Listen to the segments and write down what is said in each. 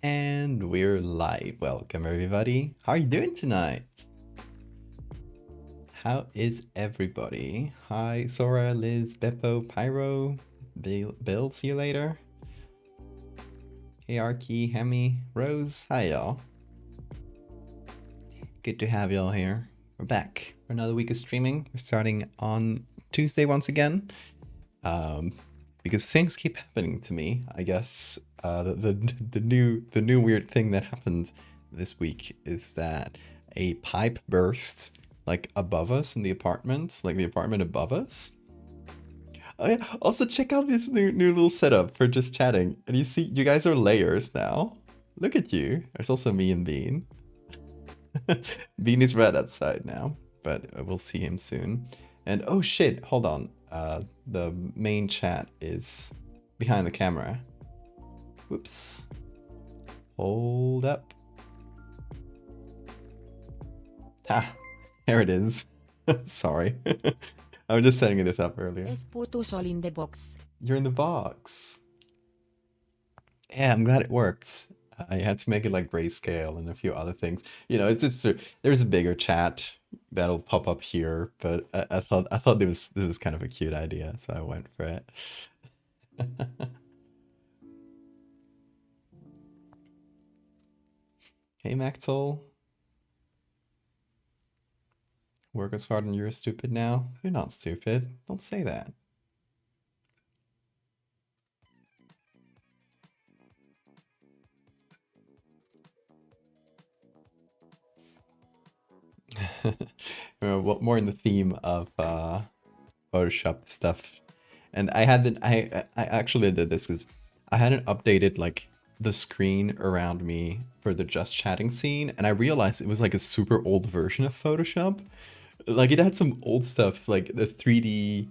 And we're live. Welcome, everybody. How are you doing tonight? How is everybody? Hi, Sora, Liz, Beppo, Pyro, Bill, see you later. Hey, Arky, Hemi, Rose. Hi, y'all. Good to have y'all here. We're back for another week of streaming. We're starting on Tuesday once again. Because things keep happening to me, I guess. The new weird thing that happened this week is that a pipe burst like above us in the apartment, like the apartment above us. Oh yeah. Also, check out this new little setup for just chatting, and you see, you guys are layers now. Look at you. There's also me and Bean. Bean is red outside now, but we'll see him soon. And oh shit, hold on. The main chat is behind the camera. Whoops. Hold up. Ah, there it is. Sorry. I was just setting this up earlier. All in the box. You're in the box. Yeah, I'm glad it worked. I had to make it like grayscale and a few other things. You know, it's just there's a bigger chat that'll pop up here, but I thought this was kind of a cute idea, so I went for it. Hey, Maxwell. Work as hard and you're stupid now? You're not stupid. Don't say that. What more in the theme of Photoshop stuff. And I actually did this because I hadn't updated like the screen around me for the just chatting scene, and I realized it was like a super old version of Photoshop. Like it had some old stuff, like the 3D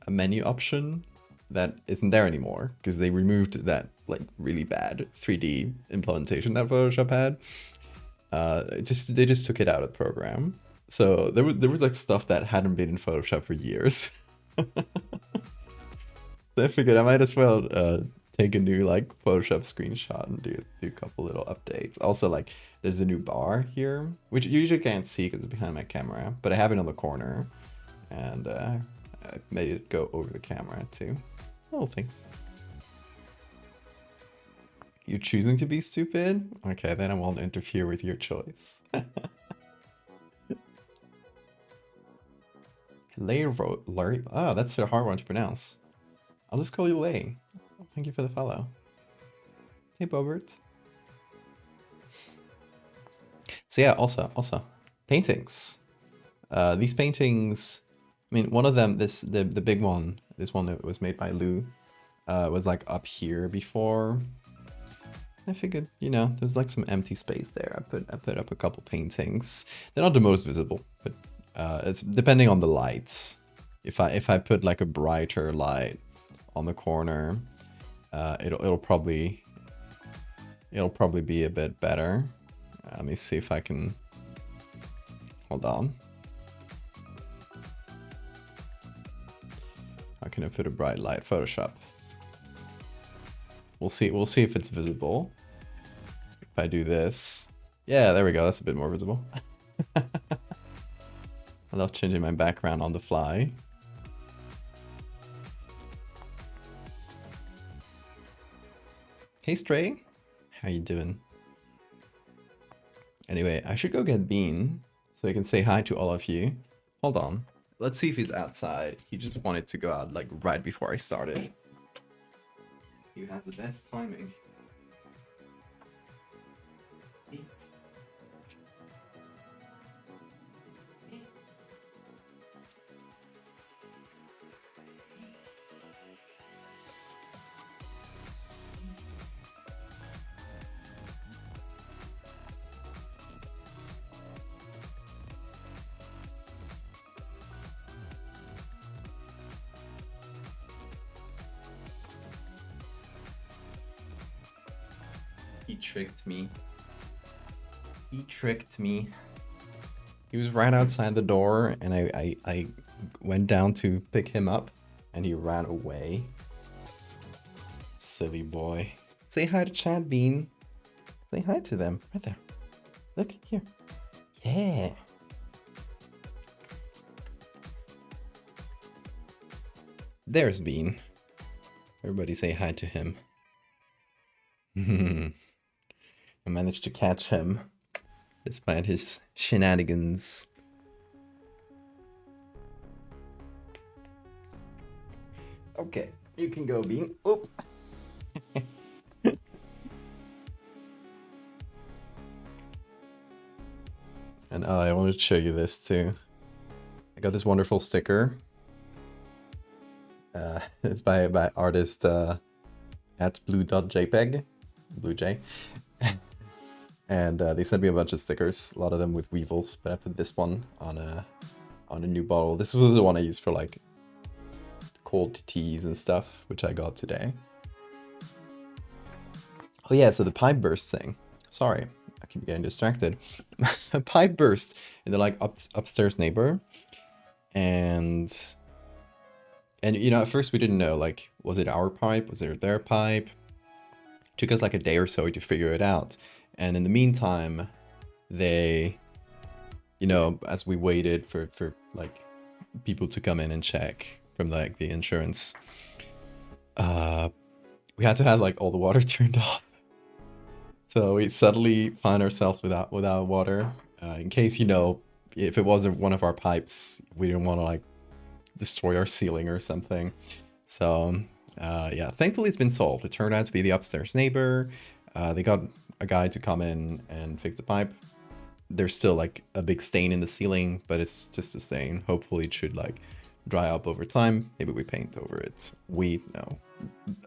menu option that isn't there anymore because they removed that like really bad 3D implementation that Photoshop had. They just took it out of the program. So there was like stuff that hadn't been in Photoshop for years. So I figured I might as well take a new like Photoshop screenshot and do a couple little updates. Also, like there's a new bar here, which you usually can't see because it's behind my camera, but I have it on the corner, and I made it go over the camera too. Oh, thanks. You're choosing to be stupid? Okay, then I won't interfere with your choice. Larry. Oh, that's a hard one to pronounce. I'll just call you Lay. Thank you for the follow. Hey, Bobert. So yeah, also paintings. These paintings. I mean, one of them, the big one, this one that was made by Lou, was like up here before. I figured, you know, there's like some empty space there. I put up a couple paintings. They're not the most visible, but it's depending on the lights. If I put like a brighter light on the corner, it'll probably be a bit better. Let me see if I can. Hold on. How can I put a bright light? Photoshop. We'll see if it's visible. If I do this. Yeah, there we go. That's a bit more visible. I love changing my background on the fly. Hey, Stray. How you doing? Anyway, I should go get Bean so he can say hi to all of you. Hold on. Let's see if he's outside. He just wanted to go out like right before I started. He has the best timing. He tricked me. He tricked me. He was right outside the door, and I went down to pick him up, and he ran away. Silly boy. Say hi to Chad, Bean. Say hi to them. Right there. Look, here. Yeah. There's Bean. Everybody say hi to him. I managed to catch him despite his shenanigans. Okay, you can go, Bean. Oop. And oh, I wanted to show you this too. I got this wonderful sticker. It's by artist at blue.jpg, bluej. And they sent me a bunch of stickers, a lot of them with weevils, but I put this one on a new bottle. This was the one I used for like cold teas and stuff, which I got today. Oh yeah, so the pipe burst thing. Sorry, I keep getting distracted. A pipe burst in the like upstairs neighbor, and you know, at first we didn't know, like, was it our pipe? Was it their pipe? It took us like a day or so to figure it out. And in the meantime, they, you know, as we waited for like people to come in and check from like the insurance, we had to have like all the water turned off. So we suddenly find ourselves without water. In case, you know, if it wasn't one of our pipes, we didn't want to like destroy our ceiling or something. So yeah, thankfully it's been solved. It turned out to be the upstairs neighbor. They got a guy to come in and fix the pipe. There's still like a big stain in the ceiling, but it's just a stain. Hopefully it should like dry up over time. Maybe we paint over it. We know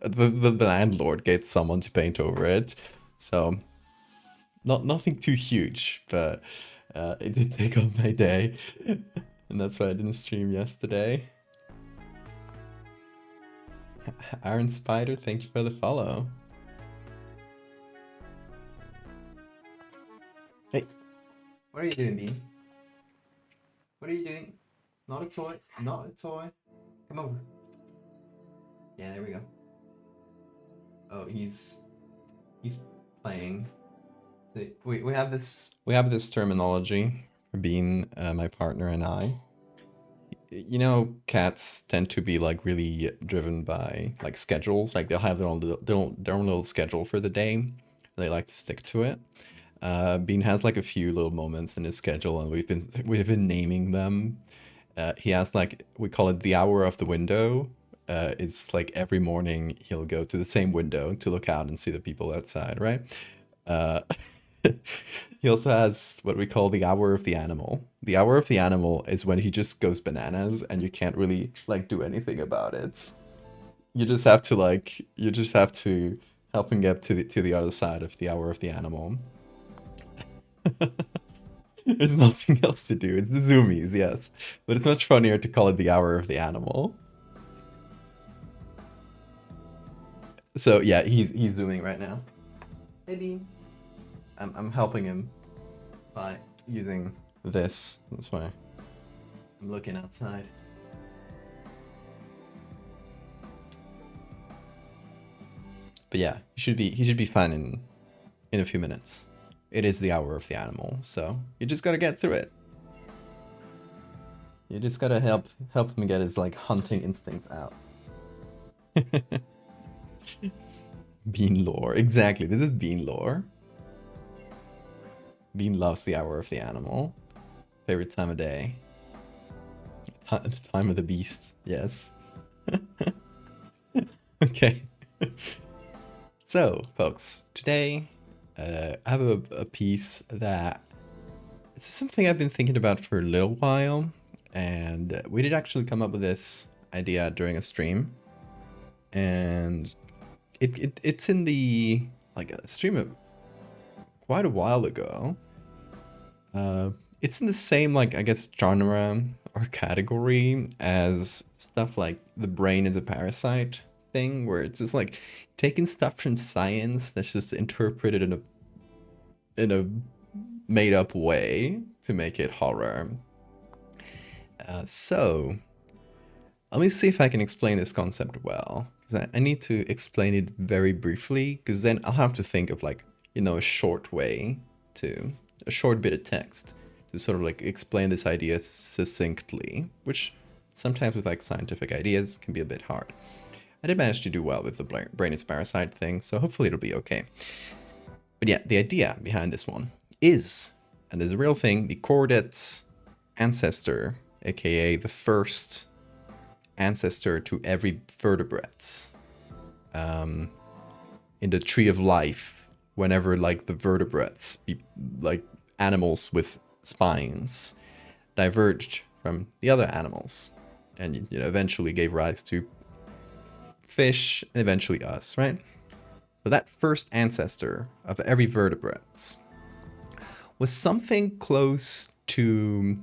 the landlord gets someone to paint over it. So nothing too huge, but it did take up my day. And that's why I didn't stream yesterday. Iron Spider, thank you for the follow. Hey, what are you doing, Bean? What are you doing? Not a toy, not a toy. Come over. Yeah, there we go. Oh, he's playing. So we have this terminology for Bean, my partner, and I. You know, cats tend to be like really driven by like schedules. Like they'll have their own little schedule for the day. They like to stick to it. Bean has like a few little moments in his schedule, and we've been naming them. He has like, we call it the hour of the window. It's like every morning he'll go to the same window to look out and see the people outside, right? Uh, he also has what we call the hour of the animal. The hour of the animal is when he just goes bananas and you can't really like do anything about it. You just have to help him get to the other side of the hour of the animal. There's nothing else to do. It's the zoomies, yes. But it's much funnier to call it the hour of the animal. So yeah, he's zooming right now. Maybe I'm helping him by using this. That's why I'm looking outside. But yeah, he should be fine in a few minutes. It is the hour of the animal, so you just gotta get through it. You just gotta help him get his like hunting instincts out. Bean lore, exactly. This is Bean lore. Bean loves the hour of the animal. Favorite time of day. Time of the beast, yes. Okay. So, folks, today I have a piece that it's something I've been thinking about for a little while, and we did actually come up with this idea during a stream, and it's in the like a stream of quite a while ago. It's in the same like I guess genre or category as stuff like the brain is a parasite thing, where it's just like taking stuff from science that's just interpreted in a made up way to make it horror. So let me see if I can explain this concept well, because I need to explain it very briefly, because then I'll have to think of like, a short way to, a short bit of text to sort of like explain this idea succinctly, which sometimes with like scientific ideas can be a bit hard. I did manage to do well with the brain is parasite thing, so hopefully it'll be okay. But yeah, the idea behind this one is, and there's a real thing, the chordate ancestor, aka the first ancestor to every vertebrate in the tree of life, whenever like the vertebrates, like animals with spines, diverged from the other animals and eventually gave rise to fish and eventually us, right? So that first ancestor of every vertebrate was something close to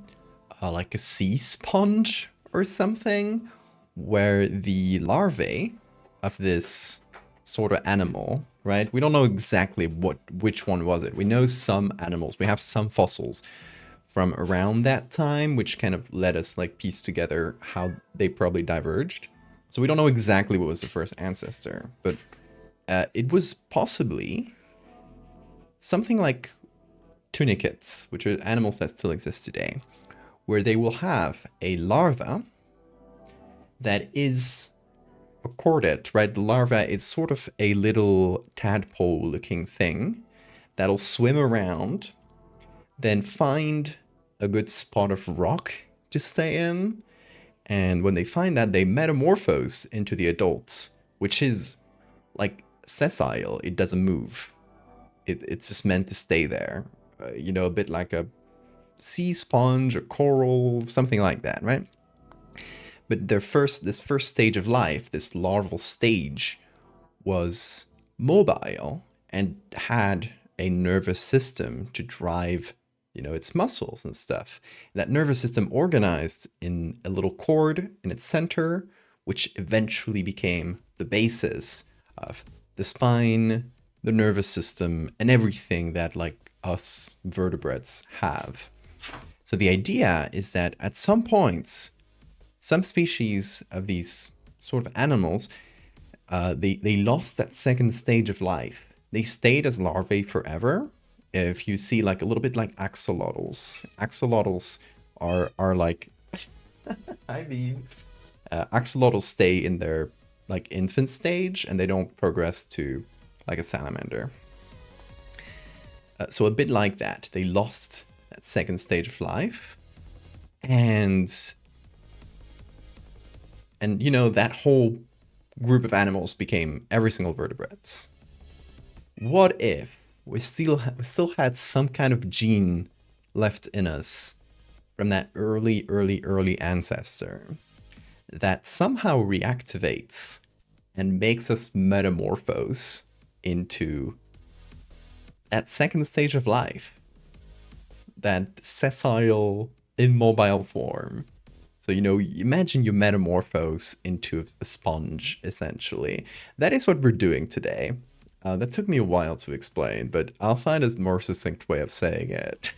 like a sea sponge or something, where the larvae of this sort of animal, right? We don't know exactly which one was it. We know some animals. We have some fossils from around that time, which kind of let us like piece together how they probably diverged. So we don't know exactly what was the first ancestor, but it was possibly something like tunicates, which are animals that still exist today, where they will have a larva that is a chordate, right? The larva is sort of a little tadpole-looking thing that'll swim around, then find a good spot of rock to stay in, and when they find that, they metamorphose into the adults, which is like sessile. It doesn't move. It's just meant to stay there. A bit like a sea sponge, a coral, something like that, right? But this first stage of life, this larval stage, was mobile and had a nervous system to drive, its muscles and stuff. That nervous system organized in a little cord in its center, which eventually became the basis of the spine, the nervous system, and everything that like us vertebrates have. So the idea is that at some points, some species of these sort of animals, they lost that second stage of life. They stayed as larvae forever. If you see like a little bit like axolotls. Axolotls are like I mean axolotls stay in their like infant stage and they don't progress to like a salamander. So a bit like that. They lost that second stage of life, and that whole group of animals became every single vertebrates. What if we still had some kind of gene left in us from that early ancestor that somehow reactivates and makes us metamorphose into that second stage of life, that sessile, immobile form? So, imagine you metamorphose into a sponge, essentially. That is what we're doing today. That took me a while to explain, but I'll find a more succinct way of saying it.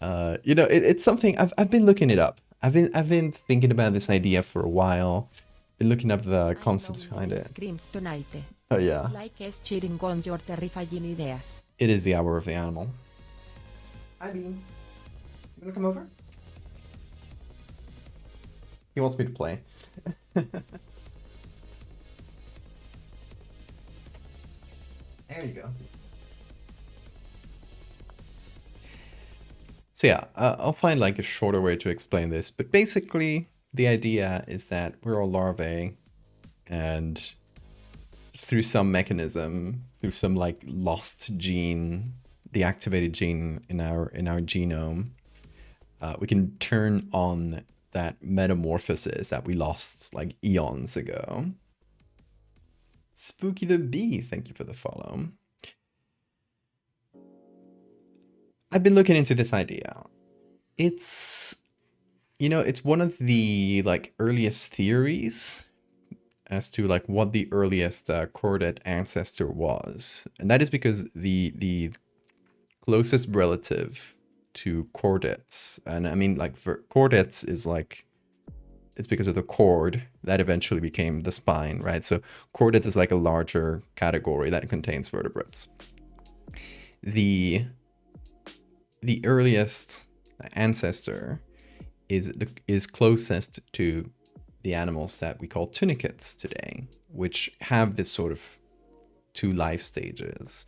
It's something I've been looking it up. I've been thinking about this idea for a while. Been looking up the concepts behind it. Screams tonight. Oh yeah. Like us cheering on your terrifying ideas. It is the hour of the animal. I mean, you wanna come over? He wants me to play. There you go. So yeah, I'll find like a shorter way to explain this, but basically the idea is that we're all larvae, and through some mechanism, through some like lost gene, the activated gene in our genome, we can turn on that metamorphosis that we lost like eons ago. Spooky the Bee, thank you for the follow. I've been looking into this idea. It's one of the like earliest theories as to like what the earliest chordate ancestor was, and that is because the closest relative to chordates, and I mean like chordates is like it's because of the cord that eventually became the spine, right? So chordates is like a larger category that contains vertebrates. The earliest ancestor is closest to the animals that we call tunicates today, which have this sort of two life stages.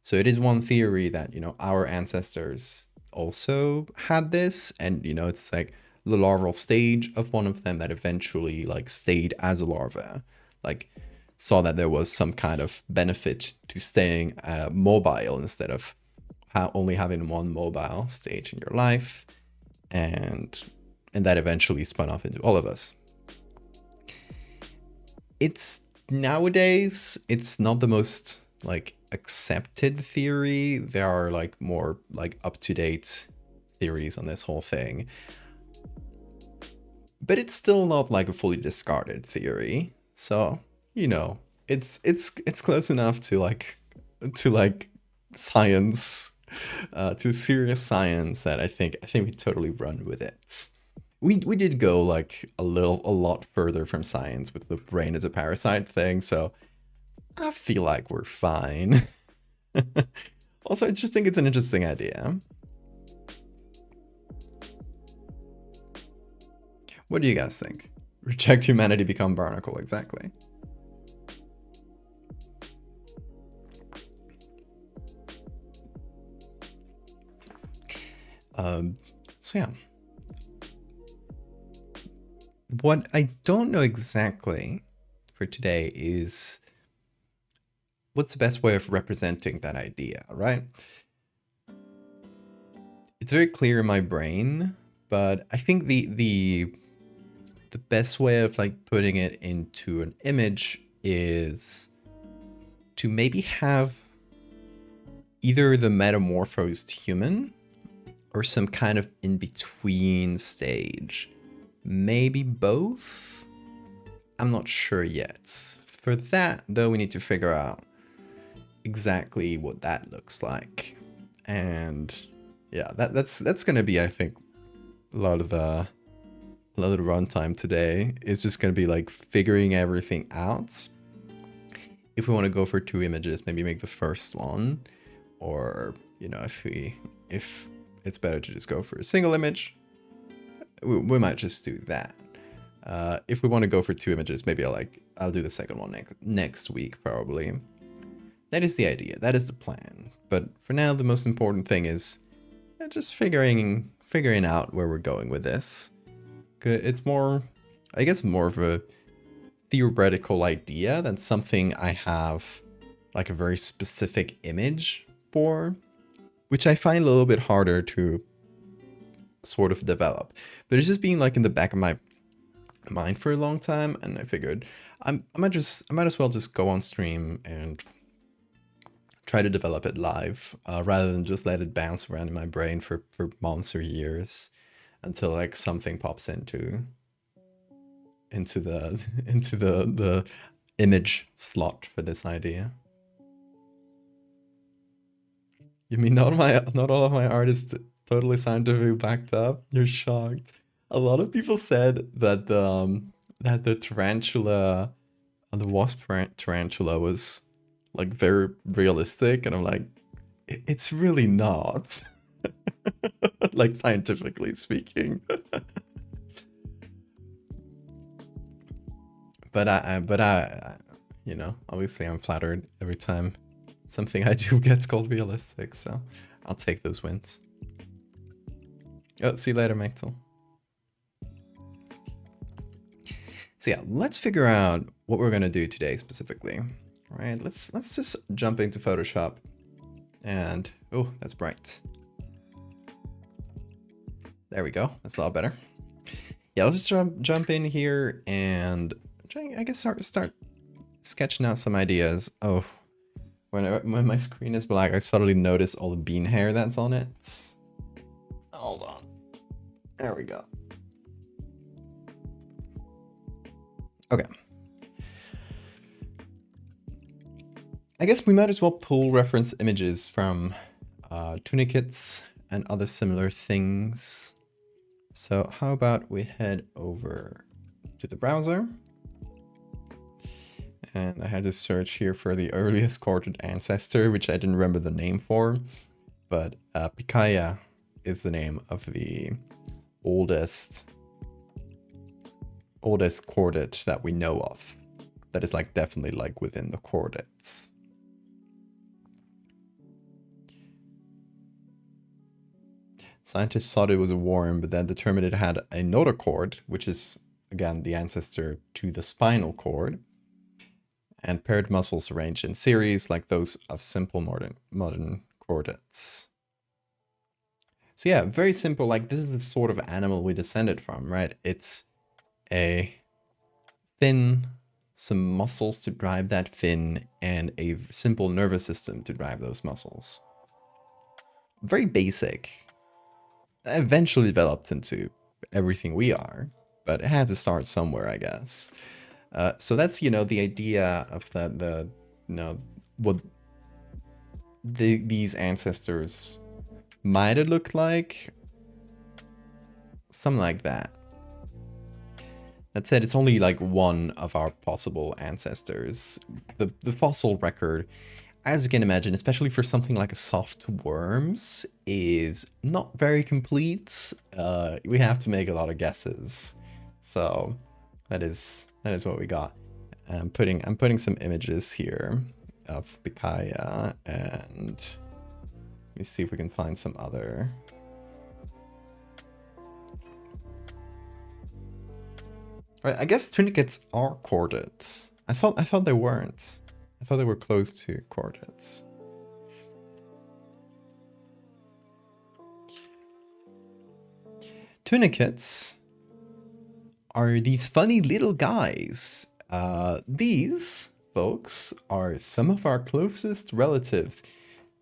So it is one theory that, our ancestors also had this, and, it's like the larval stage of one of them that eventually like stayed as a larva, like saw that there was some kind of benefit to staying mobile instead of only having one mobile stage in your life, and that eventually spun off into all of us. It's nowadays it's not the most like accepted theory. There are like more like up-to-date theories on this whole thing, but it's still not like a fully discarded theory. So it's close enough to like science, to serious science, that I think we totally run with it. We did go like a lot further from science with the brain as a parasite thing, so I feel like we're fine. Also, I just think it's an interesting idea. What do you guys think? Reject humanity, become barnacle, exactly. So yeah. What I don't know exactly for today is what's the best way of representing that idea, right? It's very clear in my brain, but I think the best way of like putting it into an image is to maybe have either the metamorphosed human or some kind of in-between stage. Maybe both? I'm not sure yet. For that, though, we need to figure out exactly what that looks like. And yeah, that's gonna be, I think, a lot of the runtime today is just gonna be like figuring everything out. If we want to go for two images, maybe make the first one, or if it's better to just go for a single image, we might just do that. If we want to go for two images, maybe I'll do the second one next week probably. That is the idea. That is the plan. But for now, the most important thing is just figuring out where we're going with this. It's more, I guess, more of a theoretical idea than something I have like a very specific image for, which I find a little bit harder to sort of develop. But it's just been like in the back of my mind for a long time, and I figured I might as well just go on stream and try to develop it live, rather than just let it bounce around in my brain for months or years until like something pops into the image slot for this idea. You mean not all of my art is totally scientifically backed up? You're shocked. A lot of people said that the tarantula, the wasp tarantula, was like very realistic, and I'm like, it's really not. Like scientifically speaking. But I, obviously I'm flattered every time something I do gets called realistic, so I'll take those wins. Oh, see you later, Mechtel. So yeah, let's figure out what we're gonna do today specifically. All right, let's just jump into Photoshop, and oh, that's bright. There we go. That's a lot better. Yeah, let's just jump in here and try, I guess, start sketching out some ideas. Oh, when my screen is black, I suddenly notice all the bean hair that's on it. Hold on. There we go. Okay. I guess we might as well pull reference images from tunicates and other similar things. So how about we head over to the browser. And I had to search here for the earliest chorded ancestor, which I didn't remember the name for. But Pikaia is the name of the oldest chordate that we know of. That is like definitely like within the chordates. Scientists thought it was a worm, but then determined it had a notochord, which is again the ancestor to the spinal cord, and paired muscles arranged in series like those of simple modern chordates. So yeah, very simple. Like this is the sort of animal we descended from, right? It's a fin, some muscles to drive that fin, and a simple nervous system to drive those muscles. Very basic. Eventually developed into everything we are, but it had to start somewhere, I guess. So that's, you know, the idea of the you know, what these ancestors might have looked like. Something like that. That said, it's only like one of our possible ancestors. The fossil record, as you can imagine, especially for something like a soft worms, is not very complete. We have to make a lot of guesses. So that is what we got. I'm putting some images here of Pikaia, and let me see if we can find some other. Right, I guess tunicates are chordates. I thought they weren't. I thought they were close to chordates. Tunicates are these funny little guys. These folks are some of our closest relatives.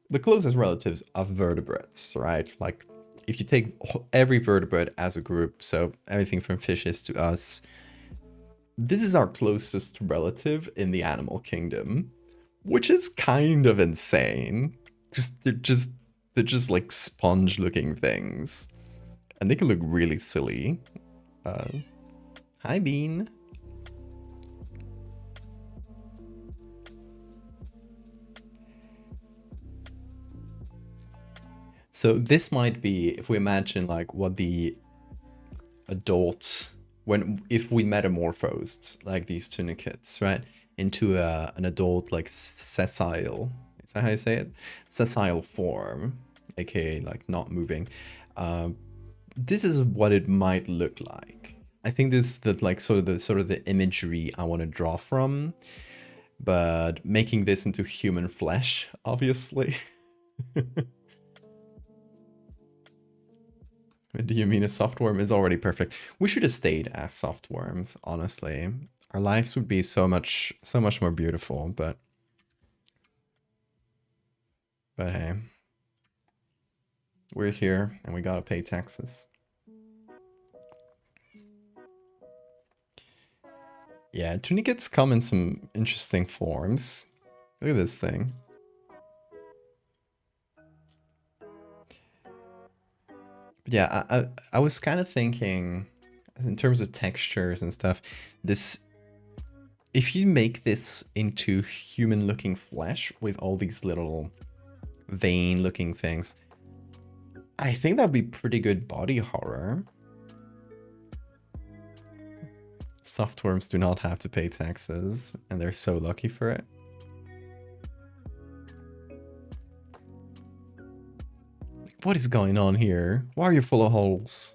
The closest relatives of vertebrates, right? Like if you take every vertebrate as a group, so everything from fishes to us, this is our closest relative in the animal kingdom, which is kind of insane. They're just like sponge looking things, and they can look really silly. Hi Bean. So this might be, if we imagine like what the adult, if we metamorphosed like these tunicates, right, into an adult like sessile, is that how you say it? Sessile form, aka like not moving. This is what it might look like. I think this is the like sort of the imagery I want to draw from, but making this into human flesh, obviously. Do you mean a softworm is already perfect? We should have stayed as softworms, honestly. Our lives would be so much more beautiful, but hey. We're here and we gotta pay taxes. Yeah, tunicates come in some interesting forms. Look at this thing. But yeah, I was kind of thinking, in terms of textures and stuff, this, if you make this into human-looking flesh with all these little vein-looking things, I think that'd be pretty good body horror. Softworms do not have to pay taxes, and they're so lucky for it. What is going on here? Why are you full of holes?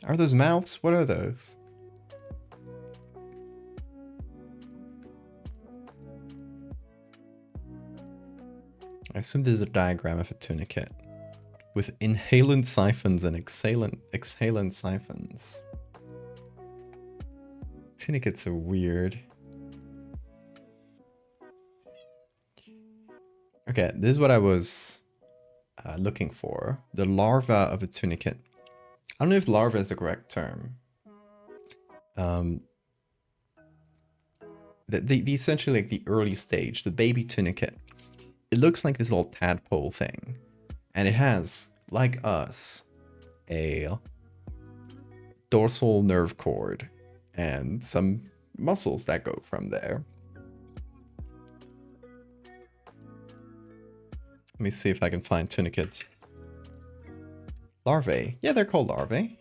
Are those mouths? What are those? I assume this is a diagram of a tunicate with inhalant siphons and exhalant siphons. Tunicates are weird. Okay, this is what I was looking for. The larva of a tunicate. I don't know if larva is the correct term. The essentially like the early stage, the baby tunicate. It looks like this little tadpole thing. And it has, like us, a dorsal nerve cord and some muscles that go from there. Let me see if I can find tunicates. Larvae. Yeah, they're called larvae.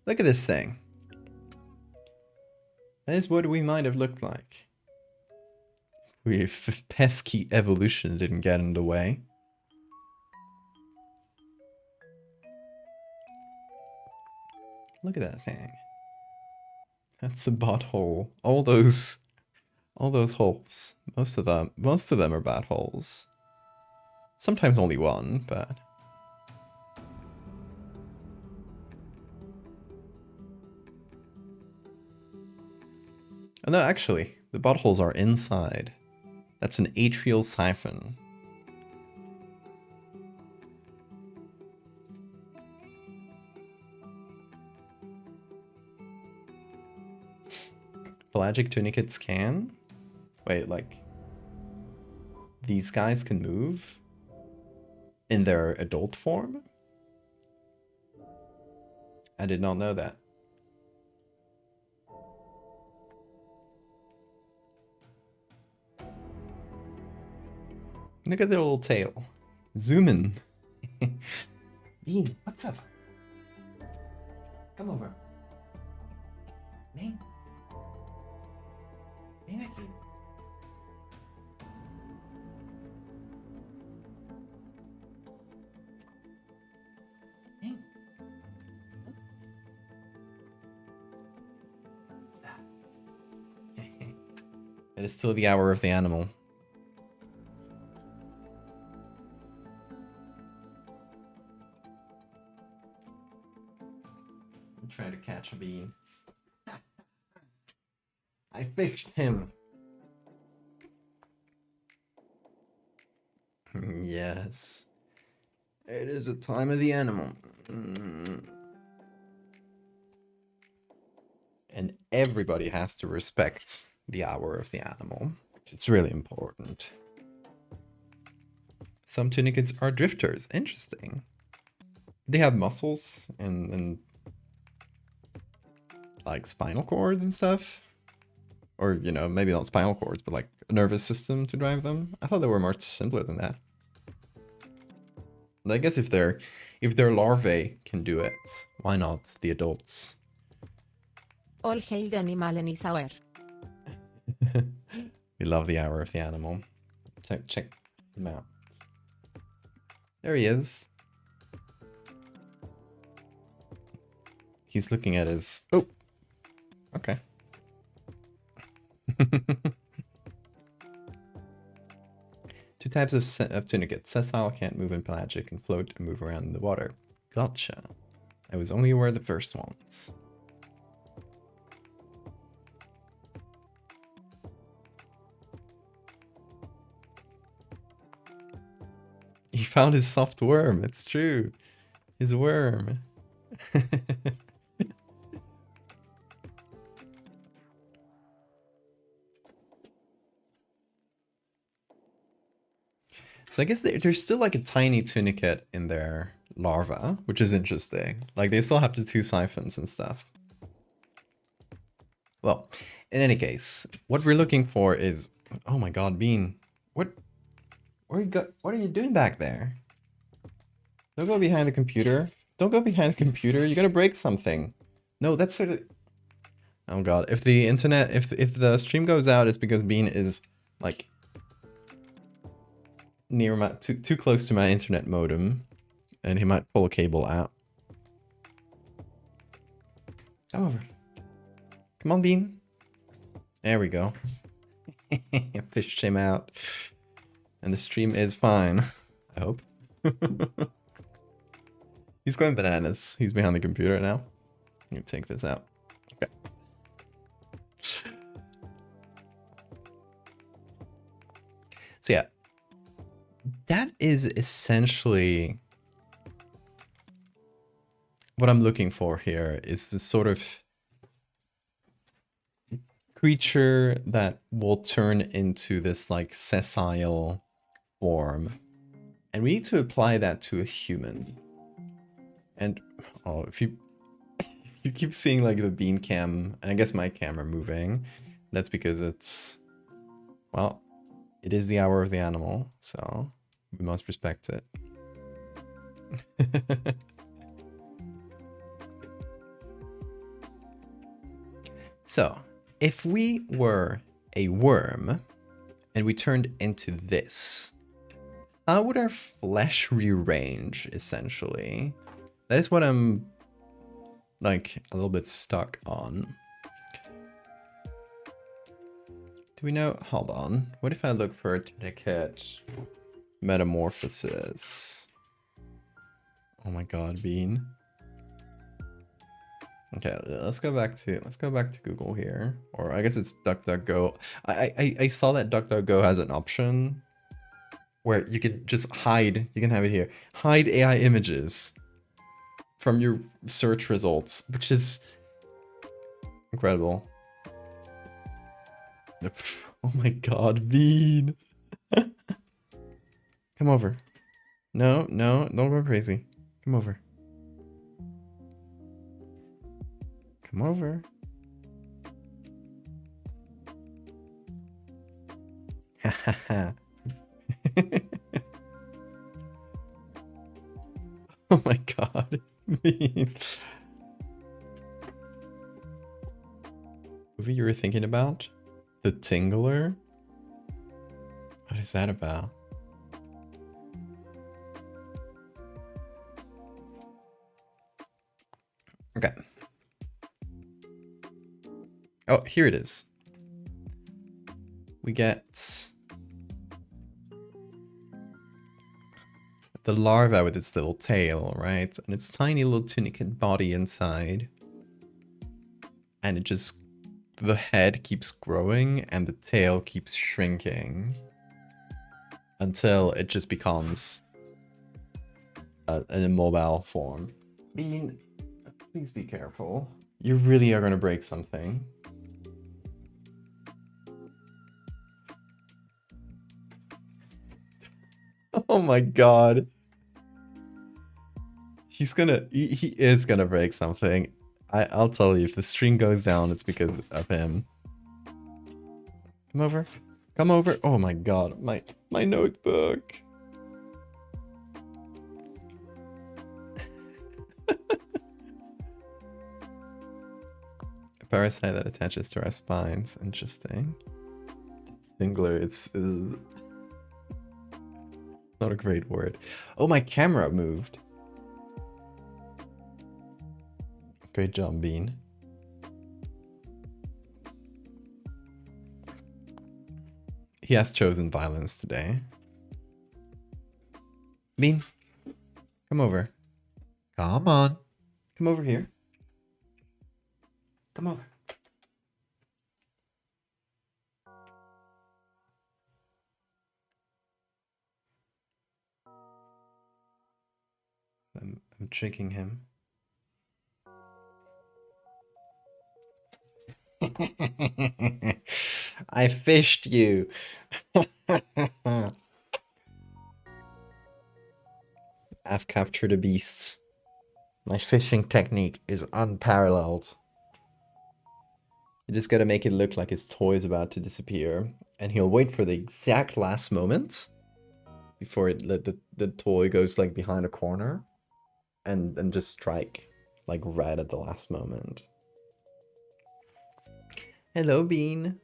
Look at this thing. That is what we might have looked like. If pesky evolution didn't get in the way. Look at that thing. That's a butthole. All those holes. Most of them are buttholes. Sometimes only one, but oh, no, actually, the buttholes are inside. That's an atrial siphon. Pelagic tunicates can? Wait, like these guys can move in their adult form? I did not know that. Look at their little tail. Zoom in. Bean, what's up? Come over. Bean? Bean, I can... Bean? What's that? It is still the hour of the animal. Try to catch a bean. I fished him. Yes. It is a time of the animal. And everybody has to respect the hour of the animal. It's really important. Some tunicates are drifters. Interesting. They have muscles and like spinal cords and stuff, or you know, maybe not spinal cords, but like a nervous system to drive them. I thought they were much simpler than that. And I guess if their larvae can do it, why not the adults? All hail the animal in his hour. We love the hour of the animal. Check him out. There he is. He's looking at his... Oh! Okay. Two types of tunicates. Sessile can't move in pelagic and float and move around in the water. Gotcha. I was only aware of the first ones. He found his soft worm. It's true. His worm. So I guess there's still like a tiny tunicate in their larva, which is interesting. Like they still have the two siphons and stuff. Well, in any case, what we're looking for is... Oh my god, Bean. What are you doing back there? Don't go behind the computer. Don't go behind the computer. You're gonna break something. No, that's sort of... Oh god, if the internet, if the stream goes out, it's because Bean is like near my too close to my internet modem, and he might pull a cable out. Come over. Come on, Bean. There we go. Fished him out, and the stream is fine. I hope. He's going bananas. He's behind the computer now. I'm gonna take this out. Okay. So yeah, that is essentially what I'm looking for here, is this sort of creature that will turn into this like sessile form. And we need to apply that to a human. And oh, if you you keep seeing like the bean cam, and I guess my camera moving, that's because it's, well, it is the hour of the animal, so we must respect it. So, if we were a worm and we turned into this, how would our flesh rearrange, essentially? That is what I'm, like, a little bit stuck on. Do we know? Hold on. What if I look for a ticket? Metamorphosis. Oh my god, Bean. Okay, let's go back to Google here. Or I guess it's DuckDuckGo. I saw that DuckDuckGo has an option where you can just hide, you can have it here. Hide AI images from your search results, which is incredible. Oh my god, Bean. Come over. No, don't go crazy. Come over. Come over. Ha ha ha. Oh my god. Bean. Movie you were thinking about? The Tingler? What is that about? Okay. Oh, here it is. We get the larva with its little tail, right? And its tiny little tunicate body inside. And it just, the head keeps growing and the tail keeps shrinking until it just becomes an immobile form. Bean, please be careful. You really are going to break something. Oh my god. He is gonna break something. I'll tell you, if the stream goes down, it's because of him. Come over. Come over. Oh my god, my notebook. A parasite that attaches to our spines. Interesting. Singler, it's not a great word. Oh, my camera moved. Great job, Bean. He has chosen violence today. Bean, come over. Come on. Come over here. Come over. I'm tricking him. I fished you. I've captured the beasts. My fishing technique is unparalleled. You just gotta make it look like his toy is about to disappear, and he'll wait for the exact last moment before the toy goes like behind a corner, and just strike like right at the last moment. Hello, Bean.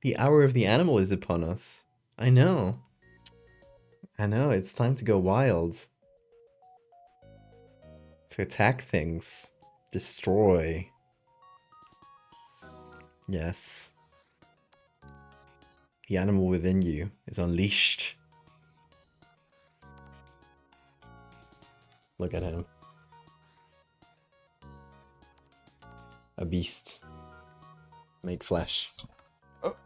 The hour of the animal is upon us. I know. I know, it's time to go wild. To attack things. Destroy. Yes. The animal within you is unleashed. Look at him. A beast. Made flesh. Oh.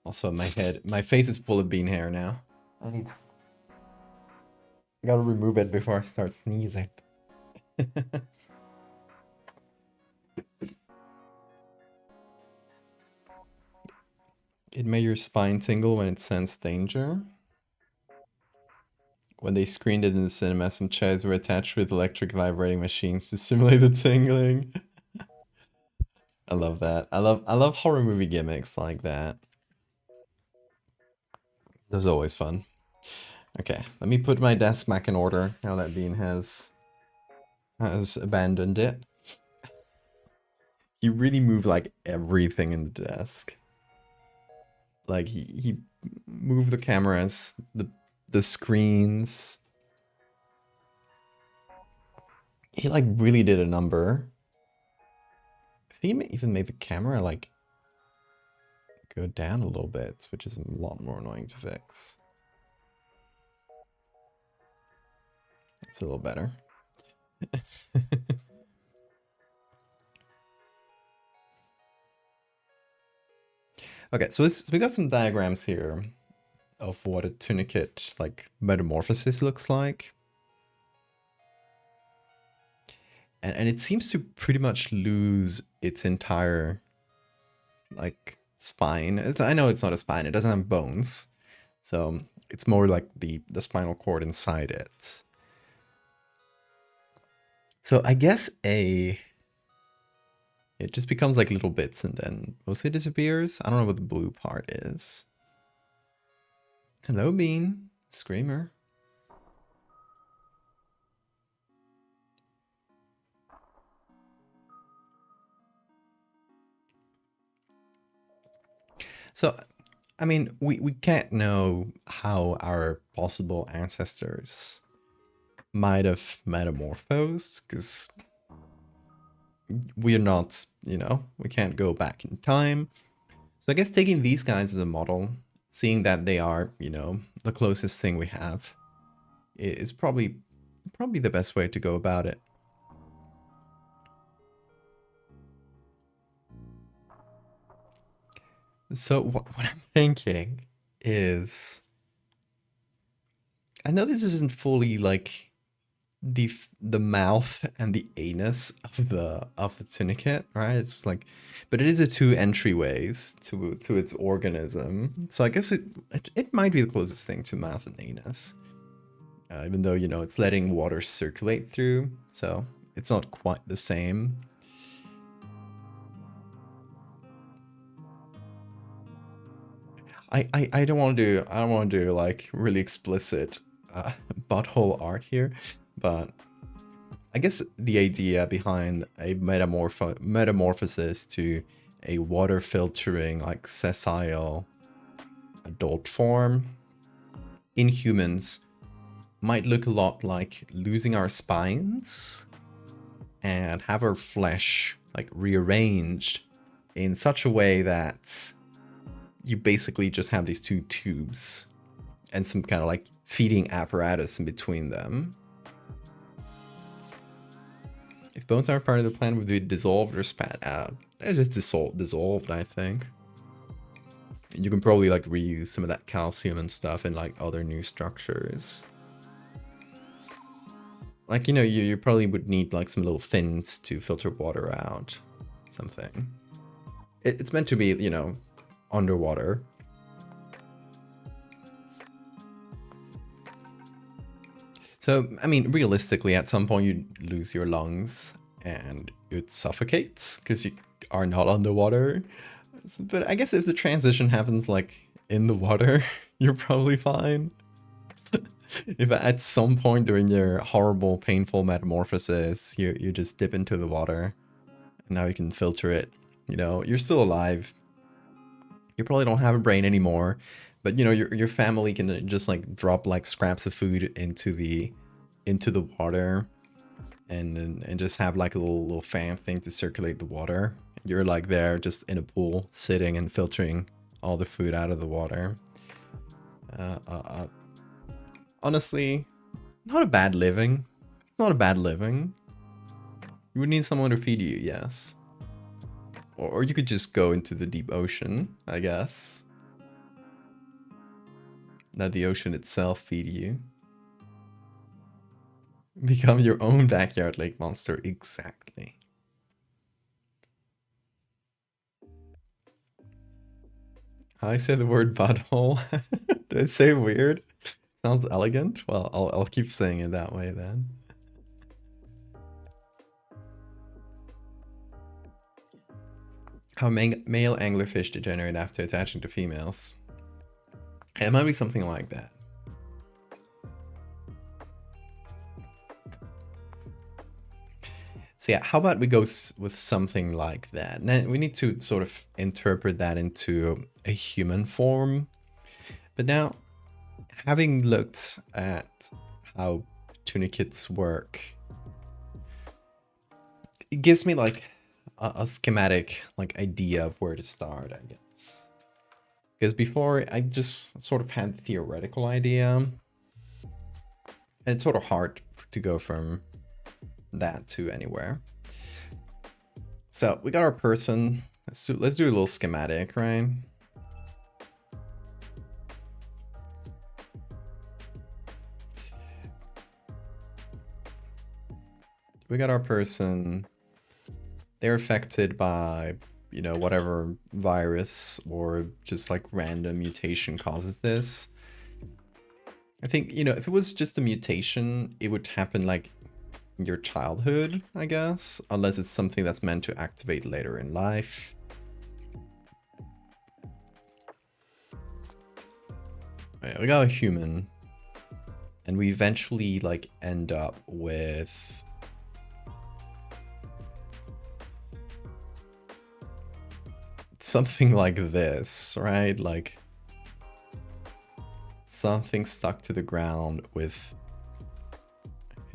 Also, my face is full of bean hair now. I gotta remove it before I start sneezing. It made your spine tingle when it sensed danger. When they screened it in the cinema, some chairs were attached with electric vibrating machines to simulate the tingling. I love that. I love horror movie gimmicks like that. Those are always fun. Okay, let me put my desk back in order now that Bean has abandoned it. He really moved like everything in the desk. Like he moved the cameras, the screens. He like really did a number. He even made the camera like go down a little bit, which is a lot more annoying to fix. It's a little better. Okay, so we got some diagrams here of what a tunicate like metamorphosis looks like. And it seems to pretty much lose its entire like spine. I know it's not a spine, it doesn't have bones. So it's more like the spinal cord inside it. So I guess it just becomes like little bits and then mostly disappears. I don't know what the blue part is. Hello, Bean. Screamer. So, I mean, we can't know how our possible ancestors might have metamorphosed because we're not, we can't go back in time. So I guess taking these guys as a model, seeing that they are, the closest thing we have, is probably the best way to go about it. So what I'm thinking is, I know this isn't fully like the mouth and the anus of the tunicate, right? It's like, but it is a two entryways to its organism. So I guess it might be the closest thing to mouth and anus, even though it's letting water circulate through, so it's not quite the same. I don't want to do like really explicit butthole art here, but I guess the idea behind a metamorphosis to a water filtering like sessile adult form in humans might look a lot like losing our spines and have our flesh like rearranged in such a way that you basically just have these two tubes and some kind of like feeding apparatus in between them. If bones aren't part of the plan, would be dissolved or spat out? They're just dissolved, I think. You can probably like reuse some of that calcium and stuff in like other new structures. Like, you probably would need like some little fins to filter water out. Something. It's meant to be, underwater. So, I mean, realistically, at some point you lose your lungs and it suffocates because you are not underwater. But I guess if the transition happens like in the water, you're probably fine. If at some point during your horrible, painful metamorphosis, you just dip into the water and now you can filter it, you're still alive. You probably don't have a brain anymore, but your family can just like drop like scraps of food into the water and just have like a little fan thing to circulate the water. You're like there just in a pool sitting and filtering all the food out of the water. Honestly, not a bad living. It's not a bad living. You would need someone to feed you, yes. Or you could just go into the deep ocean, I guess. Let the ocean itself feed you. Become your own backyard lake monster, exactly. How I say the word butthole? Did I say weird? Sounds elegant? Well, I'll keep saying it that way then. How male anglerfish degenerate after attaching to females. It might be something like that. So yeah, how about we go with something like that? Now, we need to sort of interpret that into a human form. But now, having looked at how tunicates work, it gives me like a schematic like idea of where to start, I guess. Because before I just sort of had the theoretical idea, and it's sort of hard to go from that to anywhere. So we got our person. Let's do a little schematic, right? We got our person. They're affected by, you know, whatever virus or just like random mutation causes this. I think, you know, if it was just a mutation, it would happen like in your childhood, I guess, unless it's something that's meant to activate later in life. Yeah, we got a human, and we eventually like end up with something like this, right? Like something stuck to the ground with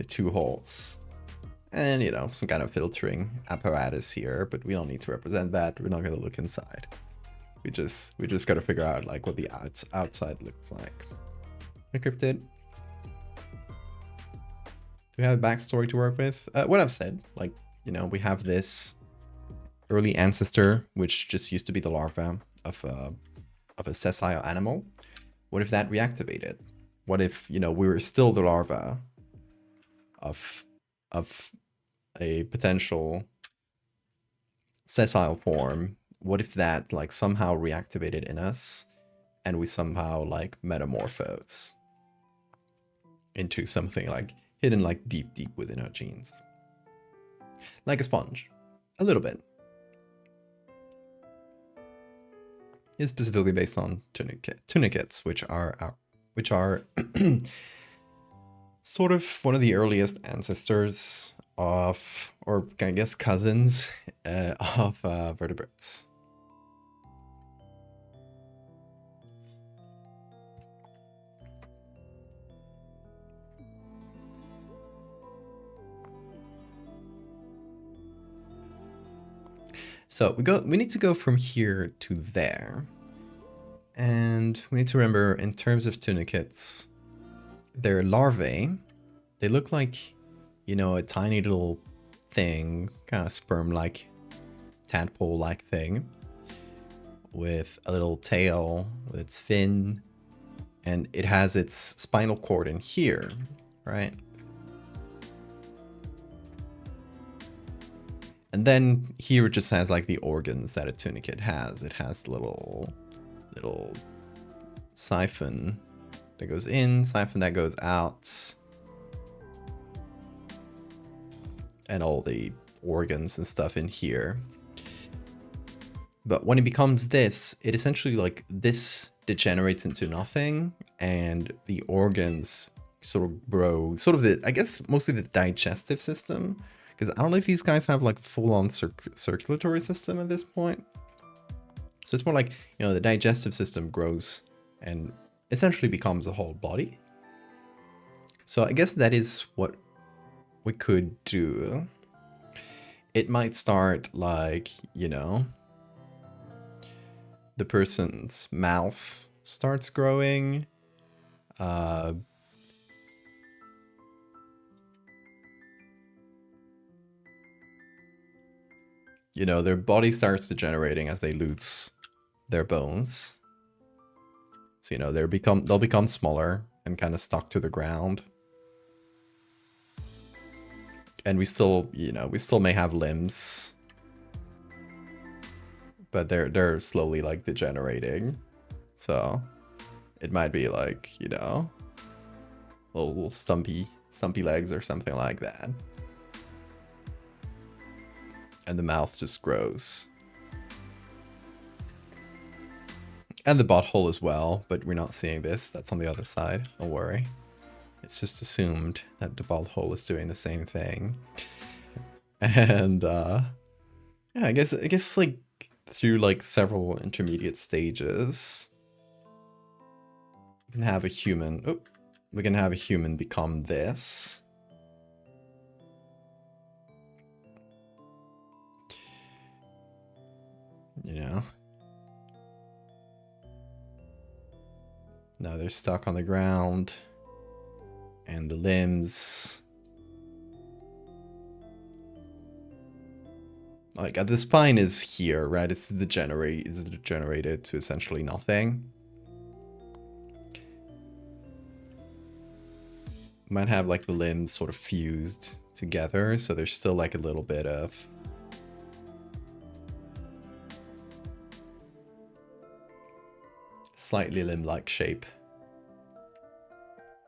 2 holes. And, you know, some kind of filtering apparatus here, but we don't need to represent that. We're not going to look inside. We just got to figure out like what the outside looks like. Encrypted. Do we have a backstory to work with? What I've said, like, you know, we have this early ancestor, which just used to be the larva of a sessile animal. What if that reactivated? What if, you know, we were still the larva of a potential sessile form? What if that like somehow reactivated in us and we somehow like metamorphose into something like hidden like deep within our genes? Like a sponge. A little bit. It's specifically based on tunicates, which are sort of one of the earliest ancestors of, or I guess cousins of vertebrates. So we need to go from here to there. And we need to remember, in terms of tunicates, they're larvae. They look like, you know, a tiny little thing, kind of sperm-like, tadpole-like thing, with a little tail, with its fin, and it has its spinal cord in here, right? And then here it just has like the organs that a tunicate has. It has little siphon that goes in, siphon that goes out, and all the organs and stuff in here. But when it becomes this, it essentially like this degenerates into nothing, and the organs sort of grow, sort of the, I guess mostly the digestive system, because I don't know if these guys have like full-on circulatory system at this point. So it's more like, you know, the digestive system grows and essentially becomes the whole body. So I guess that is what we could do. It might start like, you know, the person's mouth starts growing. You know, their body starts degenerating as they lose their bones. So, you know, they'll become smaller and kind of stuck to the ground. And we still, you know, we still may have limbs, but they're slowly like degenerating. So it might be like, you know, little stumpy legs or something like that. And the mouth just grows. And the butthole as well, but we're not seeing this. That's on the other side. Don't worry. It's just assumed that the butthole is doing the same thing. And yeah, I guess like through like several intermediate stages, we can have a human. Oh, we can have a human become this. You know. Now they're stuck on the ground. And the limbs. Like the spine is here, right? It's degenerated to essentially nothing. Might have like the limbs sort of fused together, so there's still like a little bit of slightly limb-like shape.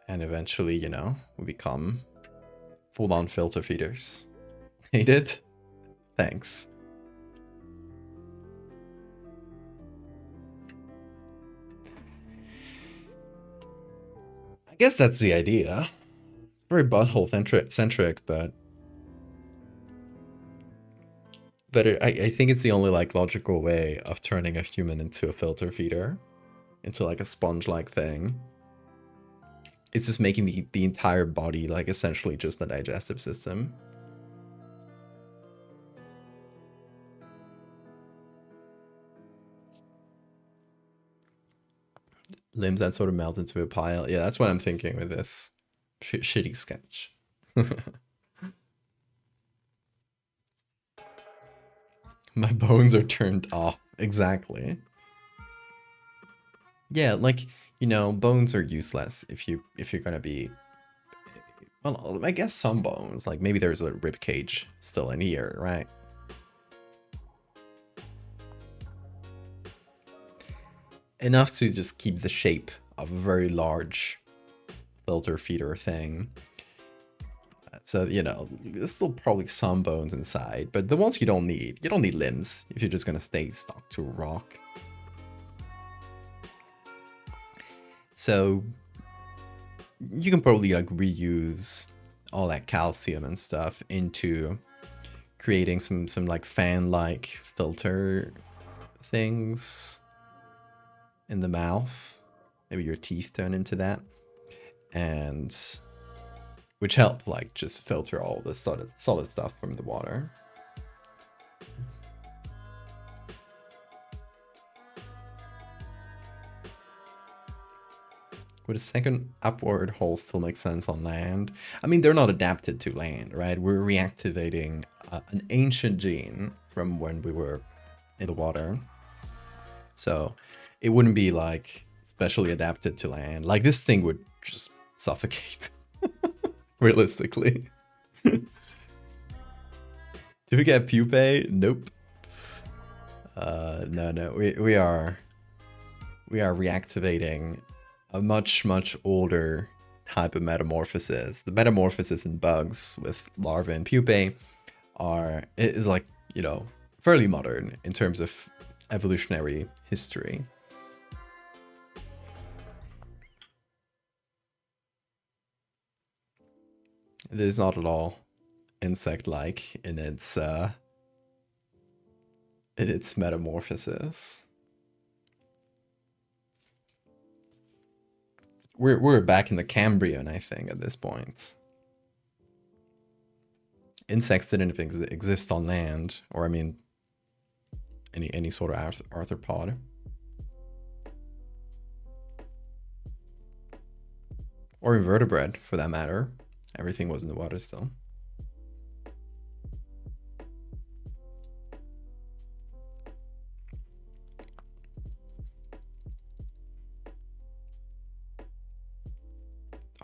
And eventually, you know, we become full-on filter feeders. Hate it? Thanks. I guess that's the idea. Very butthole centric, but I think it's the only like logical way of turning a human into a filter feeder, into like a sponge-like thing. It's just making the entire body like essentially just the digestive system. Limbs that sort of melt into a pile. Yeah, that's what I'm thinking with this shitty sketch. My bones are turned off. Exactly. Yeah, like, you know, bones are useless if you're gonna be, well, I guess some bones, like maybe there's a rib cage still in here, right? Enough to just keep the shape of a very large filter feeder thing. So, you know, there's still probably some bones inside, but the ones you don't need limbs if you're just gonna stay stuck to a rock. So you can probably like reuse all that calcium and stuff into creating some like fan-like filter things in the mouth. Maybe your teeth turn into that, and which help like just filter all the solid stuff from the water. Would a second upward hole still make sense on land? I mean, they're not adapted to land, right? We're reactivating an ancient gene from when we were in the water. So it wouldn't be like specially adapted to land. Like this thing would just suffocate, realistically. Do we get pupae? Nope. No. We are reactivating a much older type of metamorphosis. The metamorphosis in bugs with larvae and pupae is like, you know, fairly modern in terms of evolutionary history. It is not at all insect-like in its metamorphosis. We're back in the Cambrian, I think, at this point. Insects didn't exist on land, or I mean, any sort of arthropod. Or invertebrate, for that matter. Everything was in the water still.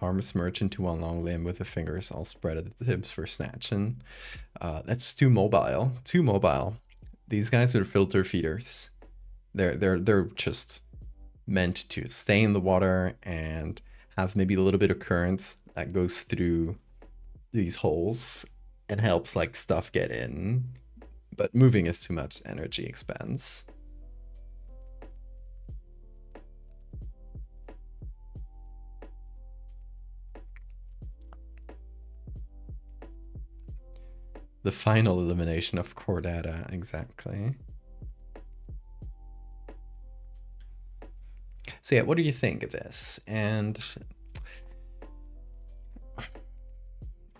Arms merge into one long limb with the fingers all spread at the tips for snatching. That's too mobile. Too mobile. These guys are filter feeders. They're just meant to stay in the water and have maybe a little bit of current that goes through these holes and helps like stuff get in, but moving is too much energy expense. The final elimination of chordata, exactly. So yeah, what do you think of this? And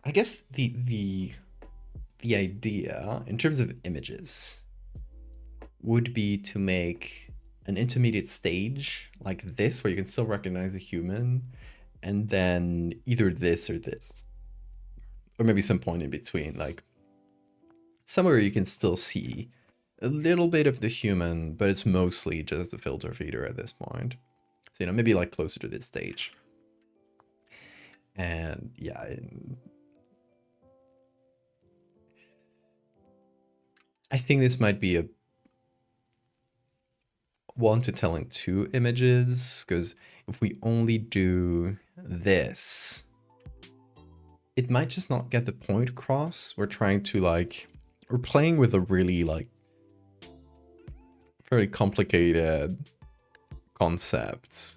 I guess the idea in terms of images would be to make an intermediate stage like this where you can still recognize a human, and then either this or this, or maybe some point in between, like somewhere you can still see a little bit of the human, but it's mostly just a filter feeder at this point. So, you know, maybe like closer to this stage. And yeah, I think this might be a one to tell in two images, because if we only do this, it might just not get the point across. We're trying to like, we're playing with a really like very complicated concept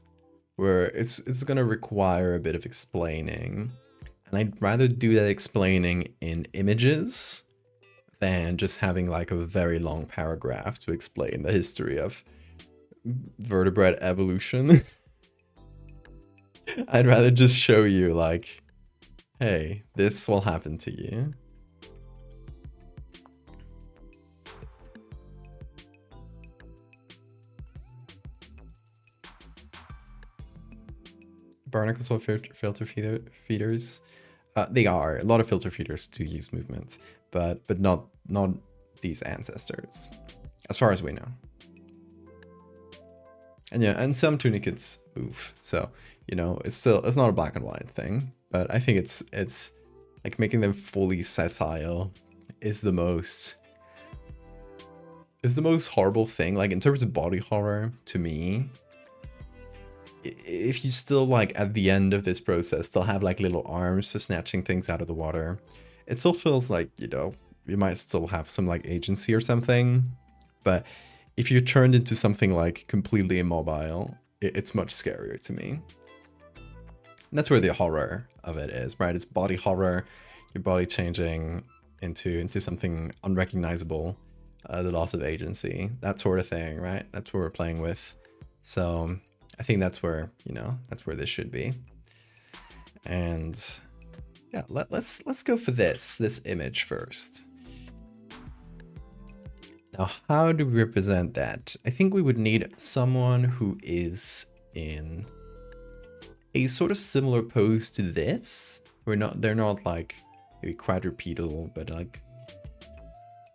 where it's gonna require a bit of explaining, and I'd rather do that explaining in images than just having like a very long paragraph to explain the history of vertebrate evolution. I'd rather just show you like, hey, this will happen to you. Barnacles or filter feeders? They are. A lot of filter feeders do use movements, but not these ancestors, as far as we know. And yeah, and some tunicates move, so you know it's not a black and white thing. But I think it's like making them fully sessile is the most horrible thing. Like in terms of body horror, to me, if you still like at the end of this process still have like little arms for snatching things out of the water, it still feels like, you know, you might still have some like agency or something. But if you're turned into something like completely immobile, it's much scarier to me. And that's where the horror of it is, right? It's body horror, your body changing into something unrecognizable, the loss of agency, that sort of thing, right? That's what we're playing with. So I think that's where, you know, that's where this should be. And yeah, let's go for this image first. Now, how do we represent that? I think we would need someone who is in a sort of similar pose to this. They're not like maybe quadrupedal, but like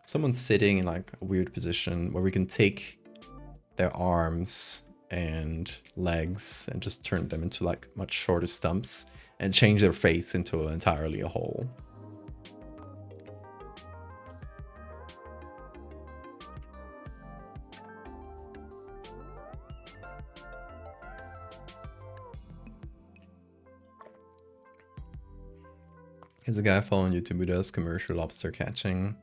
someone sitting in like a weird position where we can take their arms and legs and just turn them into like much shorter stumps and change their face into entirely a hole. Here's a guy following YouTube who does commercial lobster catching.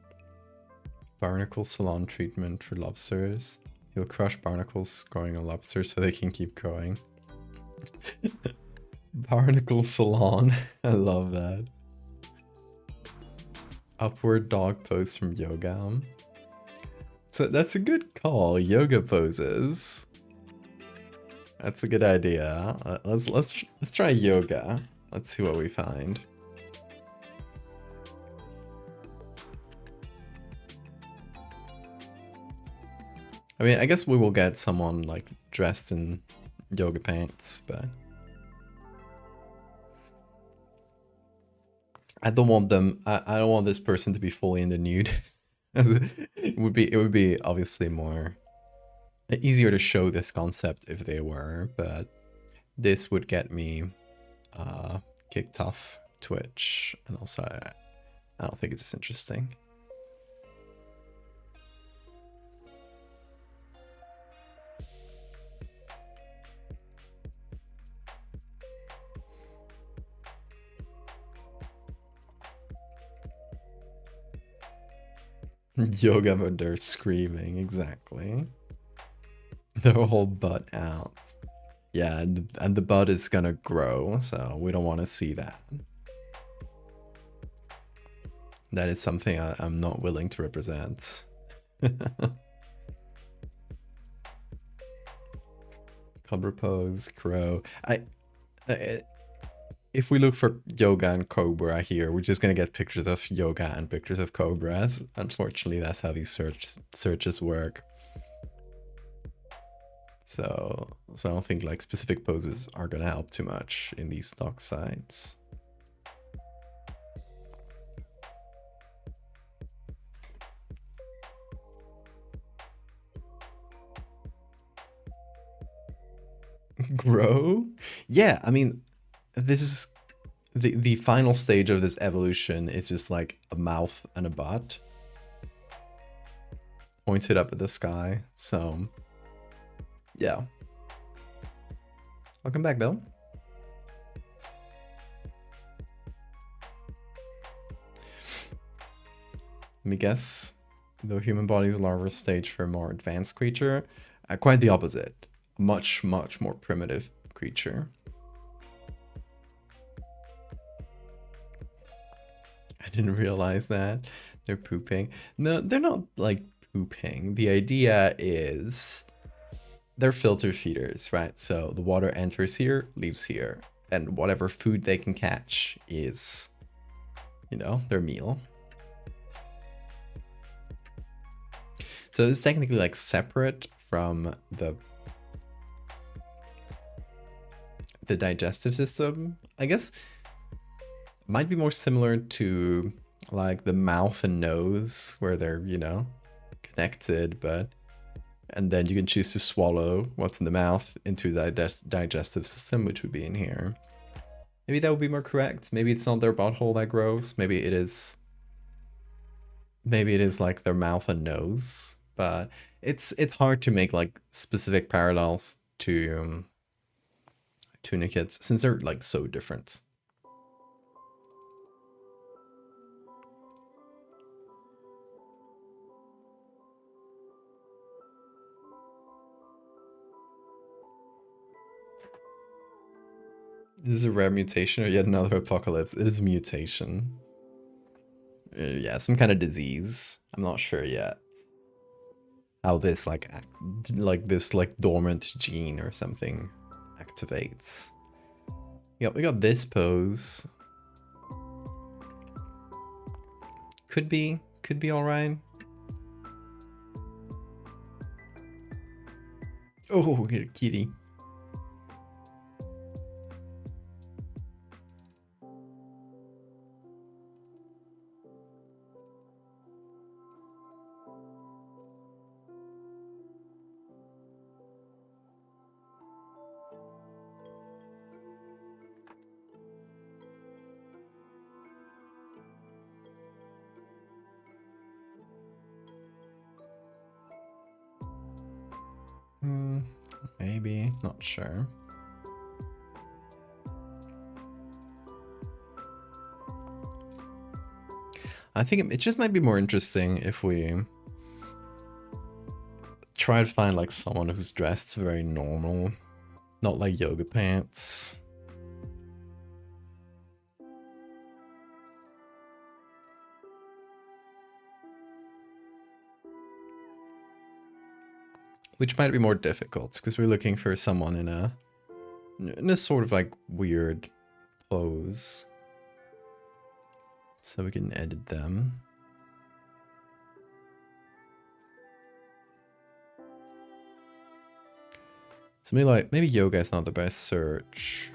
Barnacle salon treatment for lobsters. He'll crush barnacles scoring a lobster so they can keep going. Barnacle salon. I love that. Upward dog pose from yoga. So that's a good call. Yoga poses. That's a good idea. Let's try yoga. Let's see what we find. I mean, I guess we will get someone like dressed in yoga pants, but I don't want them. I don't want this person to be fully in the nude. It would be obviously more easier to show this concept if they were, but this would get me kicked off Twitch, and also I don't think it's as interesting. Yoga when they're screaming, exactly. Their whole butt out. Yeah, and the butt is gonna grow, so we don't want to see that. That is something I'm not willing to represent. Cobra pose, crow. I if we look for yoga and cobra here, we're just gonna get pictures of yoga and pictures of cobras. Unfortunately, that's how these searches work. So I don't think like specific poses are gonna help too much in these stock sites. Grow? Yeah, I mean, this is the final stage of this evolution is just like a mouth and a butt pointed up at the sky. So yeah. Welcome back, Bill. Let me guess. The human body's larval stage for a more advanced creature. Quite the opposite. Much, much more primitive creature. I didn't realize that. They're pooping. No, they're not like pooping. The idea is they're filter feeders, right? So the water enters here, leaves here. And whatever food they can catch is, you know, their meal. So it's technically like separate from the digestive system, I guess. Might be more similar to like the mouth and nose where they're, you know, connected, but and then you can choose to swallow what's in the mouth into the digestive system, which would be in here. Maybe that would be more correct. Maybe it's not their butthole that grows. Maybe it is like their mouth and nose, but it's hard to make like specific parallels to tunicates since they're like so different. This is a rare mutation or yet another apocalypse. It is a mutation. Yeah, some kind of disease. I'm not sure yet how this like this like dormant gene or something activates. Yeah, we got this pose. Could be all right. Oh, kitty. Maybe, not sure. I think it just might be more interesting if we try to find like someone who's dressed very normal, not like yoga pants. Which might be more difficult because we're looking for someone in a sort of like weird pose. So we can edit them. So maybe yoga is not the best search.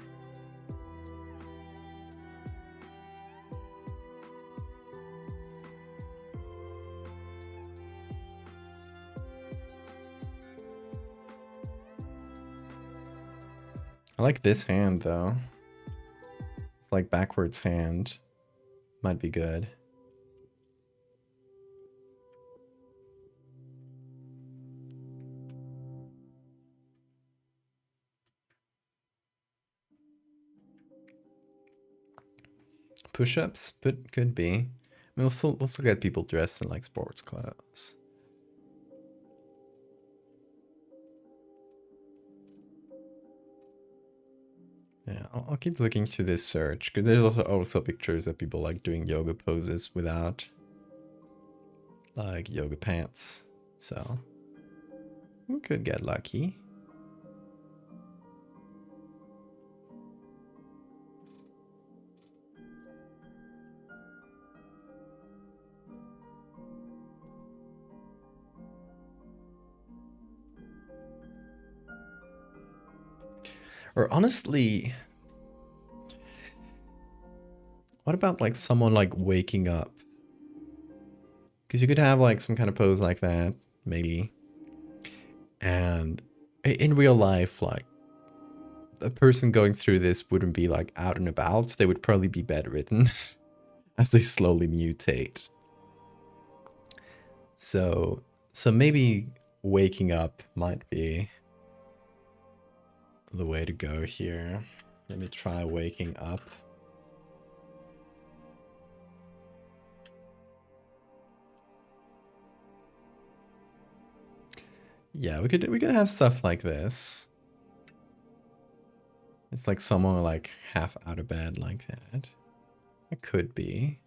I like this hand though. It's like backwards hand. Might be good. Push-ups, but could be. We'll still get people dressed in like sports clothes. Yeah, I'll keep looking through this search because there's also pictures of people like doing yoga poses without like yoga pants. So we could get lucky. Or honestly, what about like someone like waking up? Because you could have like some kind of pose like that, maybe. And in real life, like a person going through this wouldn't be like out and about. They would probably be bedridden as they slowly mutate. So maybe waking up might be the way to go here. Let me try waking up. Yeah, we could have stuff like this. It's like someone like half out of bed like that. It could be.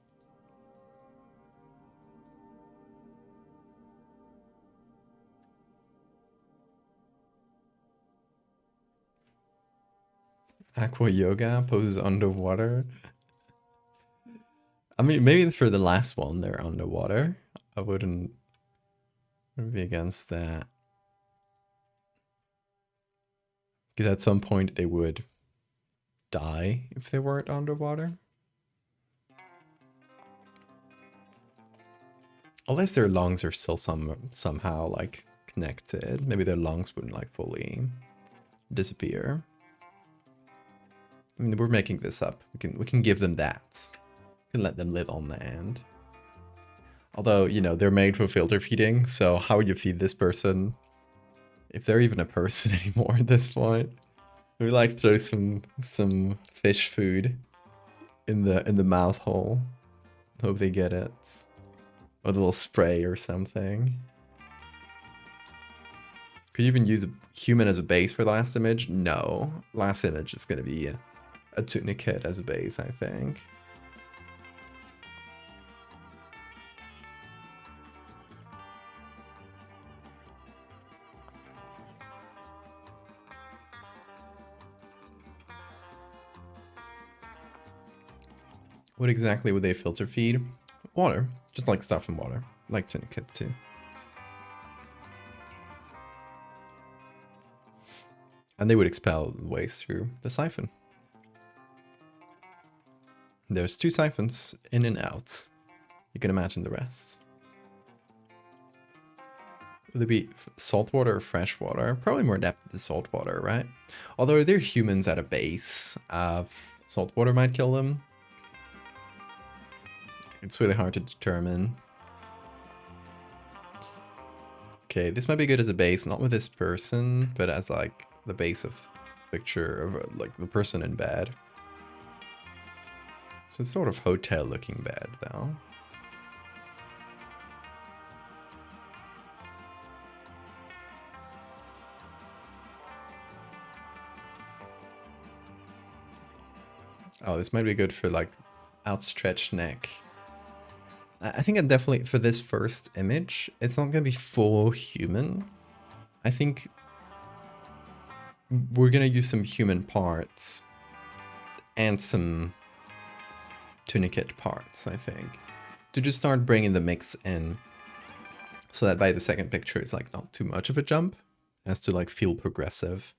Aqua yoga poses underwater. I mean, maybe for the last one, they're underwater. I wouldn't be against that. Because at some point they would die if they weren't underwater. Unless their lungs are still somehow like connected. Maybe their lungs wouldn't like fully disappear. I mean, we're making this up. We can give them that. We can let them live on land. Although, you know, they're made for filter feeding, so how would you feed this person? If they're even a person anymore at this point. We like throw some fish food in the mouth hole. Hope they get it. Or a little spray or something. Could you even use a human as a base for the last image? No. Last image is gonna be a tunicate as a base, I think. What exactly would they filter feed? Water. Just like stuff in water. Like tunicate too. And they would expel waste through the siphon. There's 2 siphons, in and out. You can imagine the rest. Would it be saltwater or freshwater? Probably more adapted to saltwater, right? Although they're humans at a base, saltwater might kill them. It's really hard to determine. Okay, this might be good as a base, not with this person, but as like the base of picture of like the person in bed. So it's sort of hotel looking bed though. Oh, this might be good for like outstretched neck. I think I definitely, for this first image, it's not gonna be full human. I think we're gonna use some human parts and some tunicate parts, I think, to just start bringing the mix in, so that by the second picture it's like not too much of a jump. It has to like feel progressive.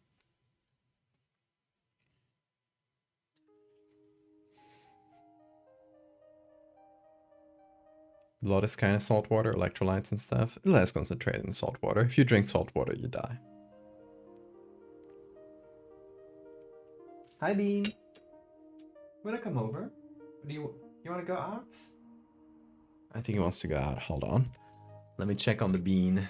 Blood is kind of salt water, electrolytes and stuff. Less concentrated in salt water. If you drink salt water, you die. Hi, Bean. You wanna come over? Do you wanna go out? I think he wants to go out. Hold on. Let me check on the bean.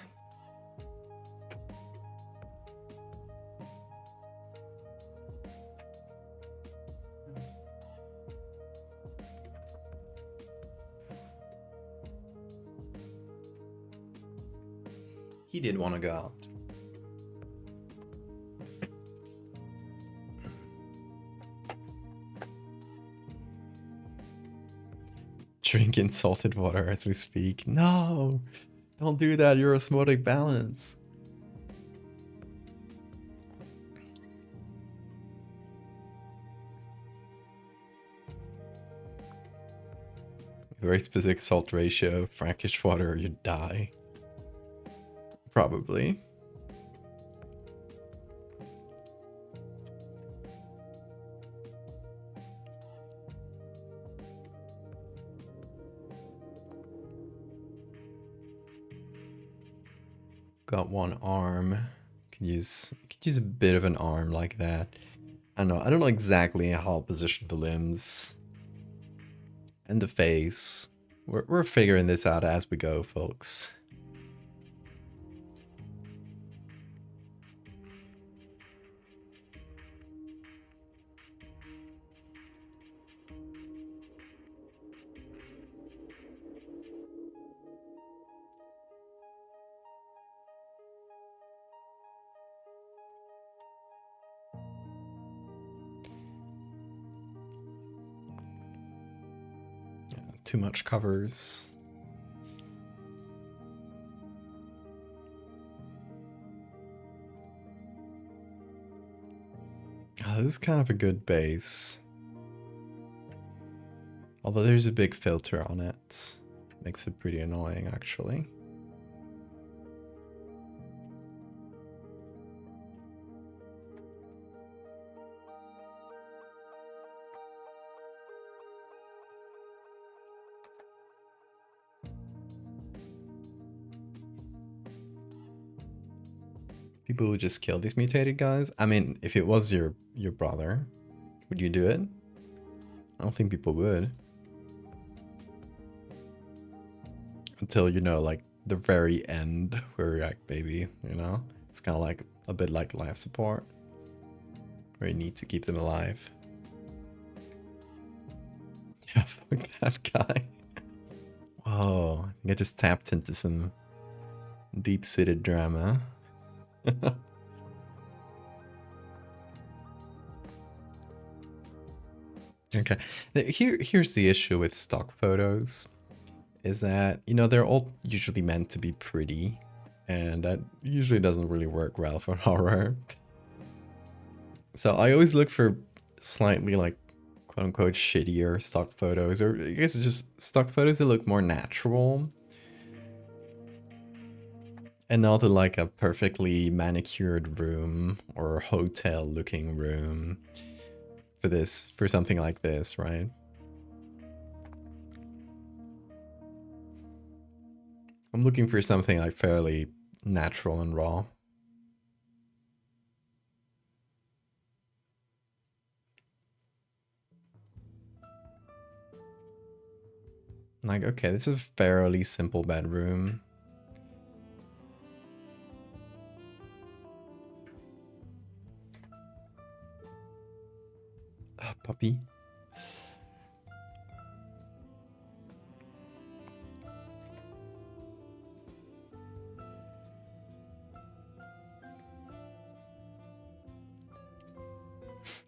He did want to go out. Drinking salted water as we speak. No! Don't do that, your osmotic balance. Very specific salt ratio, Frankish water, you die. Probably. Got one arm. Could use a bit of an arm like that. I don't know exactly how I'll position the limbs. And the face. We're figuring this out as we go, folks. Too much covers. Oh, this is kind of a good base. Although there's a big filter on it. Makes it pretty annoying, actually. People would just kill these mutated guys. I mean, if it was your brother, would you do it? I don't think people would. Until, you know, like the very end where you're like, baby, you know? It's kind of like a bit like life support. Where you need to keep them alive. Yeah, fuck that guy. Whoa, I think I just tapped into some deep-seated drama. Okay, here's the issue with stock photos, is that, you know, they're all usually meant to be pretty, and that usually doesn't really work well for horror. So I always look for slightly, like, quote-unquote shittier stock photos, or I guess it's just stock photos that look more natural. And not like a perfectly manicured room or hotel looking room for something like this, right? I'm looking for something like fairly natural and raw. Like, okay, this is a fairly simple bedroom. Oh, puppy.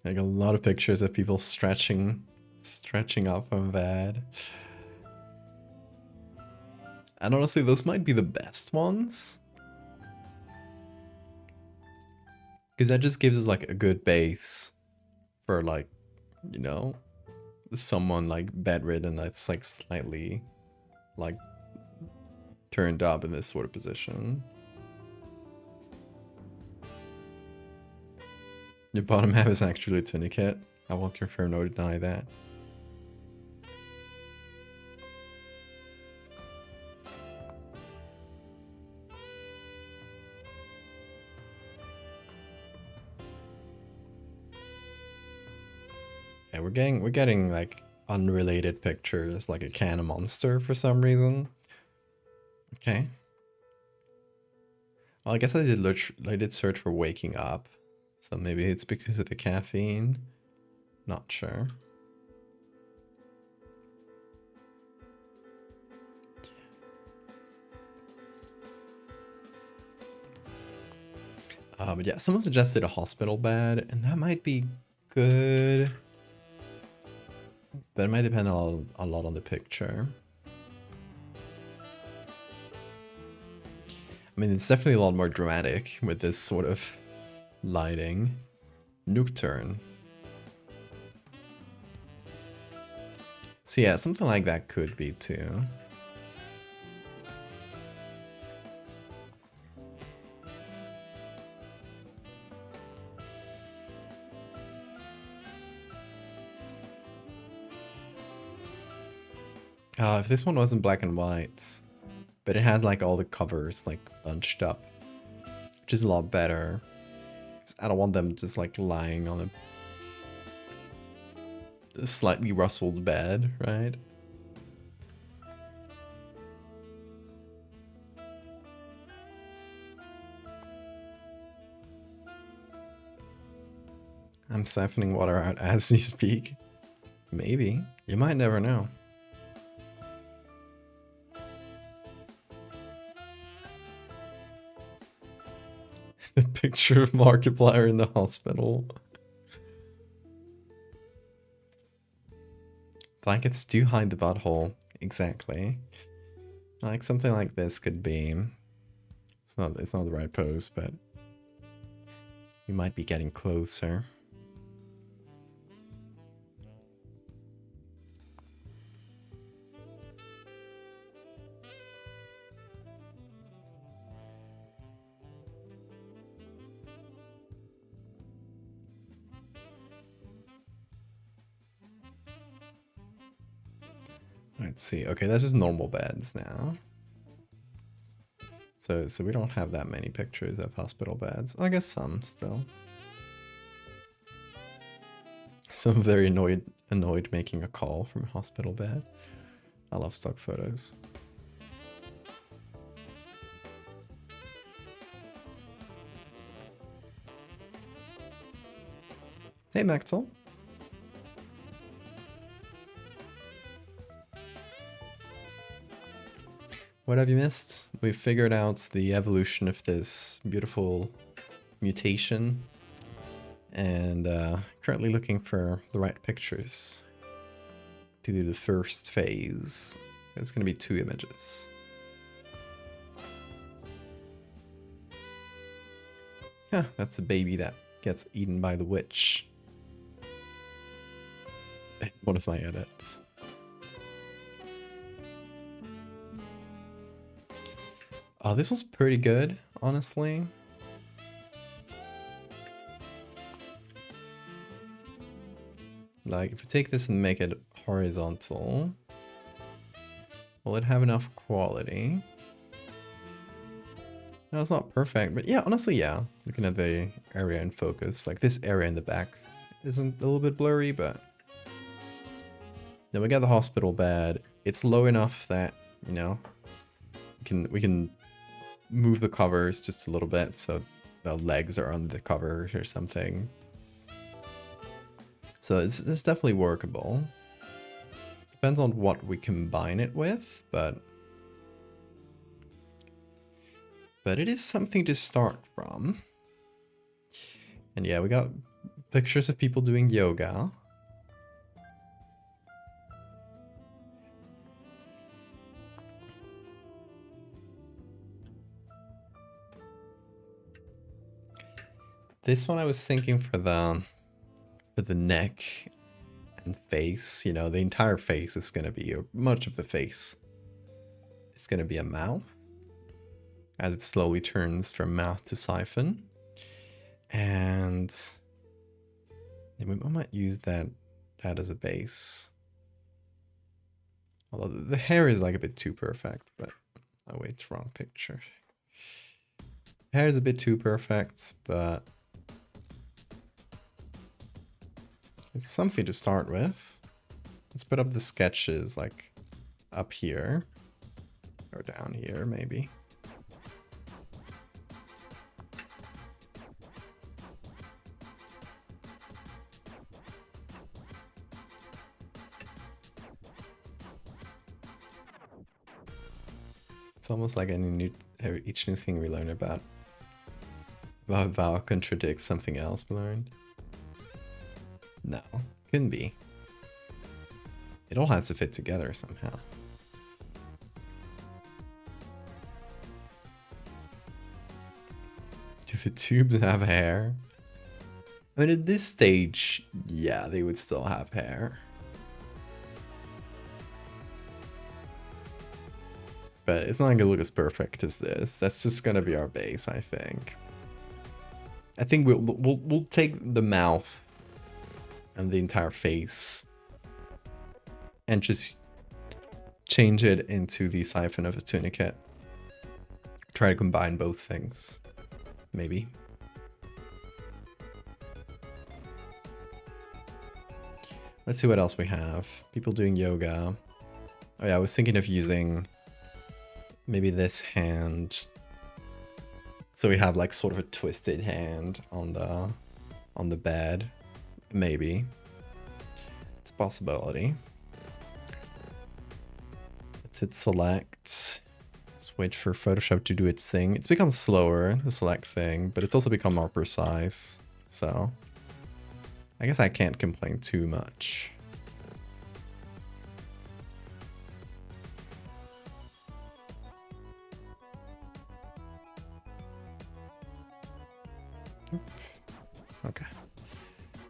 Like a lot of pictures of people stretching off from bed. And honestly, those might be the best ones. Because that just gives us like a good base for, like, you know, someone like bedridden that's like slightly like turned up in this sort of position. Your bottom half is actually a tunicate. I will confirm nor deny that. Yeah, we're getting like unrelated pictures, like a can of Monster for some reason. Okay. Well, I guess I did search for waking up, so maybe it's because of the caffeine. Not sure. But yeah, someone suggested a hospital bed, and that might be good. But it might depend a lot on the picture. I mean, it's definitely a lot more dramatic with this sort of lighting. Nocturne. So yeah, something like that could be too. If this one wasn't black and white, but it has like all the covers like bunched up, which is a lot better. 'Cause I don't want them just like lying on a slightly rustled bed, right? I'm siphoning water out as you speak. Maybe. You might never know. A picture of Markiplier in the hospital. Blankets do hide the butthole. Exactly. Like something like this could be. It's not the right pose, but you might be getting closer. Let's see. Okay, this is normal beds now. So we don't have that many pictures of hospital beds. I guess some still. So I'm very annoyed making a call from a hospital bed. I love stock photos. Hey Maxwell. What have you missed? We've figured out the evolution of this beautiful mutation and currently looking for the right pictures to do the first phase. It's going to be 2 images. Huh, that's a baby that gets eaten by the witch. One of my edits. Oh, this was pretty good, honestly. Like, if you take this and make it horizontal, will it have enough quality? No, it's not perfect, but yeah, honestly, yeah. Looking at the area in focus, like this area in the back isn't a little bit blurry, but then we got the hospital bed. It's low enough that, you know, we can move the covers just a little bit so the legs are on the cover or something. So it's definitely workable. Depends on what we combine it with, but it is something to start from. And yeah, we got pictures of people doing yoga. This one I was thinking for the neck and face, you know, the entire face is going to be, or much of the face is going to be a mouth as it slowly turns from mouth to siphon. And yeah, we might use that as a base. Although the hair is like a bit too perfect, but oh wait, it's wrong picture. Hair is a bit too perfect, but it's something to start with. Let's put up the sketches like up here or down here maybe. It's almost like each new thing we learn about vowel contradicts something else we learned? No, couldn't be. It all has to fit together somehow. Do the tubes have hair? I mean, at this stage, yeah, they would still have hair. But it's not gonna look as perfect as this. That's just gonna be our base, I think. I think we'll take the mouth and the entire face and just change it into the siphon of a tunicate. Try to combine both things, maybe. Let's see what else we have. People doing yoga. Oh yeah, I was thinking of using maybe this hand. So we have like sort of a twisted hand on the bed. Maybe. It's a possibility. Let's hit select. Let's wait for Photoshop to do its thing. It's become slower, the select thing, but it's also become more precise. So I guess I can't complain too much. Okay.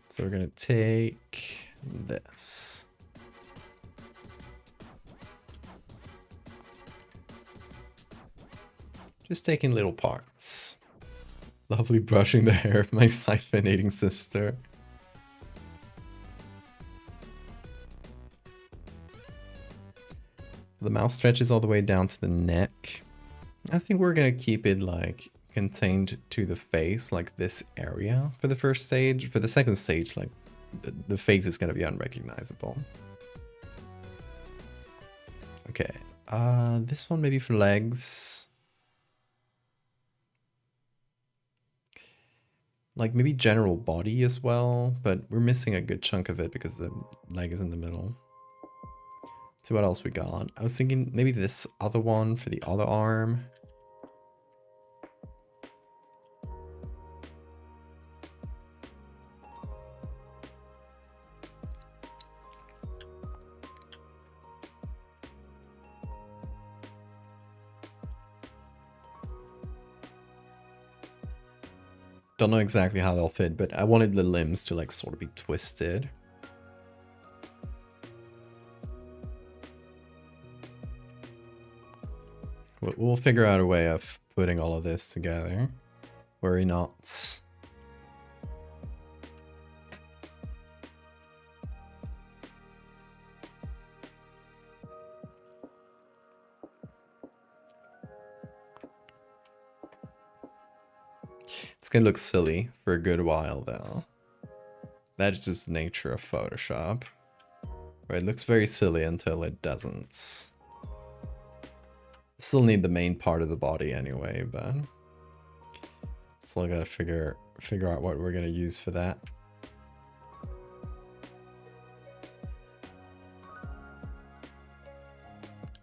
So we're gonna take this. Just taking little parts. Lovely brushing the hair of my siphonating sister. The mouth stretches all the way down to the neck. I think we're gonna keep it like contained to the face, like this area for the first stage. For the second stage, like the face is gonna be unrecognizable. Okay, this one maybe for legs. Like maybe general body as well, but we're missing a good chunk of it because the leg is in the middle. Let's see what else we got. I was thinking maybe this other one for the other arm. Don't know exactly how they'll fit, but I wanted the limbs to like sort of be twisted. We'll figure out a way of putting all of this together. Worry not. It's gonna look silly for a good while though. That's just the nature of Photoshop. Right, it looks very silly until it doesn't. Still need the main part of the body anyway, but still gotta figure out what we're gonna use for that.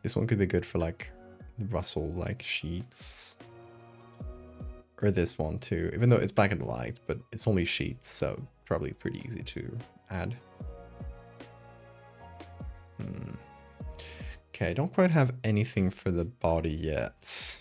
This one could be good for like the Russell like sheets. Or this one too, even though it's black and white, but it's only sheets, so probably pretty easy to add. Okay, I don't quite have anything for the body yet.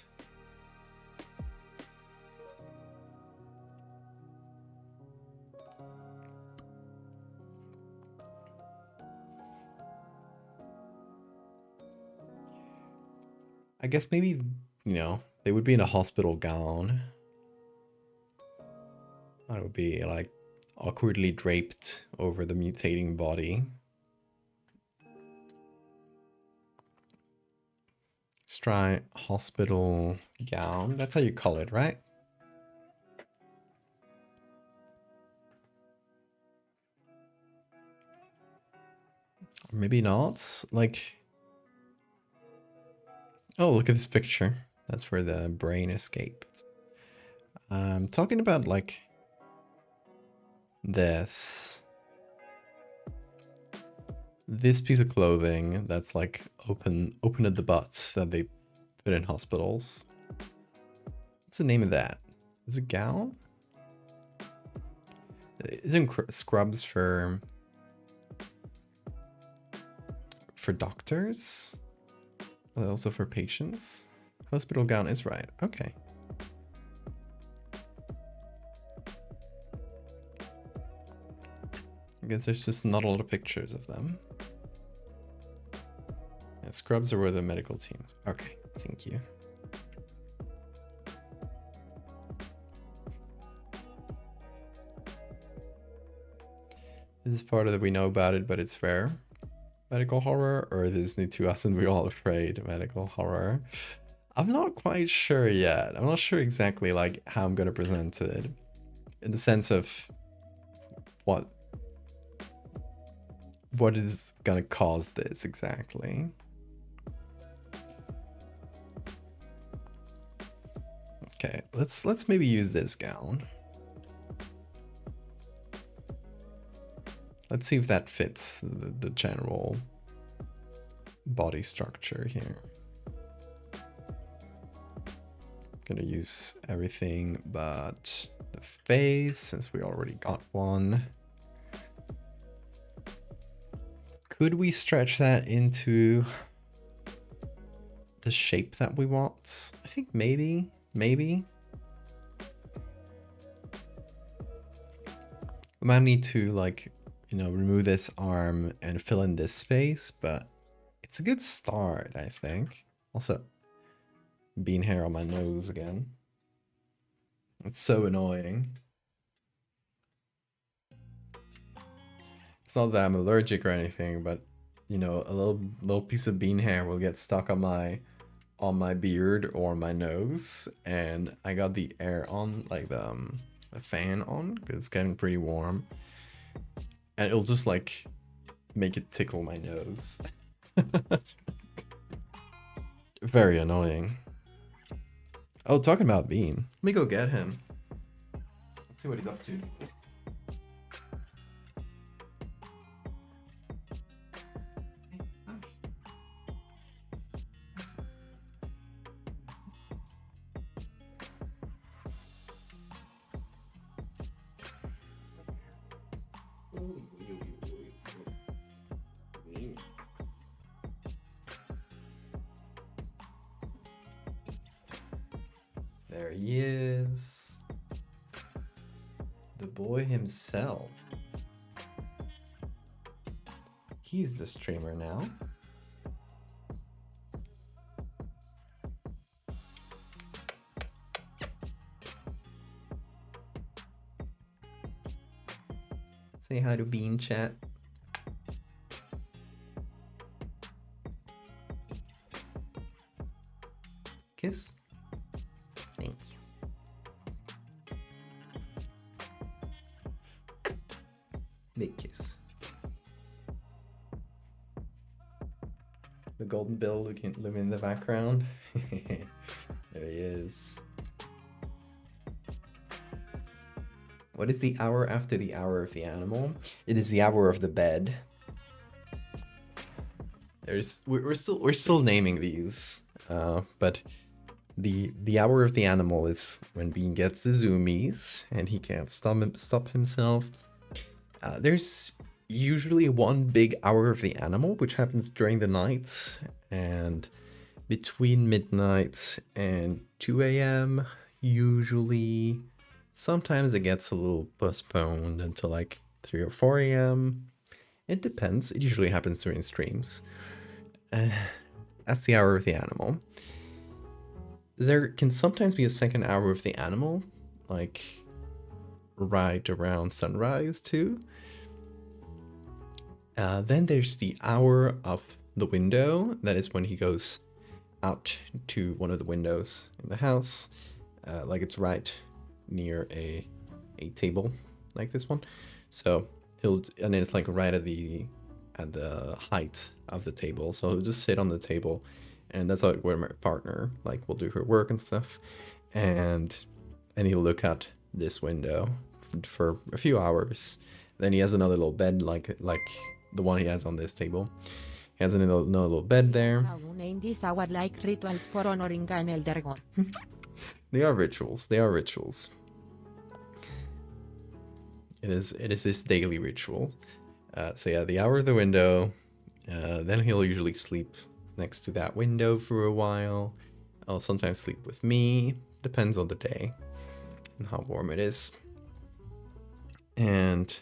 I guess maybe, you know, they would be in a hospital gown. That would be like awkwardly draped over the mutating body. Let's try hospital gown. That's how you call it, right? Maybe not. Like, oh, look at this picture. That's where the brain escaped. I'm talking about like this piece of clothing that's like open at the butts that they put in hospitals. What's the name of that? Is it gown? Isn't scrubs for doctors? Also for patients? Hospital gown is right. Okay. I guess there's just not a lot of pictures of them. Yeah, scrubs are where the medical teams. Okay, thank you. This is part of that we know about it, but it's rare. Medical horror, or Disney to us and we all afraid medical horror. I'm not quite sure yet. I'm not sure exactly like how I'm gonna present it, in the sense of what is gonna cause this exactly. Okay, let's maybe use this gown. Let's see if that fits the general body structure here. Gonna use everything but the face, since we already got one. Could we stretch that into the shape that we want? I think maybe. We might need to, like, you know, remove this arm and fill in this space, but it's a good start, I think. Also, bean hair on my nose again. It's so annoying. It's not that I'm allergic or anything, but you know, a little piece of bean hair will get stuck on my beard or my nose, and I got the air on, like the fan on, because it's getting pretty warm, and it'll just like make it tickle my nose. Very annoying. Oh, talking about Bean, let me go get him. Let's see what he's up to. There he is. The boy himself. He's the streamer now. Say hi to Bean chat. Kiss. Thank you. Big kiss. The golden bill looking living in the background. There he is. What is the hour after the hour of the animal? It is the hour of the bed. We're still naming these, but the hour of the animal is when Bean gets the zoomies and he can't stop himself. There's usually one big hour of the animal, which happens during the night, and between midnight and 2 a.m. usually. Sometimes it gets a little postponed until like 3 or 4 a.m. It depends. It usually happens during streams. That's the hour of the animal. There can sometimes be a second hour of the animal, like right around sunrise too. Then there's the hour of the window. That is when he goes out to one of the windows in the house, like it's right near a table like this one. So and then it's like right at the height of the table. So he'll just sit on the table, and that's like where my partner like will do her work and stuff, and he'll look out this window for a few hours. Then he has another little bed like the one he has on this table. He has another little bed there. In this hour, like rituals for honoring an elder god. They are rituals. It is his daily ritual. So yeah, the hour of the window. Then he'll usually sleep next to that window for a while. I'll sometimes sleep with me. Depends on the day and how warm it is. And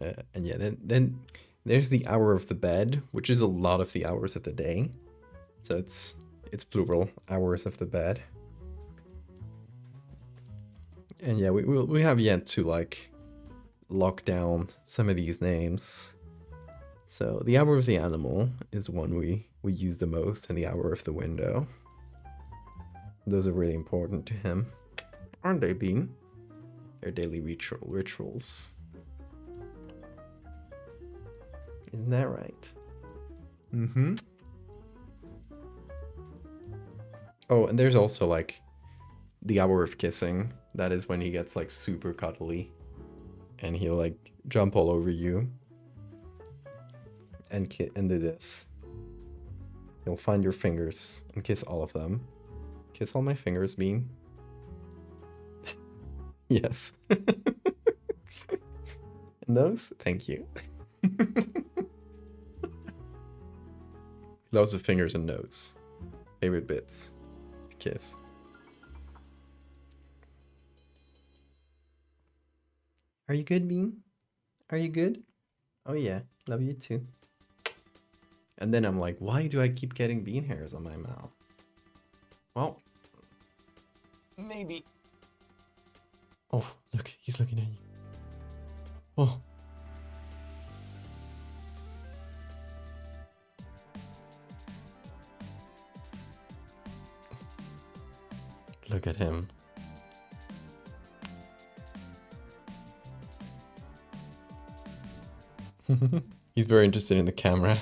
yeah, then there's the hour of the bed, which is a lot of the hours of the day. So it's plural, hours of the bed. And yeah, we have yet to like lock down some of these names. So the hour of the animal is one we use the most, and the hour of the window. Those are really important to him, aren't they, Bean? Their daily rituals. Isn't that right? Mm-hmm. Oh, and there's also like the hour of kissing. That is when he gets like super cuddly and he'll like jump all over you and do this. He'll find your fingers and kiss all of them. Kiss all my fingers, Bean. Yes. And those? Thank you. Loves of fingers and nose. Favorite bits. Kiss. Are you good, Bean? Are you good? Oh yeah, love you too. And then I'm like, why do I keep getting bean hairs on my mouth? Well, maybe. Oh, look, he's looking at you. Oh. Look at him. He's very interested in the camera.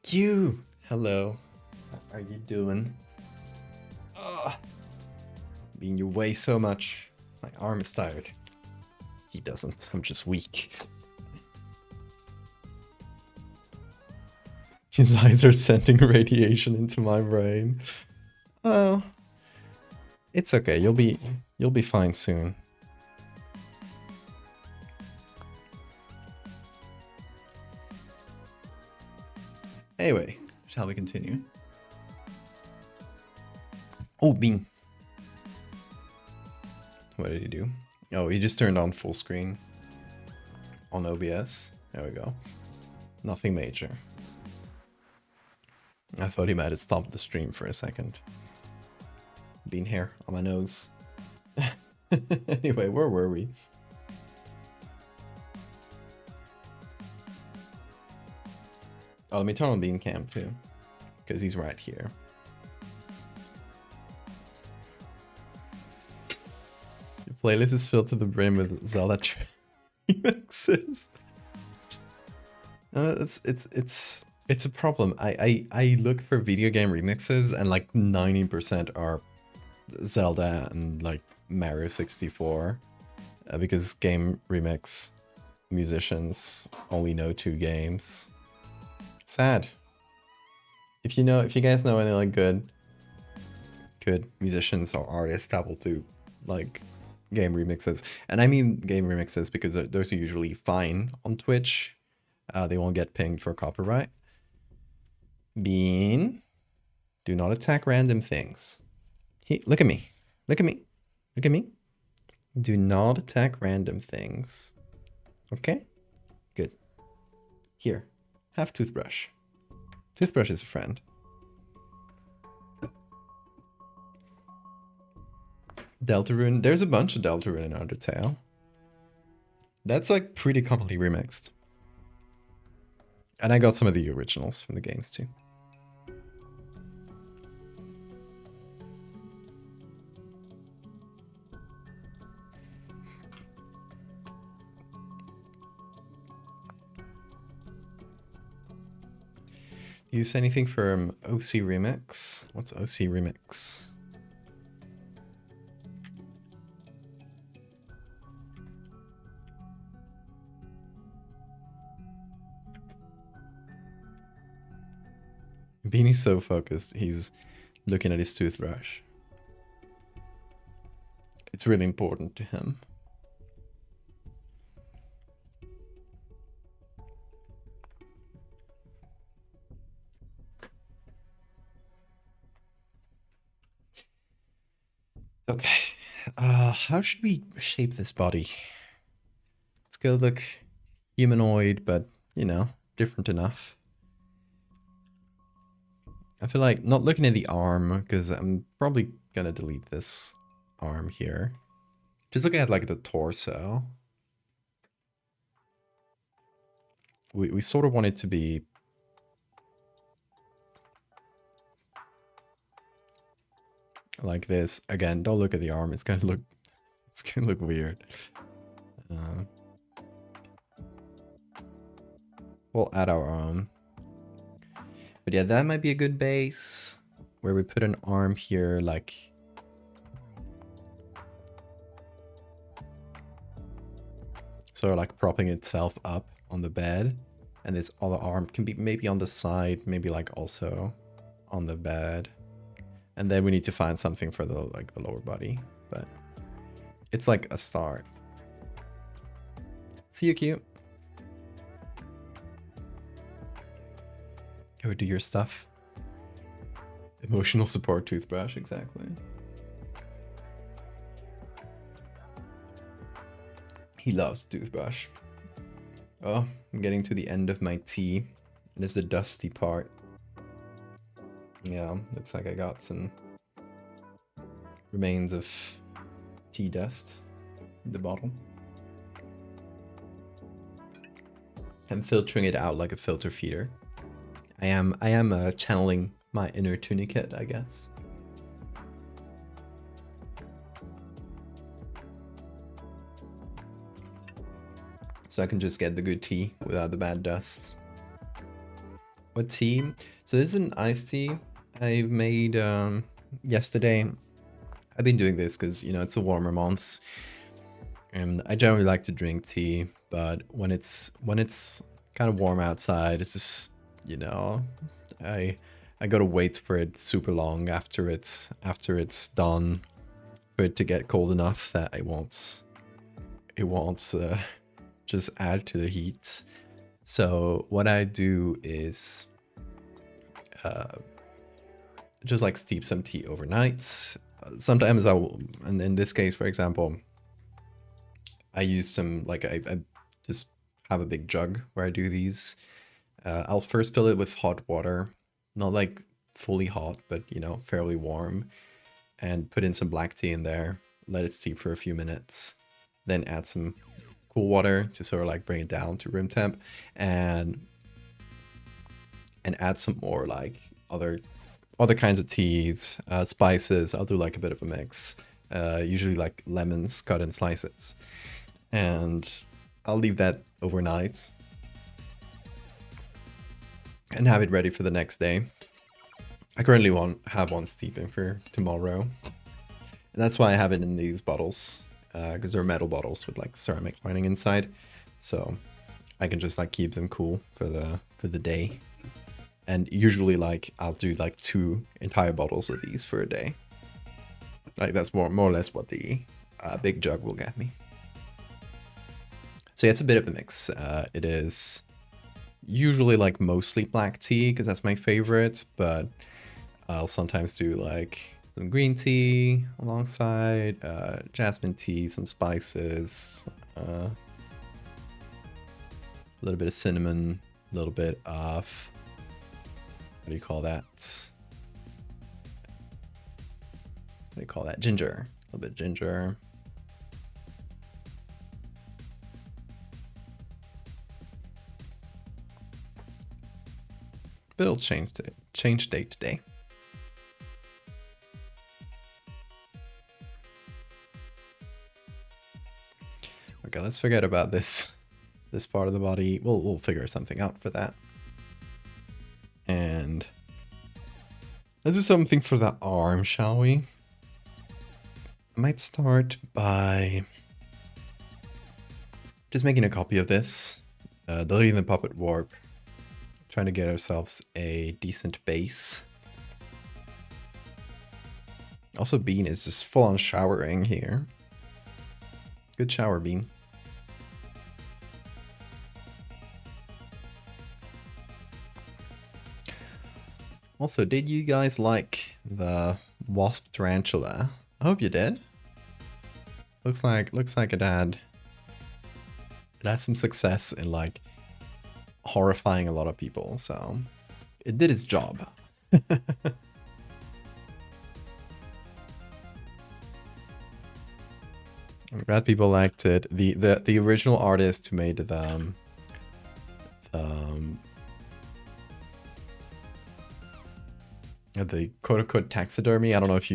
You! Hello. How are you doing? Oh, Bean, you weigh so much. My arm is tired. He doesn't. I'm just weak. His eyes are sending radiation into my brain. Oh, it's okay. You'll be fine soon. Anyway, shall we continue? Oh, Bean. What did he do? Oh, he just turned on full screen on OBS. There we go. Nothing major. I thought he might have stopped the stream for a second. Bean hair on my nose. Anyway, where were we? Oh, let me turn on Bean Cam too, because he's right here. Your playlist is filled to the brim with Zelda remixes. It's a problem. I look for video game remixes and like 90% are Zelda and like Mario 64, because game remix musicians only know 2 games. Sad. If you guys know any like good musicians or artists that will do like game remixes, and I mean game remixes because those are usually fine on Twitch. They won't get pinged for copyright. Bean, do not attack random things. Look at me. Look at me. Look at me. Do not attack random things. Okay? Good. Here. Have toothbrush. Toothbrush is a friend. Deltarune. There's a bunch of Deltarune in Undertale. That's like pretty commonly remixed. And I got some of the originals from the games too. Use anything from OC Remix? What's OC Remix? Beanie's so focused, he's looking at his toothbrush. It's really important to him. Okay. How should we shape this body? Let's go look humanoid, but, you know, different enough. I feel like not looking at the arm, because I'm probably gonna delete this arm here. Just looking at, like, the torso. We sort of want it to be... like this. Again, don't look at the arm. It's gonna look weird. We'll add our own. But yeah, that might be a good base where we put an arm here, like... sort of like propping itself up on the bed. And this other arm can be maybe on the side, maybe like also on the bed. And then we need to find something for the lower body, but it's like a start. See you, cute. Go do your stuff. Emotional support toothbrush, exactly. He loves toothbrush. Oh, I'm getting to the end of my tea. And it's the dusty part. Yeah, looks like I got some remains of tea dust in the bottle. I'm filtering it out like a filter feeder. I am channeling my inner tunicate, I guess. So I can just get the good tea without the bad dust. What tea? So this is an iced tea I made yesterday. I've been doing this because, you know, it's a warmer months. And I generally like to drink tea, but when it's kind of warm outside, it's just, you know, I gotta wait for it super long after it's done for it to get cold enough that it won't just add to the heat. So what I do is just like steep some tea overnight. Sometimes I will, and in this case, for example, I use some, like I just have a big jug where I do these. I'll first fill it with hot water, not like fully hot, but, you know, fairly warm, and put in some black tea in there, let it steep for a few minutes, then add some cool water to sort of like bring it down to room temp, and add some more like other kinds of teas, spices. I'll do like a bit of a mix, usually like lemons cut in slices, and I'll leave that overnight and have it ready for the next day. I currently have one steeping for tomorrow, and that's why I have it in these bottles, because they're metal bottles with like ceramic lining inside, so I can just like keep them cool for the day. And usually, like, I'll do like 2 entire bottles of these for a day. Like, that's more or less what the big jug will get me. So yeah, it's a bit of a mix. It is usually like mostly black tea because that's my favorite, but I'll sometimes do like some green tea alongside, jasmine tea, some spices, a little bit of cinnamon, a little bit of... what do you call that? What do you call that? Ginger. A little bit of ginger. But it'll change day to day. Okay, let's forget about this part of the body. We'll figure something out for that. And let's do something for the arm, shall we? I might start by just making a copy of this, deleting the puppet warp, trying to get ourselves a decent base. Also, Bean is just full on showering here. Good shower, Bean. Also, did you guys like the wasp tarantula? I hope you did. Looks like it had some success in like horrifying a lot of people, so it did its job. I'm glad people liked it. The original artist who made the quote unquote taxidermy. I don't know if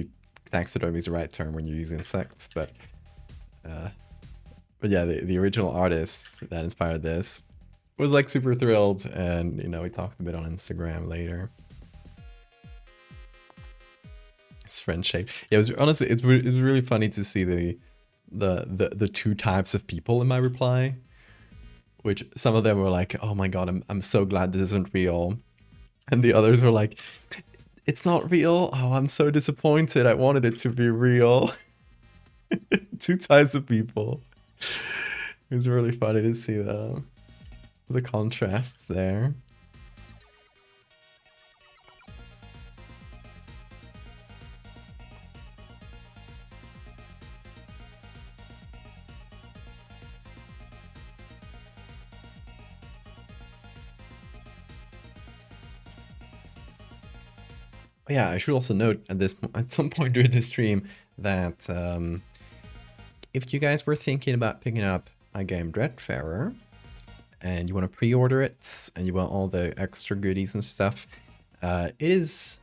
taxidermy is the right term when you use insects, but yeah, the original artist that inspired this was like super thrilled, and you know, we talked a bit on Instagram later. It's friend shape. Yeah, it was honestly it was really funny to see the two types of people in my reply, which some of them were like, "Oh my god, I'm so glad this isn't real," and the others were like, "It's not real. Oh, I'm so disappointed. I wanted it to be real." Two types of people. It was really funny to see the contrasts there. Yeah, I should also note at some point during this stream that if you guys were thinking about picking up my game Dreadfarer and you want to pre-order it and you want all the extra goodies and stuff, it is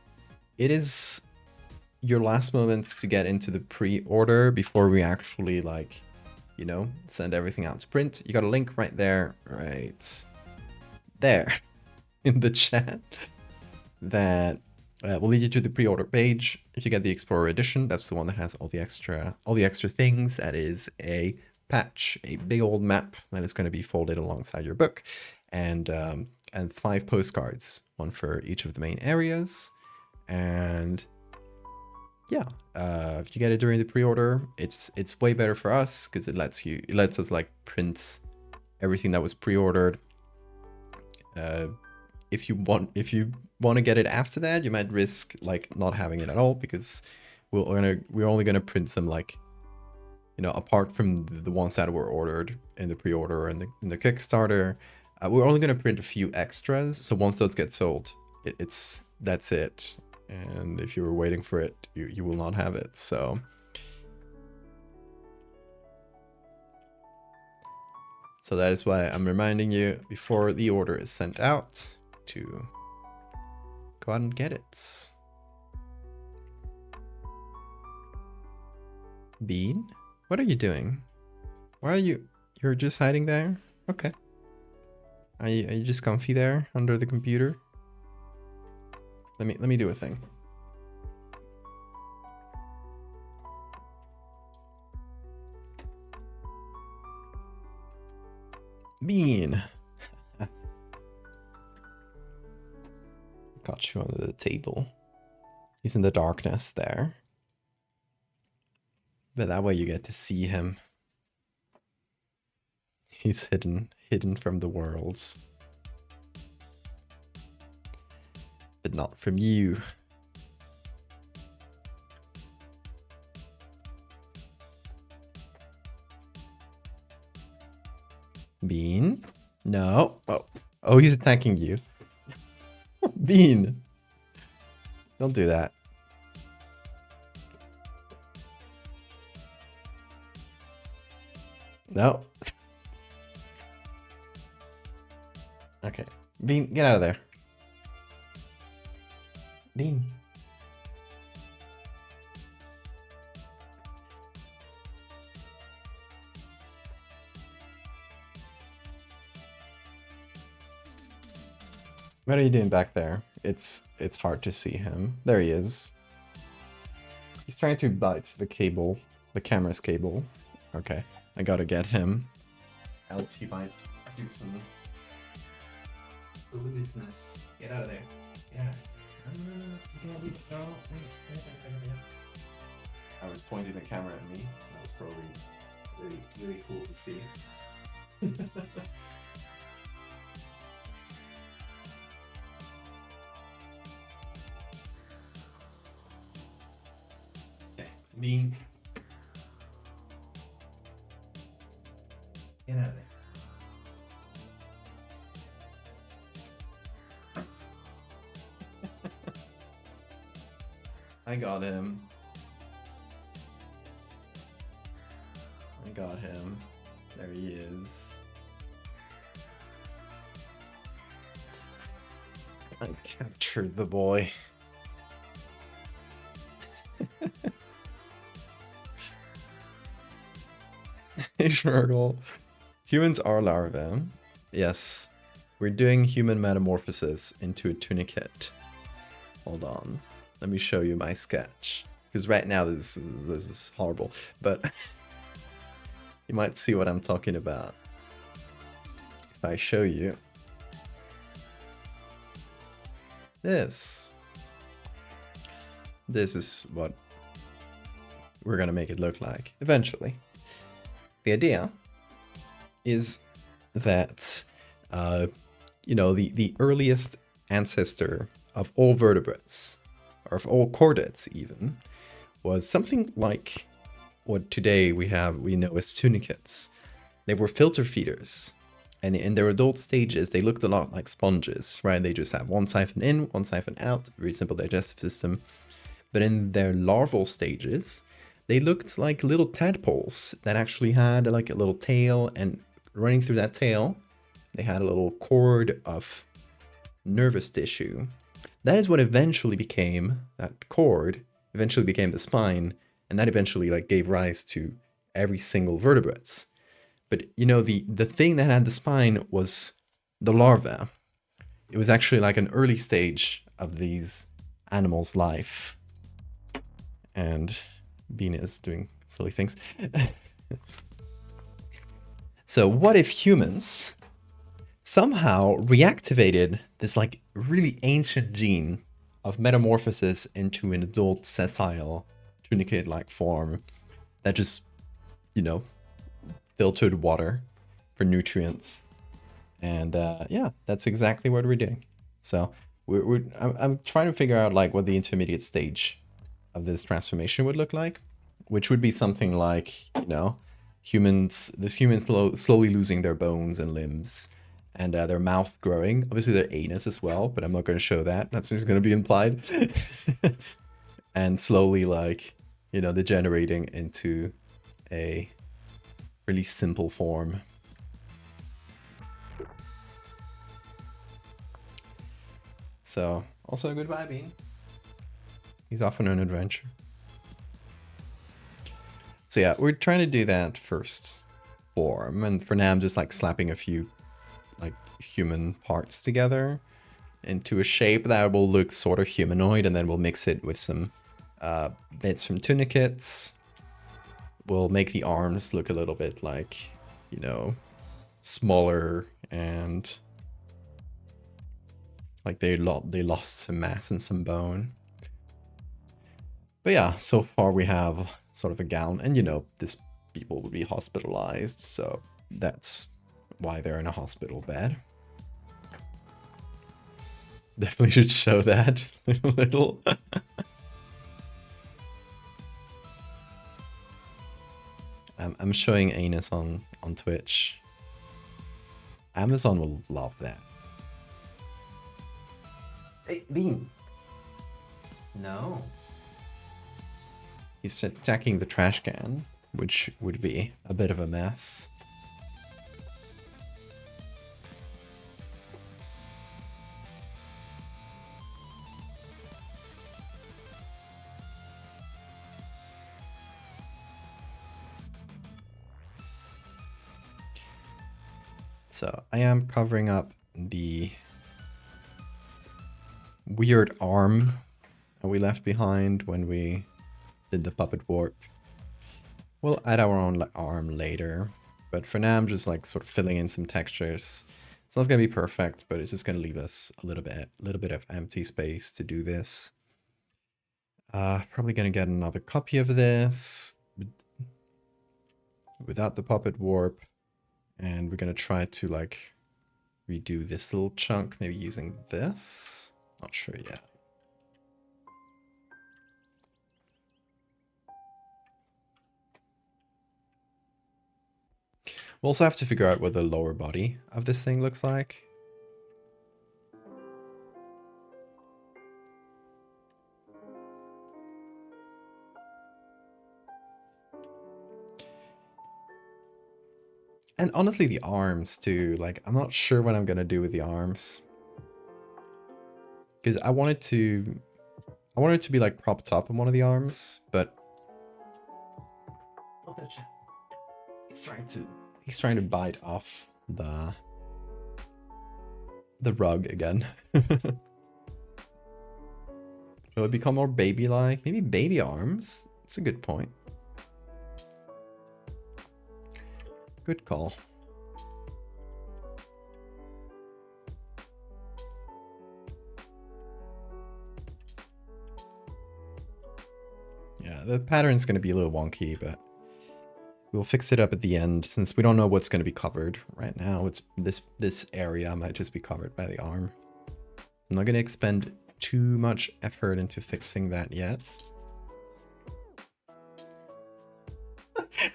your last moments to get into the pre-order before we actually like, you know, send everything out to print. You got a link right there, right there in the chat that will lead you to the pre-order page. If you get the Explorer edition, that's the one that has all the extra things. That is a patch, a big old map that is going to be folded alongside your book, and 5 postcards, one for each of the main areas. And yeah, if you get it during the pre-order, it's way better for us because it lets us like print everything that was pre-ordered. If you want to get it after that, you might risk like not having it at all, because we're only gonna print some, like, you know, apart from the ones that were ordered in the pre-order and in the Kickstarter, we're only gonna print a few extras. So once those get sold, that's it. And if you were waiting for it, you will not have it. So that is why I'm reminding you before the order is sent out to go out and get it. Bean? What are you doing? Why are you're just hiding there? Okay. Are you just comfy there under the computer? Let me do a thing. Bean. Got you under the table. He's in the darkness there. But that way you get to see him. He's hidden from the worlds. But not from you. Bean? No. Oh, he's attacking you. Bean. Don't do that. No. Okay. Bean, get out of there. Bean. What are you doing back there? It's hard to see him. There he is. He's trying to bite the cable, the camera's cable. Okay, I gotta get him. Else he might do some business. Get out of there. Yeah. I was pointing the camera at me. That was probably really, really cool to see. Okay, me. Get out of there. I got him. I got him. There he is. I captured the boy. Hey, Shurgle. Humans are larvae. Yes. We're doing human metamorphosis into a tunicate. Hold on. Let me show you my sketch. Because right now this is horrible. But you might see what I'm talking about. If I show you this. This is what we're gonna make it look like eventually. The idea is that the earliest ancestor of all vertebrates, or of all chordates even, was something like what today we know as tunicates. They were filter feeders, and in their adult stages they looked a lot like sponges, right? They just have one siphon in, one siphon out, very simple digestive system. But in their larval stages, they looked like little tadpoles that actually had like a little tail, and running through that tail, they had a little cord of nervous tissue. That is what eventually became, that cord eventually became the spine, and that eventually like gave rise to every single vertebrates. But the thing that had the spine was the larva. It was actually like an early stage of these animals' life. And Bean is doing silly things. So what if humans somehow reactivated this like really ancient gene of metamorphosis into an adult sessile tunicate-like form that just, filtered water for nutrients? And yeah, that's exactly what we're doing. So I'm trying to figure out like what the intermediate stage of this transformation would look like, which would be something like, humans slowly losing their bones and limbs, and their mouth growing, obviously their anus as well, but I'm not going to show that. That's just going to be implied. And slowly like, degenerating into a really simple form. So, also goodbye, Bean. He's off on an adventure. So yeah, we're trying to do that first form, and for now I'm just like slapping a few like human parts together into a shape that will look sort of humanoid, and then we'll mix it with some bits from tunicates. We'll make the arms look a little bit like, smaller, and like they lost some mass and some bone. But yeah, so far we have sort of a gown, and this people would be hospitalized, so that's why they're in a hospital bed. Definitely should show that a little. I'm showing anus on Twitch. Amazon will love that. Hey, Bean. No. He's checking the trash can, which would be a bit of a mess. So I am covering up the weird arm that we left behind when we did the puppet warp. We'll add our own arm later, but for now I'm just like sort of filling in some textures. It's not gonna be perfect, but it's just gonna leave us a little bit of empty space to do this. Probably gonna get another copy of this. without the puppet warp. And we're gonna try to like redo this little chunk, maybe using this. Not sure yet. We'll also have to figure out what the lower body of this thing looks like. And honestly, the arms too. Like, I'm not sure what I'm gonna do with the arms. Because I want it to be like propped up on one of the arms, but he's trying to bite off the rug again. Will it become more baby-like? Maybe baby arms? That's a good point. Good call. Yeah, the pattern's going to be a little wonky, but we'll fix it up at the end since we don't know what's going to be covered right now. It's this area might just be covered by the arm. I'm not going to expend too much effort into fixing that yet.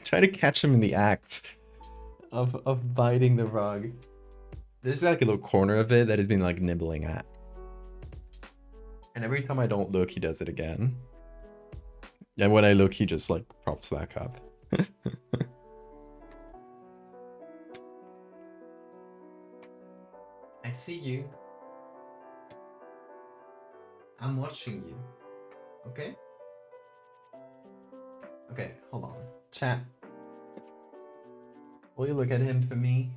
Try to catch him in the act of biting the rug. There's like a little corner of it that he's been like nibbling at. And every time I don't look, he does it again. And when I look, he just like props back up. I see you. I'm watching you. Okay? Okay, hold on. Chat. Will you look at him for me?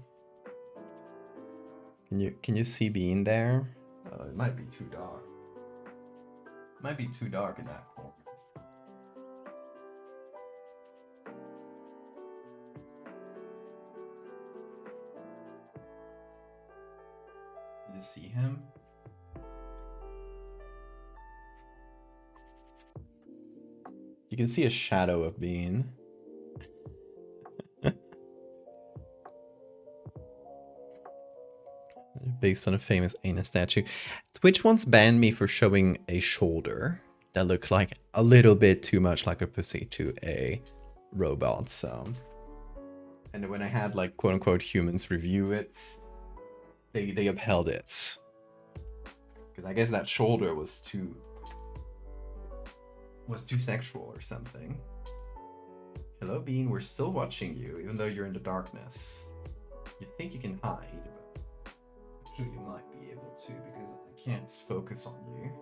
Can you see Bean there? It might be too dark. It might be too dark in that corner. You see him? You can see a shadow of Bean. Based on a famous Aina statue. Twitch once banned me for showing a shoulder that looked like a little bit too much like a pussy to a robot, so. And when I had like quote unquote humans review it, they upheld it. Because I guess that shoulder was too sexual or something. Hello, Bean, we're still watching you, even though you're in the darkness. You think you can hide, but I'm sure you might be able to, because I can't focus on you.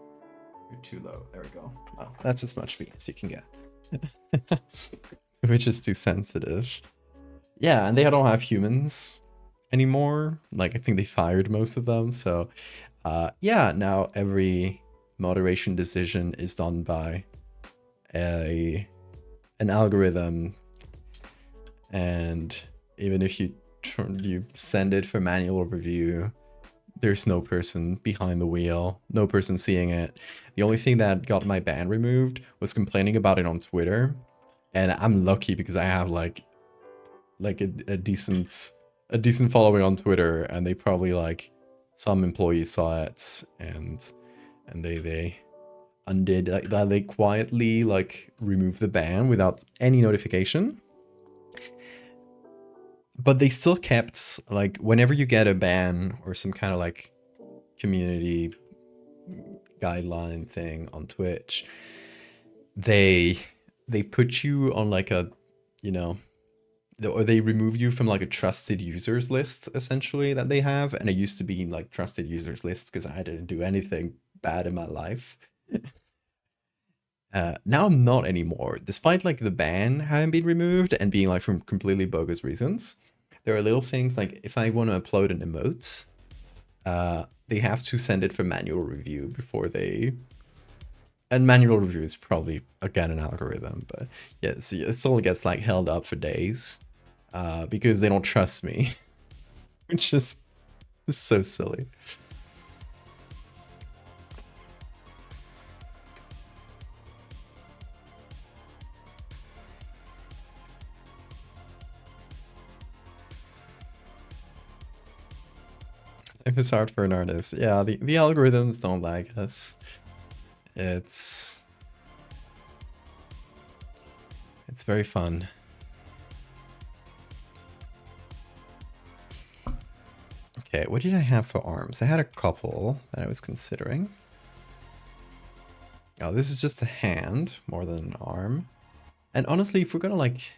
You're too low. There we go. Oh, that's as much Bean as you can get. Which is too sensitive. Yeah, and they don't have humans anymore. Like, I think they fired most of them, so yeah, now every moderation decision is done by an algorithm, and even if you send it for manual review, there's no person behind the wheel, no person seeing it. The only thing that got my ban removed was complaining about it on Twitter, and I'm lucky because I have like a decent following on Twitter, and they probably like some employees saw it and they undid like that. They quietly like removed the ban without any notification, but they still kept like whenever you get a ban or some kind of like community guideline thing on Twitch, they put you on like a, you know, or they remove you from like a trusted users list essentially that they have. And it used to be like trusted users lists because I didn't do anything bad in my life. Now I'm not anymore, despite like the ban having been removed and being like from completely bogus reasons. There are little things like if I want to upload an emote, they have to send it for manual review before they. And manual review is probably again an algorithm, but yeah, see, it still gets like held up for days because they don't trust me, which is so silly. if it's hard for an artist. Yeah, the algorithms don't like us. It's very fun. Okay, what did I have for arms? I had a couple that I was considering. Oh, this is just a hand more than an arm. And honestly, if we're gonna like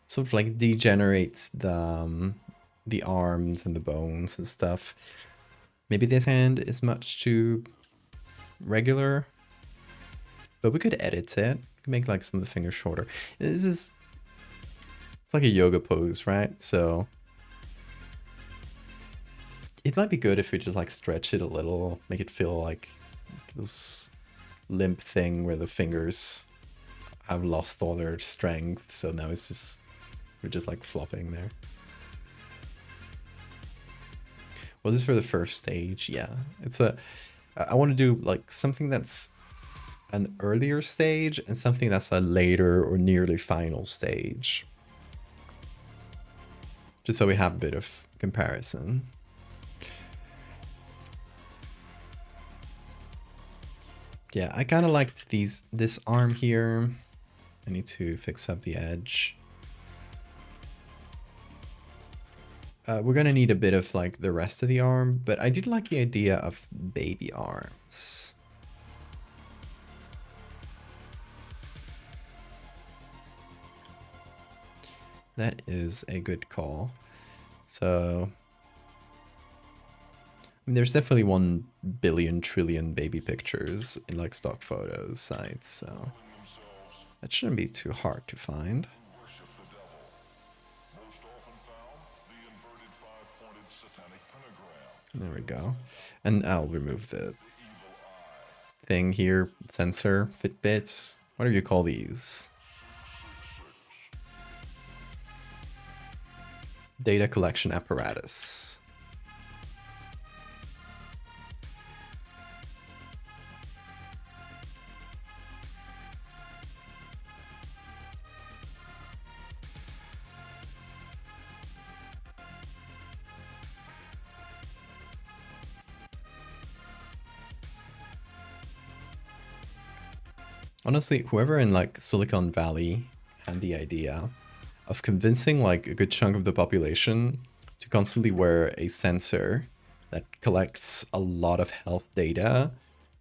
sort of like degenerate the arms and the bones and stuff, maybe this hand is much too regular. But we could edit it. We could make like some of the fingers shorter. This is it's like a yoga pose, right? So it might be good if we just like stretch it a little, make it feel like this limp thing where the fingers have lost all their strength. So now it's just, we're just like flopping there. Was this for the first stage? Yeah, I want to do like something that's an earlier stage and something that's a later or nearly final stage. Just so we have a bit of comparison. Yeah, I kind of liked this arm here. I need to fix up the edge. We're gonna need a bit of like the rest of the arm, but I did like the idea of baby arms. That is a good call. So, I mean, there's definitely 1 billion trillion baby pictures in like stock photos sites, so that shouldn't be too hard to find. There we go. And I'll remove the thing here, sensor, Fitbits, whatever you call these. Data collection apparatus. Honestly, whoever in like Silicon Valley had the idea of convincing like a good chunk of the population to constantly wear a sensor that collects a lot of health data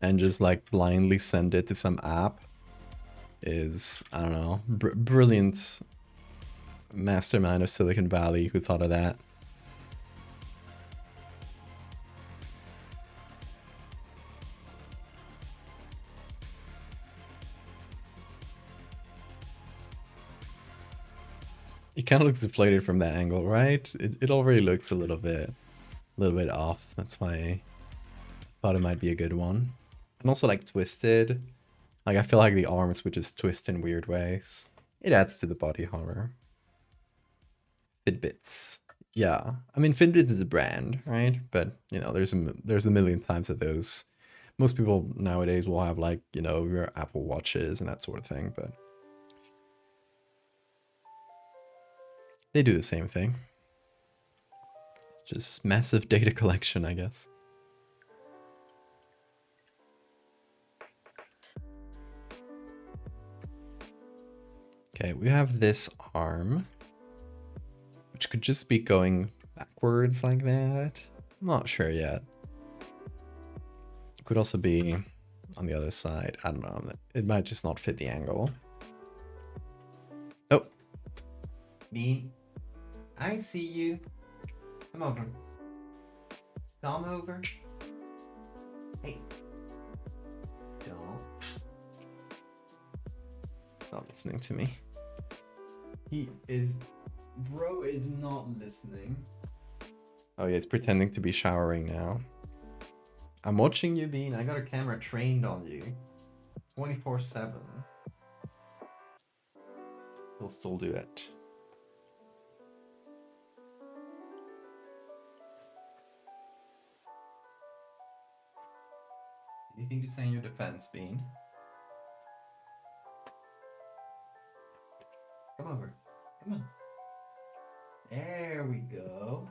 and just like blindly send it to some app is, I don't know, brilliant mastermind of Silicon Valley who thought of that. It kind of looks deflated from that angle, right? It already looks a little bit off. That's why I thought it might be a good one. And also like twisted. Like I feel like the arms would just twist in weird ways. It adds to the body horror. Fitbits. Yeah. I mean Fitbits is a brand, right? But you know, there's a million times of those. Most people nowadays will have like, you know, your Apple Watches and that sort of thing, but they do the same thing. It's just massive data collection, I guess. Okay, we have this arm, which could just be going backwards like that. I'm not sure yet. It could also be on the other side. I don't know. It might just not fit the angle. Oh. Bean. I see you. Come over. Come over. Hey. Don't. Not listening to me. Bro is not listening. Oh yeah, he's pretending to be showering now. I'm watching you, Bean. I got a camera trained on you. 24/7. He'll still do it. Anything to say in your defense, Bean? Come over. Come on. There we go.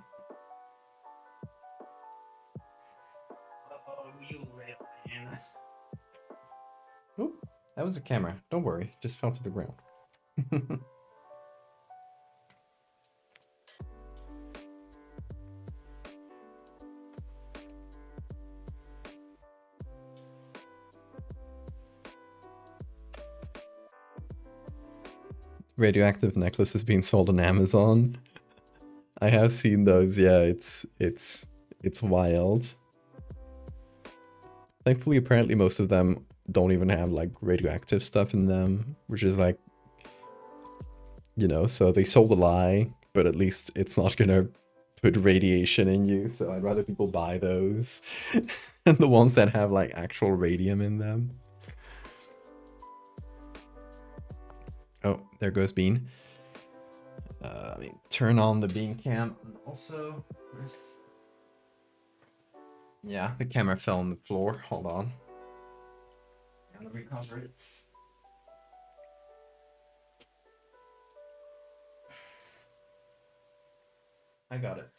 Oh, that was a camera. Don't worry, just fell to the ground. Radioactive necklaces being sold on Amazon. I have seen those. Yeah, it's wild. Thankfully, apparently most of them don't even have like radioactive stuff in them, which is like, you know, so they sold a lie, but at least it's not gonna put radiation in you. So I'd rather people buy those than the ones that have like actual radium in them. Oh, there goes Bean. I mean, turn on the Bean cam. Also, where's... Yeah, the camera fell on the floor. Hold on. Gotta recover it. I got it.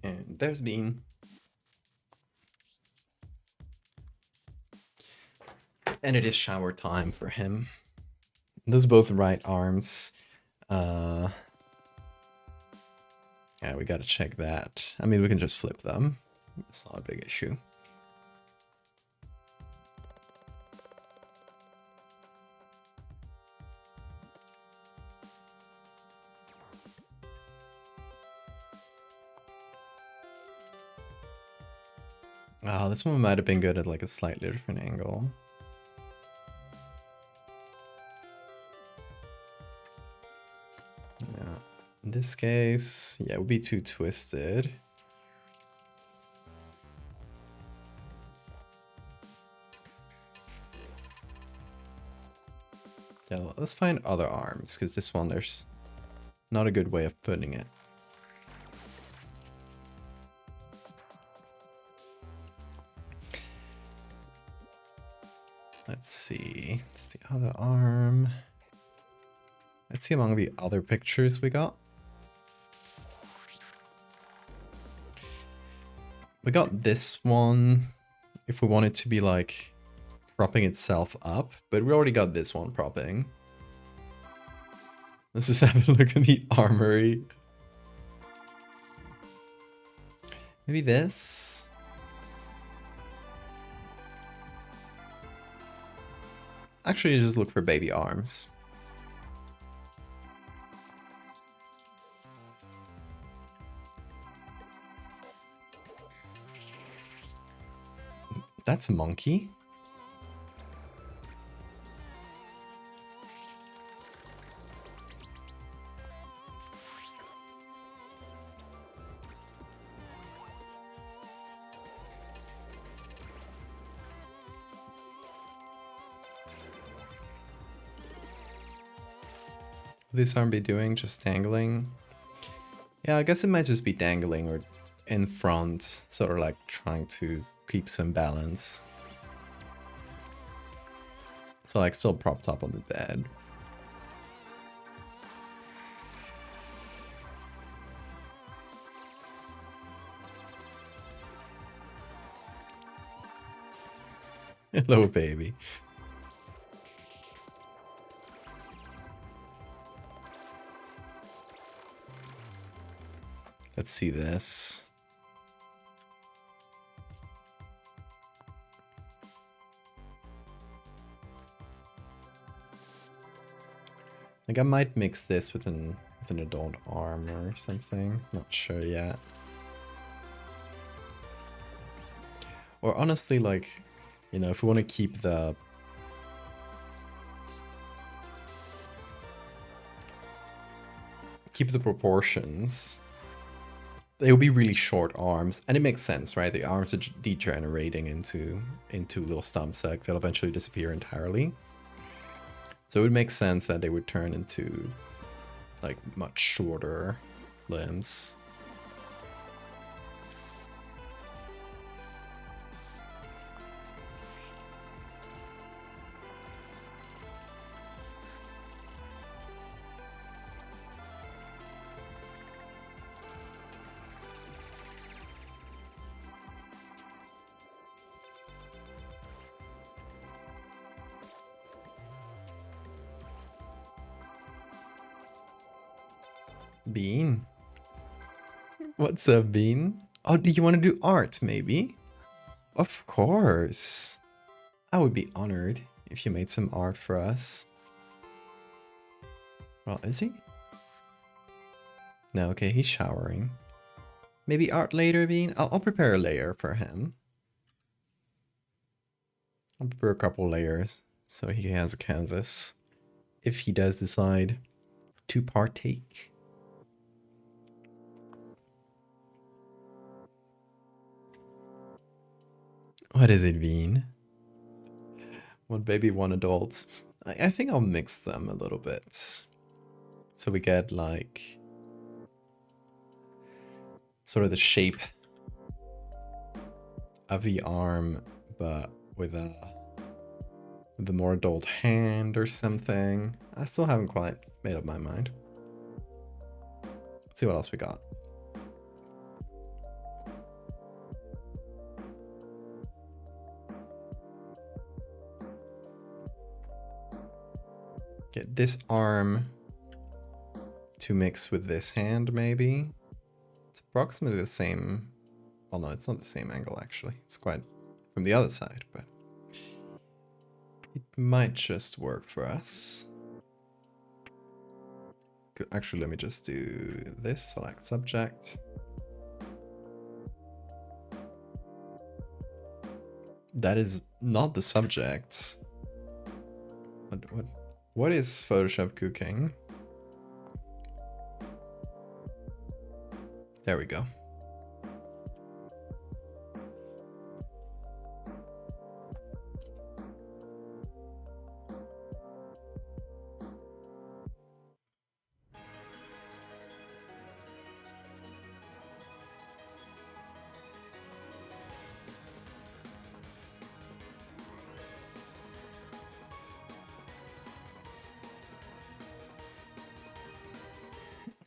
And there's Bean. And it is shower time for him. Those are both right arms. Yeah, we gotta check that. I mean, we can just flip them. It's not a big issue. Oh, this one might have been good at like a slightly different angle. Yeah. In this case, yeah, it would be too twisted. Yeah, let's find other arms, because this one, there's not a good way of putting it. Let's see. It's the other arm. Let's see among the other pictures we got. We got this one, if we want it to be like propping itself up, but we already got this one propping. Let's just have a look at the armory. Maybe this? Actually, just look for baby arms. That's a monkey. What this arm be doing? Just dangling? Yeah, I guess it might just be dangling or in front, sort of like trying to keep some balance. So like still propped up on the bed. Hello, baby. Let's see this. Like I might mix this with an adult arm or something. Not sure yet. Or honestly, like, you know, if we want to keep the proportions, they will be really short arms, and it makes sense, right? The arms are degenerating into little stumps that they'll eventually disappear entirely. So it would make sense that they would turn into like much shorter limbs. Bean? What's up, Bean? Oh, do you want to do art, maybe? Of course. I would be honored if you made some art for us. Well, is he? No, okay, he's showering. Maybe art later, Bean? I'll prepare a layer for him. I'll prepare a couple layers so he has a canvas if he does decide to partake. What is it, Bean? One baby, one adult. I think I'll mix them a little bit. So we get like sort of the shape of the arm, but with the more adult hand or something. I still haven't quite made up my mind. Let's see what else we got. Get this arm to mix with this hand, maybe. It's approximately the same. Well, no, it's not the same angle, actually. It's quite from the other side, but it might just work for us. Actually, let me just do this, select subject. That is not the subject. What is Photoshop cooking? There we go.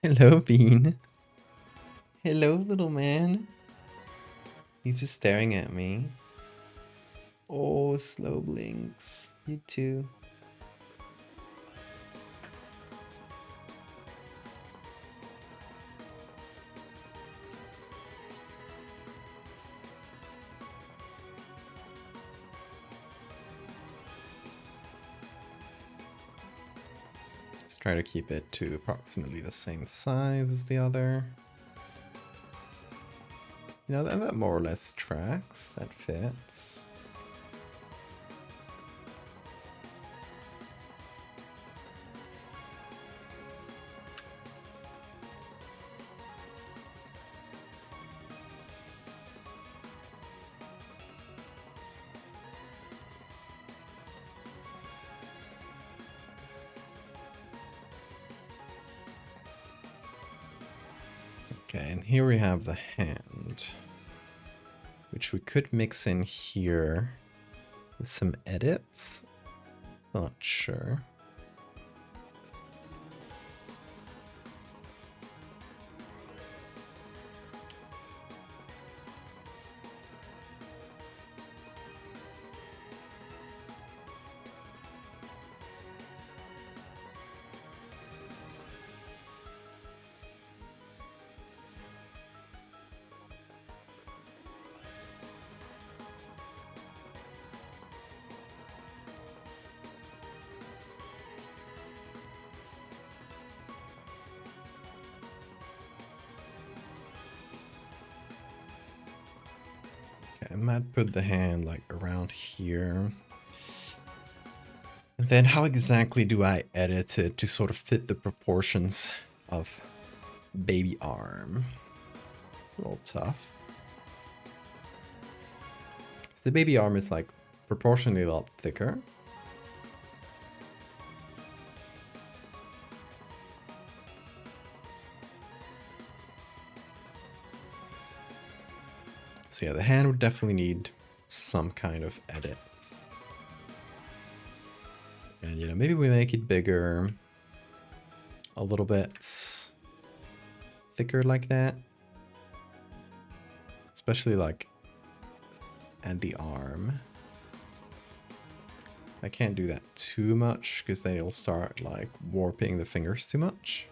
Hello, Bean. Hello, little man. He's just staring at me. Oh, slow blinks. You too. Let's try to keep it to approximately the same size as the other. You know, that more or less tracks. That fits. Okay, and here we have the hand, which we could mix in here with some edits. Not sure. I might put the hand like around here. And then how exactly do I edit it to sort of fit the proportions of baby arm? It's a little tough. So the baby arm is like proportionally a lot thicker. So yeah, the hand would definitely need some kind of edits. And you know, maybe we make it bigger, a little bit thicker like that. Especially like at the arm. I can't do that too much because then it'll start like warping the fingers too much.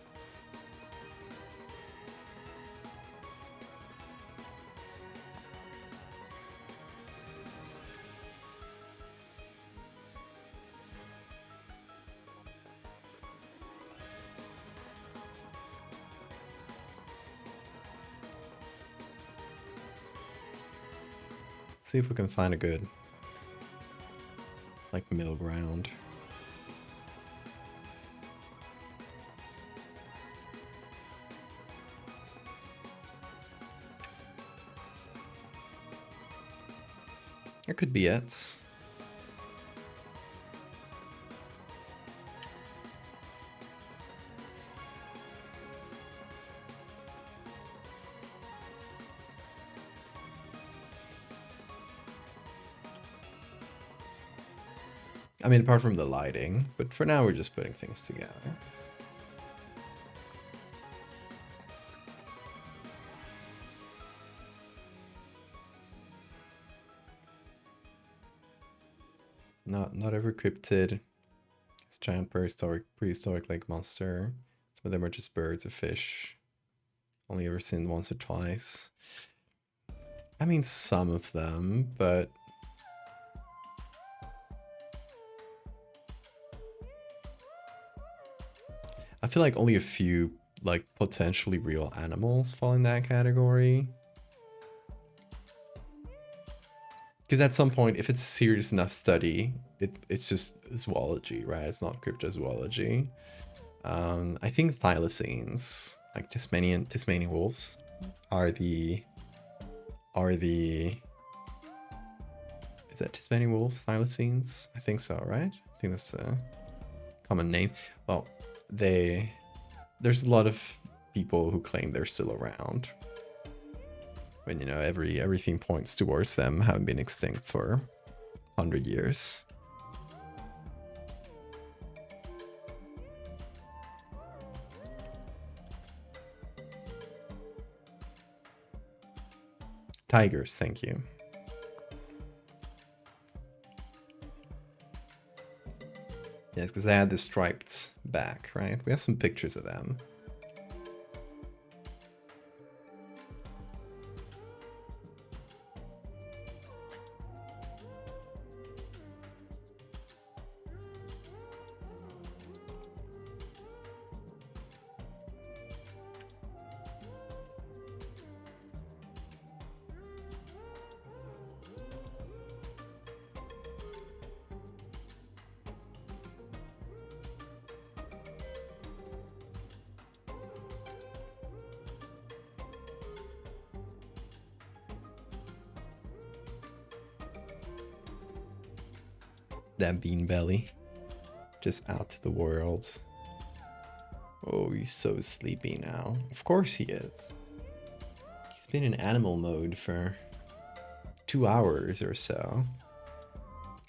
see if we can find a good, like, middle ground. It could be it. I mean, apart from the lighting, but for now we're just putting things together. Not every cryptid is giant prehistoric lake monster. Some of them are just birds or fish. Only ever seen once or twice. I mean, some of them, but I feel like only a few, like, potentially real animals fall in that category. Because at some point, if it's a serious enough study, it's just zoology, right? It's not cryptozoology. I think thylacines, like Tasmanian wolves, are the is that Tasmanian wolves, thylacines? I think so, right? I think that's a common name. Well, there's a lot of people who claim they're still around, when, you know, everything points towards them having been extinct for 100 years. Tigers, thank you. Yes, because they had the striped back, right? We have some pictures of them. That bean belly. Just out to the world. Oh, he's so sleepy now. Of course he is. He's been in animal mode for 2 hours or so.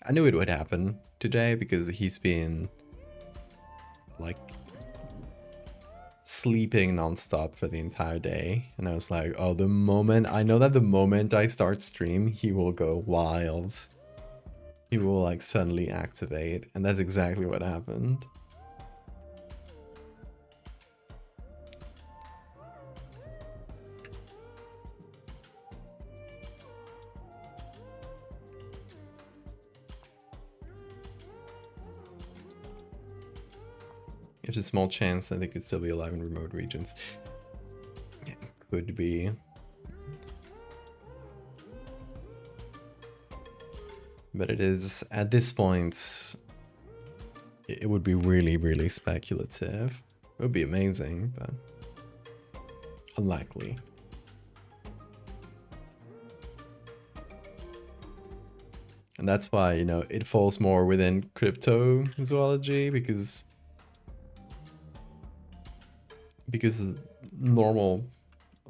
I knew it would happen today because he's been, like, sleeping nonstop for the entire day. And I was like, oh, I know that the moment I start stream, he will go wild. He will, like, suddenly activate, and that's exactly what happened. There's a small chance that they could still be alive in remote regions. Yeah, could be. But it is, at this point, it would be really, really speculative. It would be amazing, but unlikely. And that's why, you know, it falls more within cryptozoology, because normal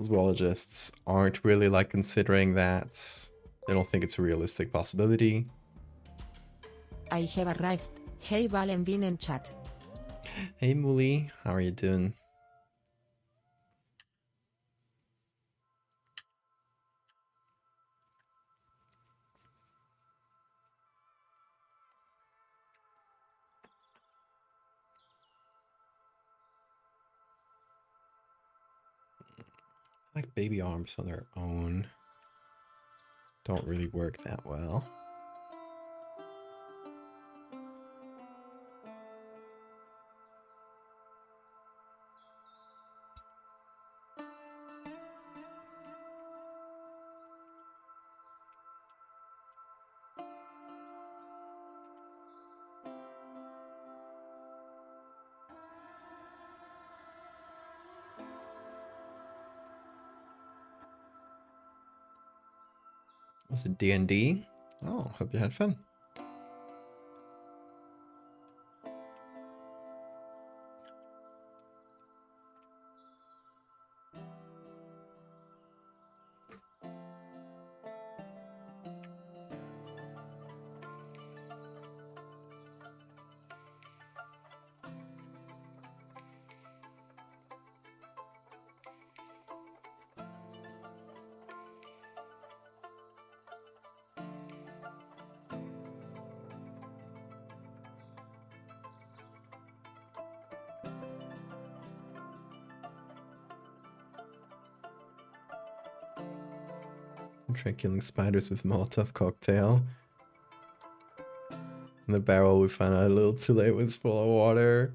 zoologists aren't really, like, considering that. They don't think it's a realistic possibility. I have arrived. Hey Valen been in chat. Hey Muli, how are you doing? Like, baby arms on their own don't really work that well. Was it D&D? Oh, hope you had fun. Try killing spiders with Molotov cocktail. In the barrel we found out a little too late was full of water.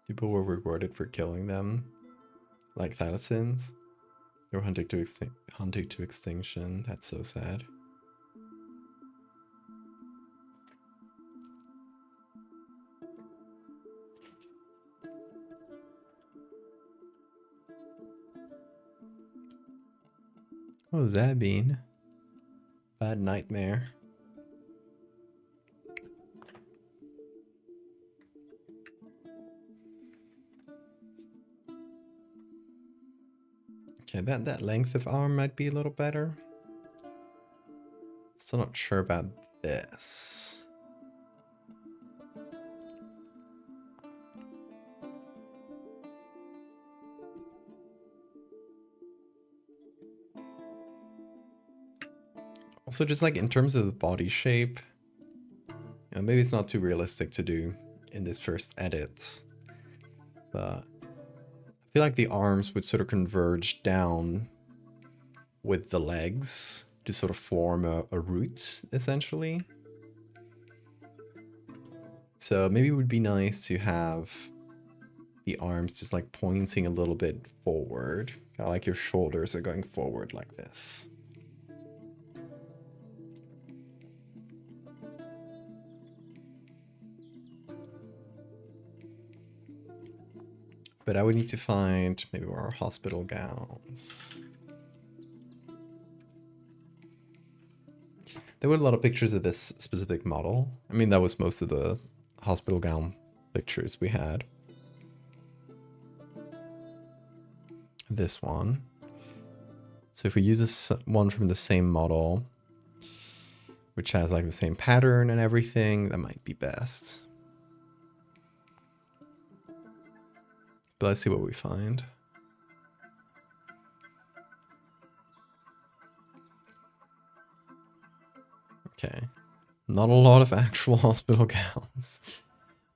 People were rewarded for killing them, like thylacines. They were hunted to extinction. That's so sad. What was that bean? Bad nightmare. Okay, that length of arm might be a little better. Still not sure about this. Also, just like in terms of the body shape, you know, maybe it's not too realistic to do in this first edit, but I feel like the arms would sort of converge down with the legs to sort of form a root, essentially. So maybe it would be nice to have the arms just like pointing a little bit forward, kind of like your shoulders are going forward like this. But I would need to find maybe our hospital gowns. There were a lot of pictures of this specific model. I mean, that was most of the hospital gown pictures we had. This one. So if we use this one from the same model, which has like the same pattern and everything, that might be best. But let's see what we find. Okay. Not a lot of actual hospital gowns.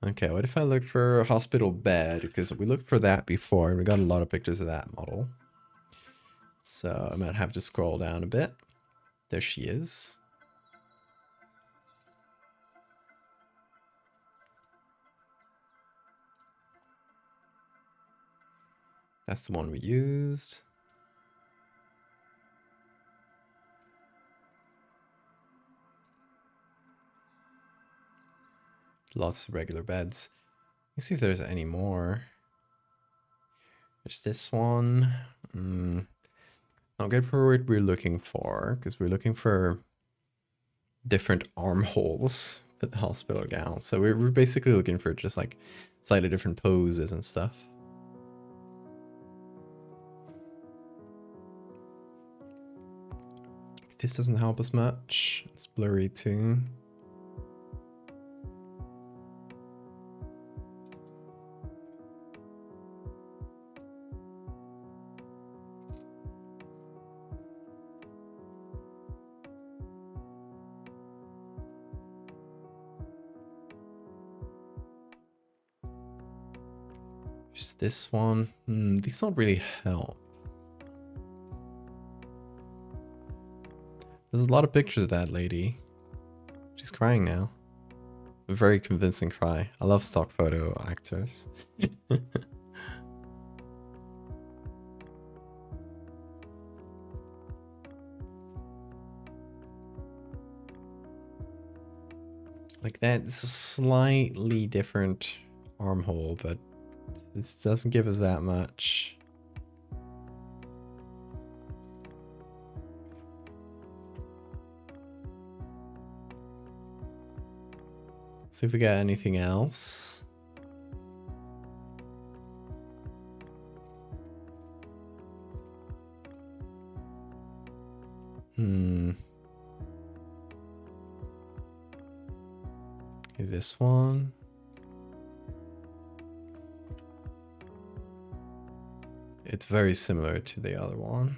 Okay, what if I look for a hospital bed? Because we looked for that before and we got a lot of pictures of that model. So I might have to scroll down a bit. There she is. That's the one we used. Lots of regular beds. Let's see if there's any more. There's this one. Not good for what we're looking for, because we're looking for different armholes for the hospital gown. So we're basically looking for just like slightly different poses and stuff. This doesn't help us much. It's blurry too. There's this one. These don't really help. There's a lot of pictures of that lady. She's crying now. A very convincing cry. I love stock photo actors. Like that's a slightly different armhole, but this doesn't give us that much. See if we got anything else. Maybe this one. It's very similar to the other one.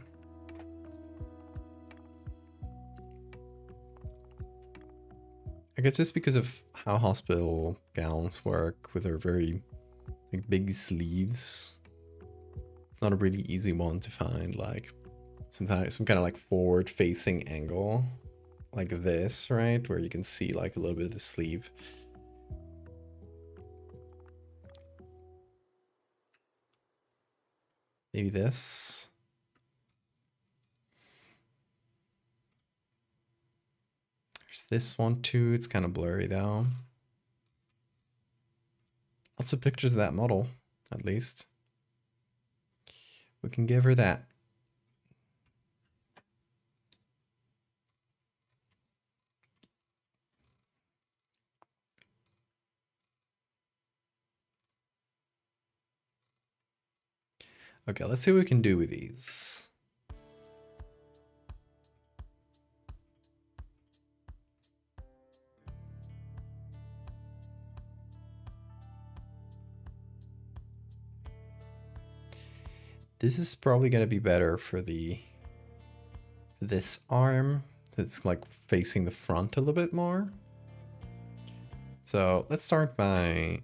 I guess just because of how hospital gowns work with their very like big sleeves, it's not a really easy one to find like some kind of like forward facing angle like this, right? Where you can see like a little bit of the sleeve. Maybe this. There's this one too. It's kind of blurry though. Lots of pictures of that model, at least. We can give her that. Okay, let's see what we can do with these. This is probably going to be better for this arm. It's like facing the front a little bit more. So let's start by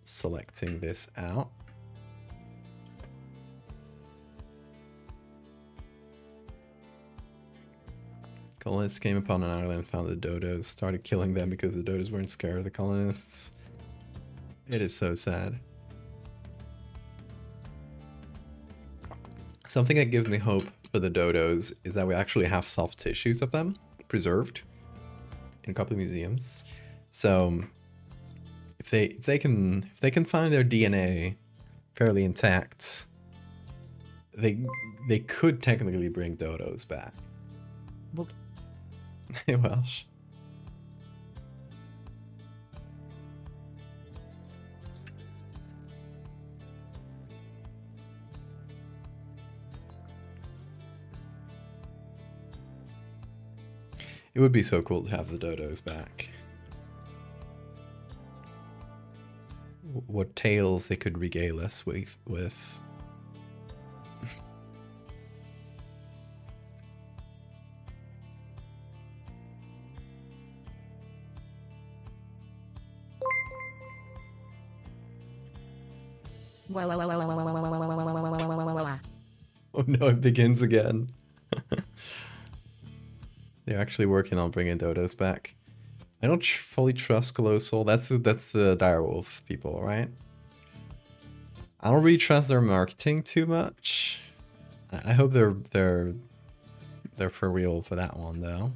selecting this out. Colonists came upon an island, found the dodos, started killing them because the dodos weren't scared of the colonists. It is so sad. Something that gives me hope for the dodos is that we actually have soft tissues of them preserved in a couple of museums. So if they can find their DNA fairly intact, they could technically bring dodos back. Book. Hey Welsh. It would be so cool to have the dodos back. What tales they could regale us with. Oh no, it begins again. They're actually working on bringing dodos back. I don't fully trust Colossal. That's the direwolf people, right? I don't really trust their marketing too much. I hope they're for real for that one though.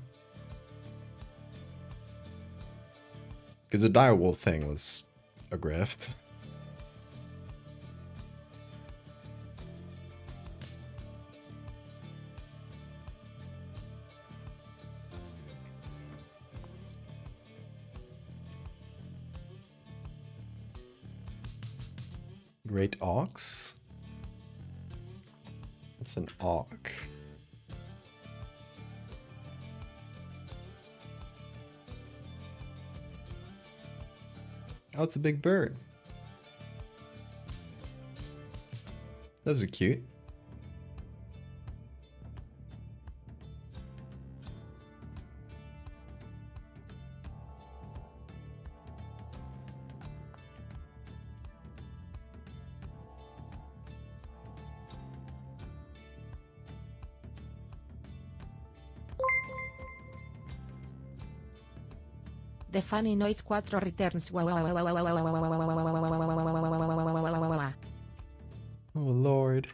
Because the direwolf thing was a grift. Great Ox? What's an auk? Oh, it's a big bird. Those are cute. The funny noise 4 returns. Oh Lord.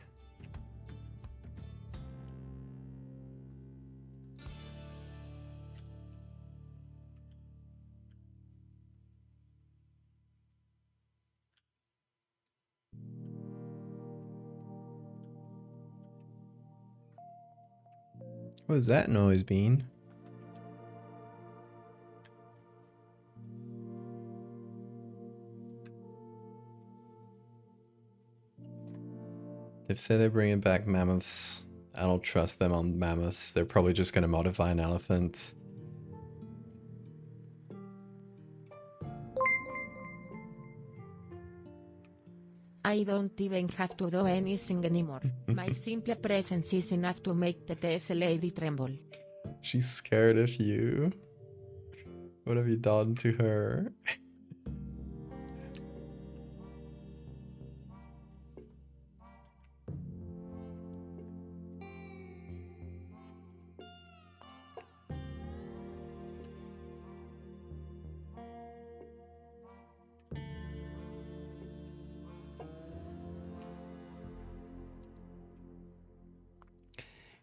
What is that noise, Bean? They've said they're bringing back mammoths. I don't trust them on mammoths. They're probably just gonna modify an elephant. I don't even have to do anything anymore. My simple presence is enough to make the TS lady tremble. She's scared of you. What have you done to her?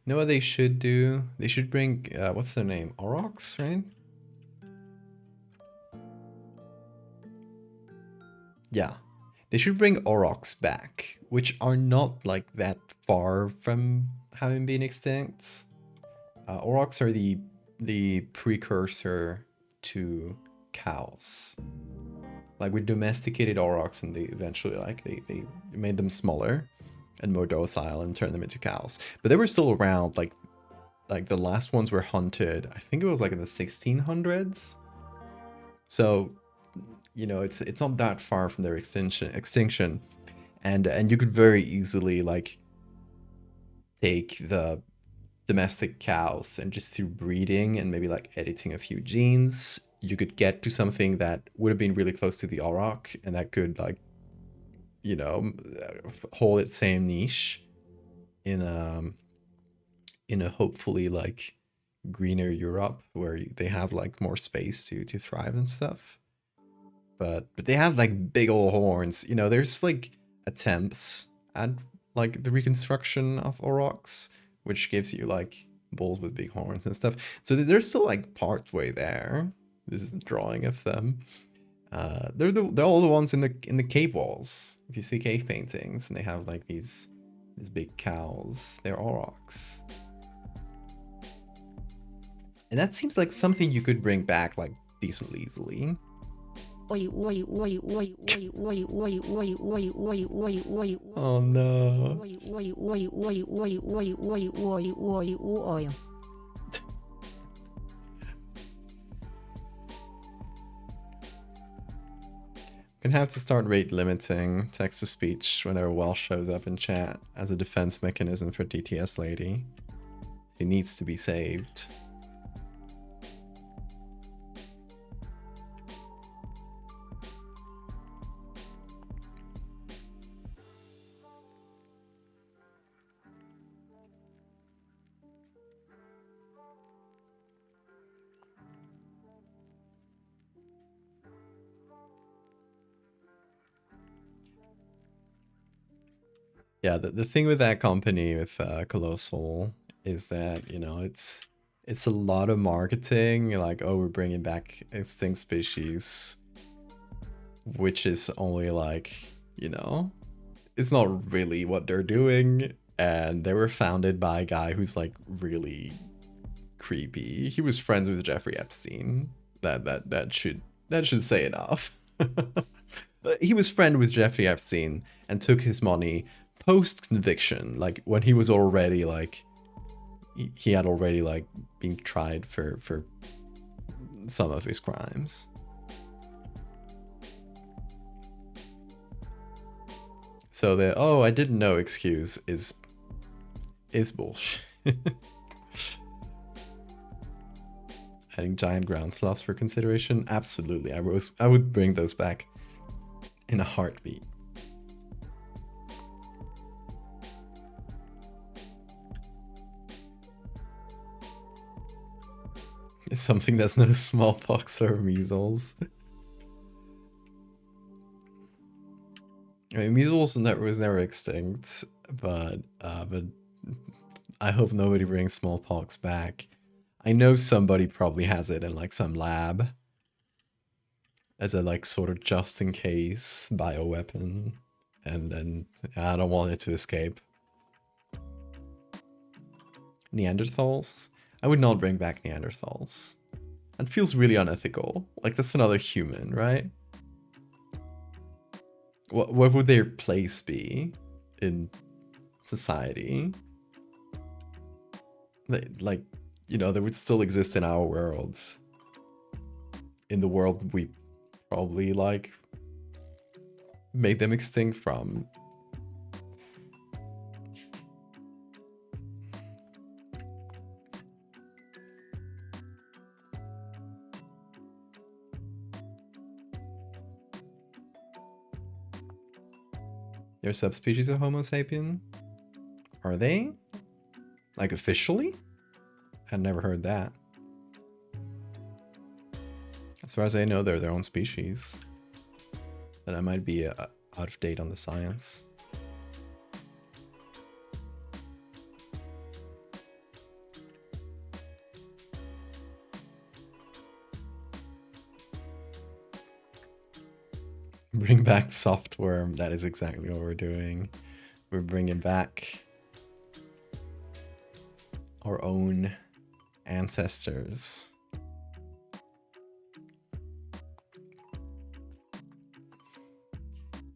You know what they should do? They should bring, what's their name? Aurochs, right? Yeah. They should bring Aurochs back, which are not like that far from having been extinct. Aurochs are the precursor to cows. Like we domesticated aurochs and they eventually like they made them smaller and more docile and turned them into cows. But they were still around like the last ones were hunted. I think it was like in the 1600s. So, you know, it's not that far from their extinction. And you could very easily like take the domestic cows and just through breeding and maybe like editing a few genes, you could get to something that would have been really close to the auroch and that could like, you know, hold its same niche in a hopefully like greener Europe where they have like more space to thrive and stuff. But they have like big old horns. You know, there's like attempts at like the reconstruction of aurochs, which gives you like bulls with big horns and stuff. So they're still like part way there. This is a drawing of them. They're all the ones in the cave walls. If you see cave paintings, and they have like these big cows, they're aurochs. And that seems like something you could bring back like decently easily. Oh no. Gonna have to start rate limiting text to speech whenever Welsh shows up in chat as a defense mechanism for DTS Lady. He needs to be saved. Yeah, the thing with that company, with Colossal, is that, you know, it's a lot of marketing, like, oh, we're bringing back extinct species, which is only like, you know, it's not really what they're doing. And they were founded by a guy who's like really creepy. He was friends with Jeffrey Epstein. That should say enough. He was friend with Jeffrey Epstein and took his money post conviction, like when he was already like he had already like been tried for some of his crimes. So the "oh, I didn't know" excuse is bullshit. Adding giant ground sloths for consideration? Absolutely. I would bring those back in a heartbeat. Something that's no smallpox or measles. I mean, measles was never extinct, but I hope nobody brings smallpox back. I know somebody probably has it in like some lab as a like sort of just in case bioweapon, and then I don't want it to escape. Neanderthals? I would not bring back Neanderthals. That feels really unethical. Like that's another human, right? What would their place be in society? Like, you know, they would still exist in our worlds. In the world we probably like made them extinct from. They're subspecies of Homo sapien? Are they? Like officially? Had never heard that. As far as I know, they're their own species. But I might be out of date on the science. Bring back softworm. That is exactly what we're doing. We're bringing back our own ancestors.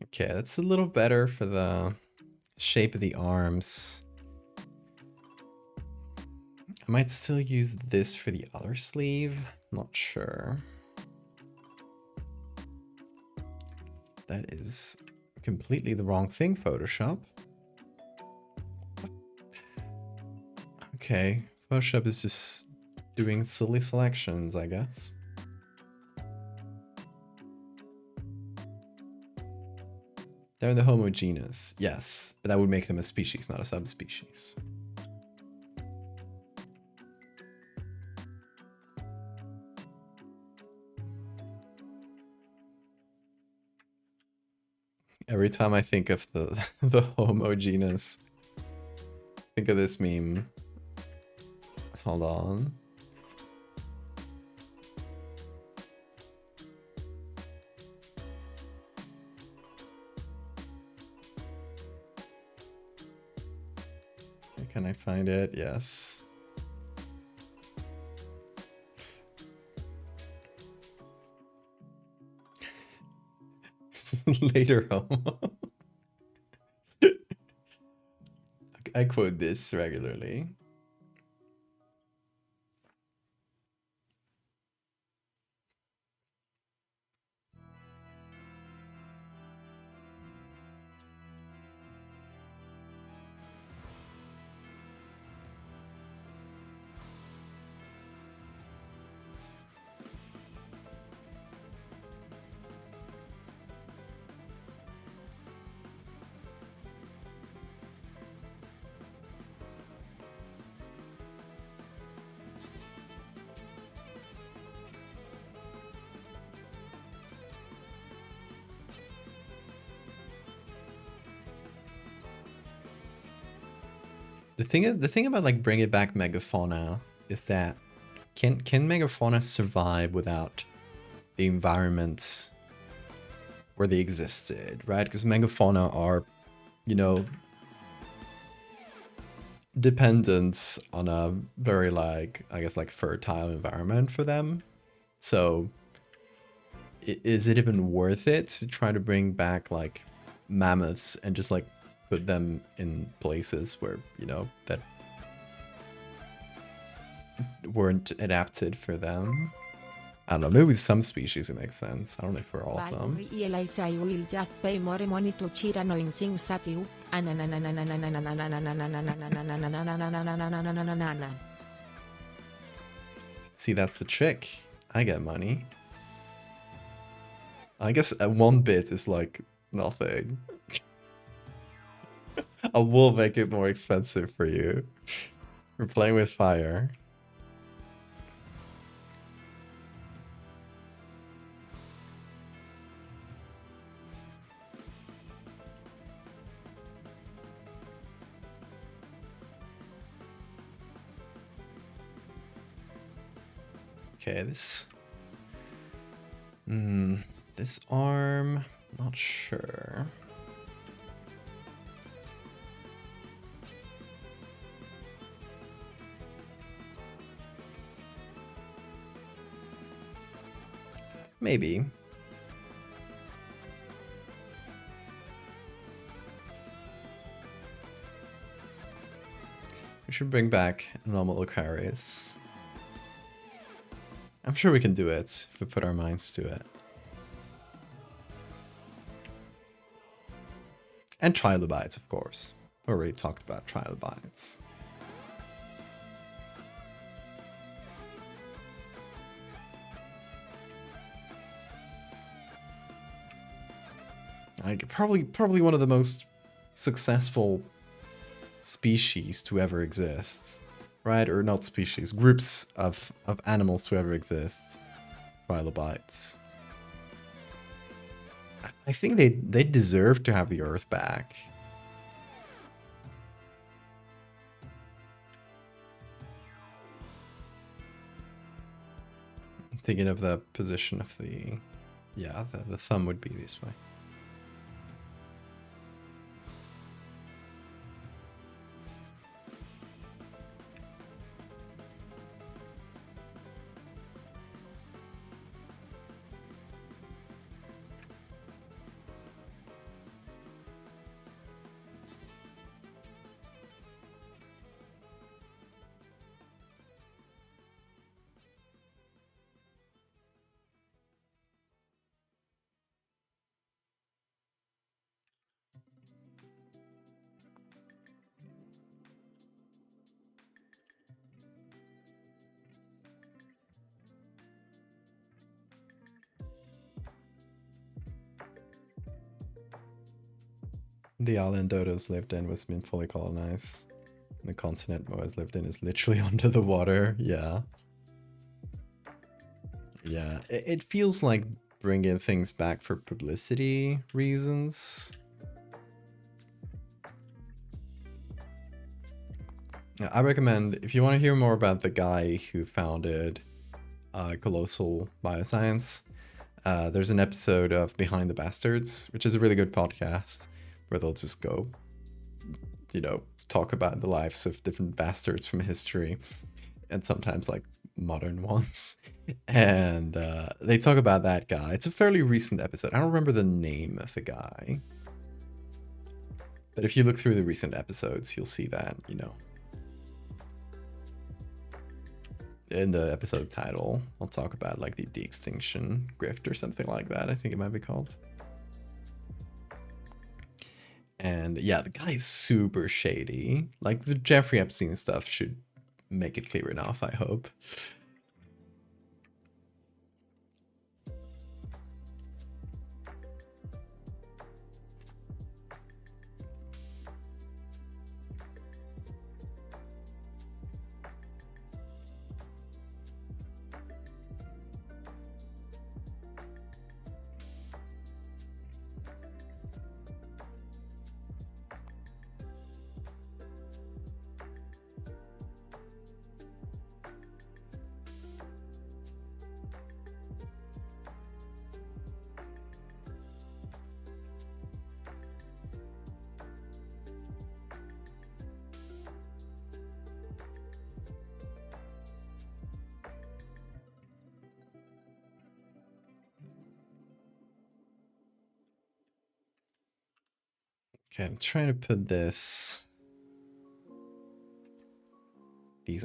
Okay, that's a little better for the shape of the arms. I might still use this for the other sleeve. Not sure. That is completely the wrong thing, Photoshop. Okay, Photoshop is just doing silly selections, I guess. They're the homogeneous, yes, but that would make them a species, not a subspecies. Every time I think of the the homogeneous, think of this meme. Hold on. Can I find it? Yes. Later homo. I quote this regularly. The thing about like bringing back megafauna is that can megafauna survive without the environment where they existed, right? Because megafauna are, you know, dependent on a very like, I guess like fertile environment for them. So is it even worth it to try to bring back like mammoths and just like put them in places where, you know, that weren't adapted for them? I don't know, maybe with some species it makes sense. I don't know if for all of them. Realize I will just pay more money to cheer annoying things at you. See, that's the trick. I get money. I guess at 1 bit is like nothing. I will make it more expensive for you. We're playing with fire. Okay, this... this arm... Not sure. Maybe. We should bring back normal Lucaris. I'm sure we can do it if we put our minds to it. And trilobites, of course. Already talked about trilobites. Like probably one of the most successful species to ever exist, right? Or not species, groups of animals to ever exist. Trilobites. I think they deserve to have the Earth back. I'm thinking of the position of the... Yeah, the thumb would be this way. The island Dodos lived in was been fully colonized. The continent Moas lived in is literally under the water. Yeah. Yeah. It feels like bringing things back for publicity reasons. I recommend, if you want to hear more about the guy who founded Colossal Bioscience, there's an episode of Behind the Bastards, which is a really good podcast, where they'll just go, you know, talk about the lives of different bastards from history, and sometimes like modern ones. And they talk about that guy. It's a fairly recent episode. I don't remember the name of the guy, but if you look through the recent episodes, you'll see that, you know, in the episode title, I'll talk about like the de-extinction grift or something like that. I think it might be called. And yeah, the guy is super shady. Like the Jeffrey Epstein stuff should make it clear enough, I hope. Okay, I'm trying to put these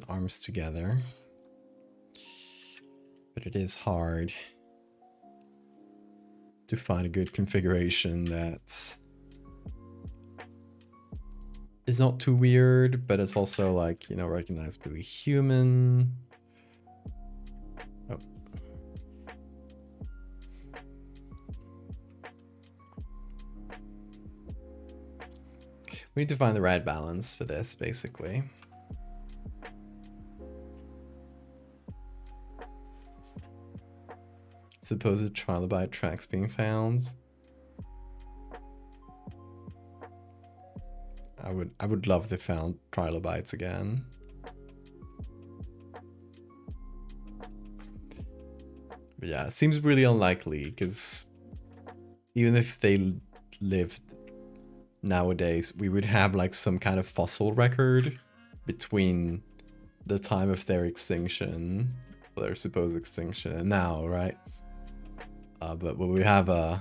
arms together, but it is hard to find a good configuration that is not too weird, but it's also like, you know, recognizably human. Oh. We need to find the right balance for this, basically. Supposed trilobite tracks being found. I would love to found trilobites again. But yeah, it seems really unlikely because even if they lived nowadays, we would have like some kind of fossil record between the time of their extinction, their supposed extinction, and now, right? But we have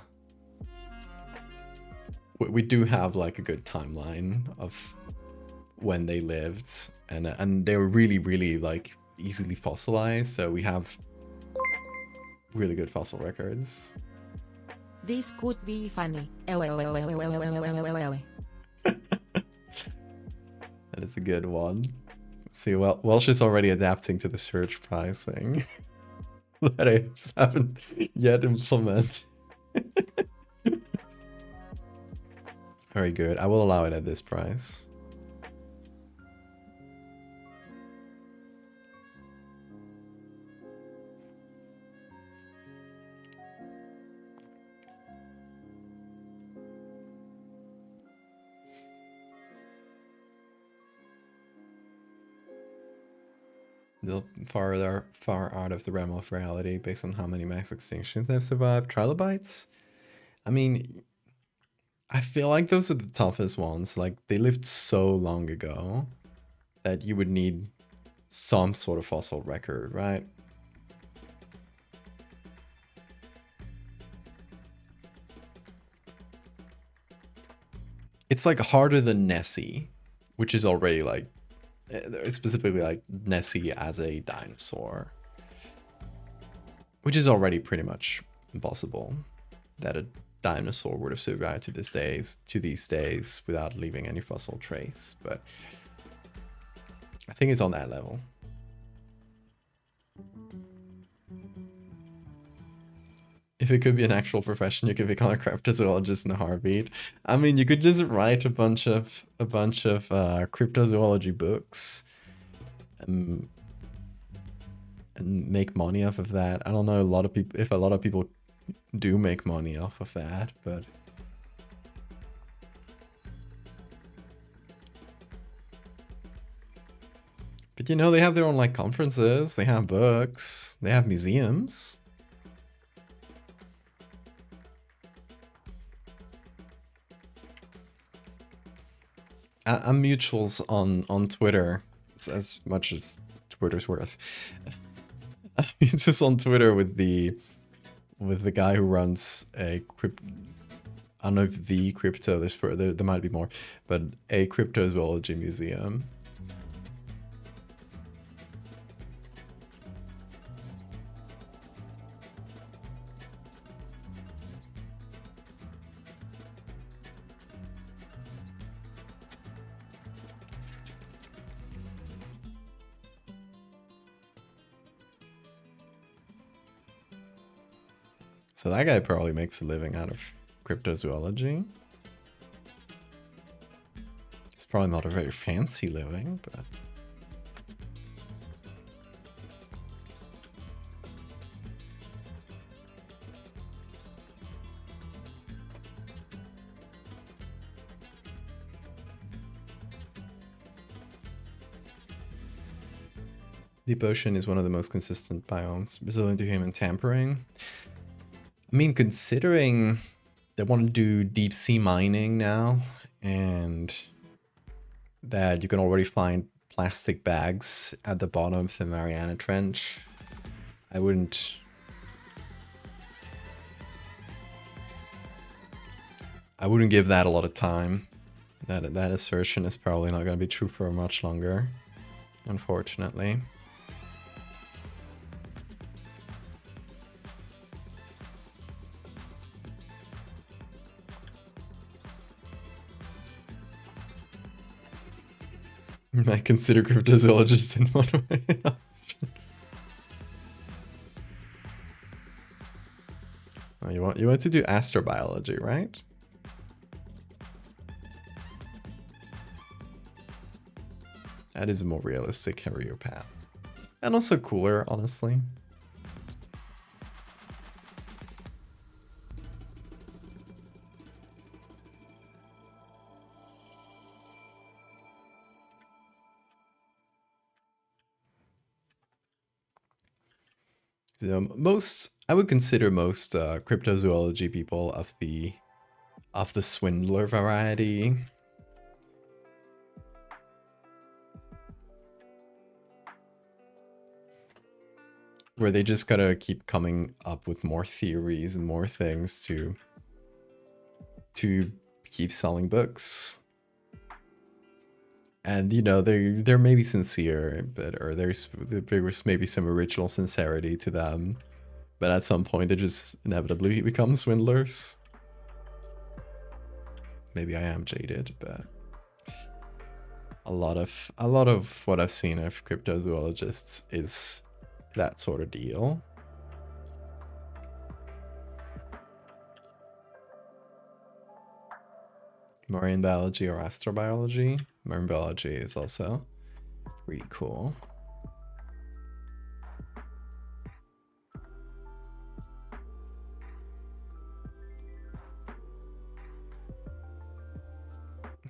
we do have like a good timeline of when they lived, and they were really like easily fossilized, so we have really good fossil records. This could be funny. That is a good one. See, well, Welsh is already adapting to the surge pricing that I just haven't yet implemented. Very good. I will allow it at this price. They'll far out of the realm of reality based on how many mass extinctions they've survived. Trilobites? I mean, I feel like those are the toughest ones. Like, they lived so long ago that you would need some sort of fossil record, right? It's like harder than Nessie, which is already like, specifically like Nessie as a dinosaur, which is already pretty much impossible that a dinosaur would have survived to these days without leaving any fossil trace. But I think it's on that level. If it could be an actual profession, you could become a cryptozoologist in a heartbeat. I mean, you could just write a bunch of cryptozoology books and make money off of that. I don't know if a lot of people do make money off of that, but you know, they have their own like conferences, they have books, they have museums. I'm mutuals on Twitter as much as Twitter's worth. I'm mutuals on Twitter with the guy who runs a I don't know if the crypto, there might be more, but a cryptozoology museum. So that guy probably makes a living out of cryptozoology. It's probably not a very fancy living, but... Deep ocean is one of the most consistent biomes, resilient to human tampering. I mean, considering they want to do deep sea mining now, and that you can already find plastic bags at the bottom of the Mariana Trench, I wouldn't give that a lot of time. That assertion is probably not going to be true for much longer, unfortunately. I consider cryptozoologists in one way an option. Oh, you want to do astrobiology, right? That is a more realistic career path. And also cooler, honestly. So I would consider most cryptozoology people of the swindler variety. Where they just gotta keep coming up with more theories and more things to keep selling books. And you know, they're maybe sincere, but or there was maybe some original sincerity to them. But at some point they just inevitably become swindlers. Maybe I am jaded, but a lot of what I've seen of cryptozoologists is that sort of deal. Marine biology or astrobiology. Marine biology is also pretty cool.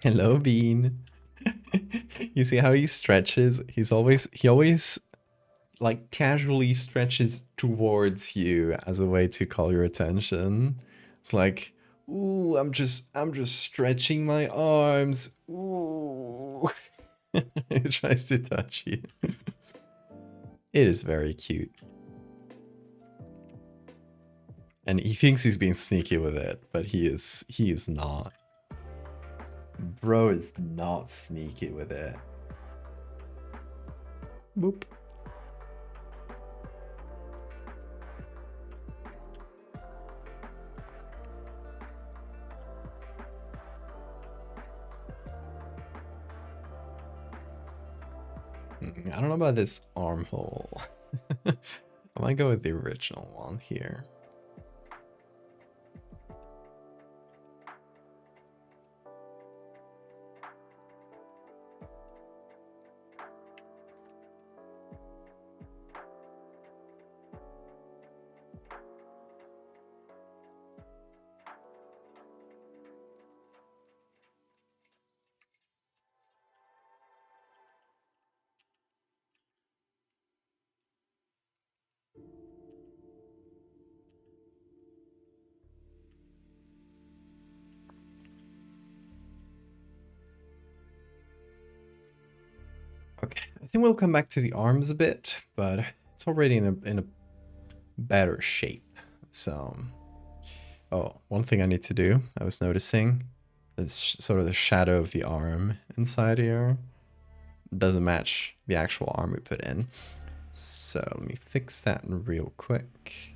Hello, Bean. You see how he stretches? He always like casually stretches towards you as a way to call your attention. It's like, ooh, I'm just stretching my arms. Ooh. He tries to touch you. It is very cute. And he thinks he's being sneaky with it, but he is not. Bro is not sneaky with it. Boop. I don't know about this armhole. I might go with the original one here. Okay, I think we'll come back to the arms a bit, but it's already in a better shape. So, oh, one thing I need to do, I was noticing, is sort of the shadow of the arm inside here doesn't match the actual arm we put in. So let me fix that real quick.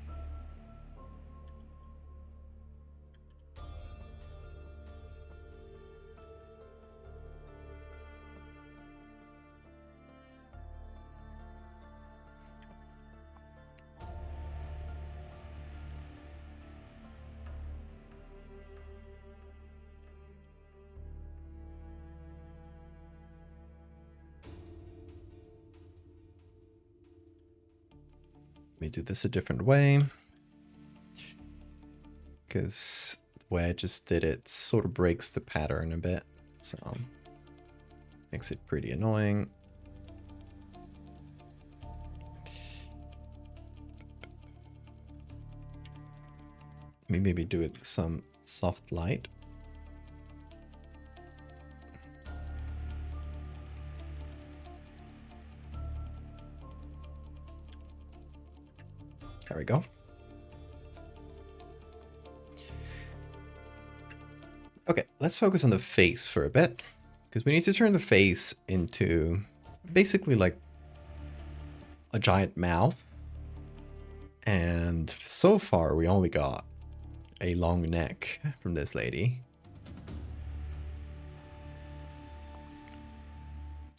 Let me do this a different way, because the way I just did it sort of breaks the pattern a bit, so makes it pretty annoying. Maybe do it with some soft light. There we go. Okay, let's focus on the face for a bit, because we need to turn the face into basically like a giant mouth. And so far, we only got a long neck from this lady.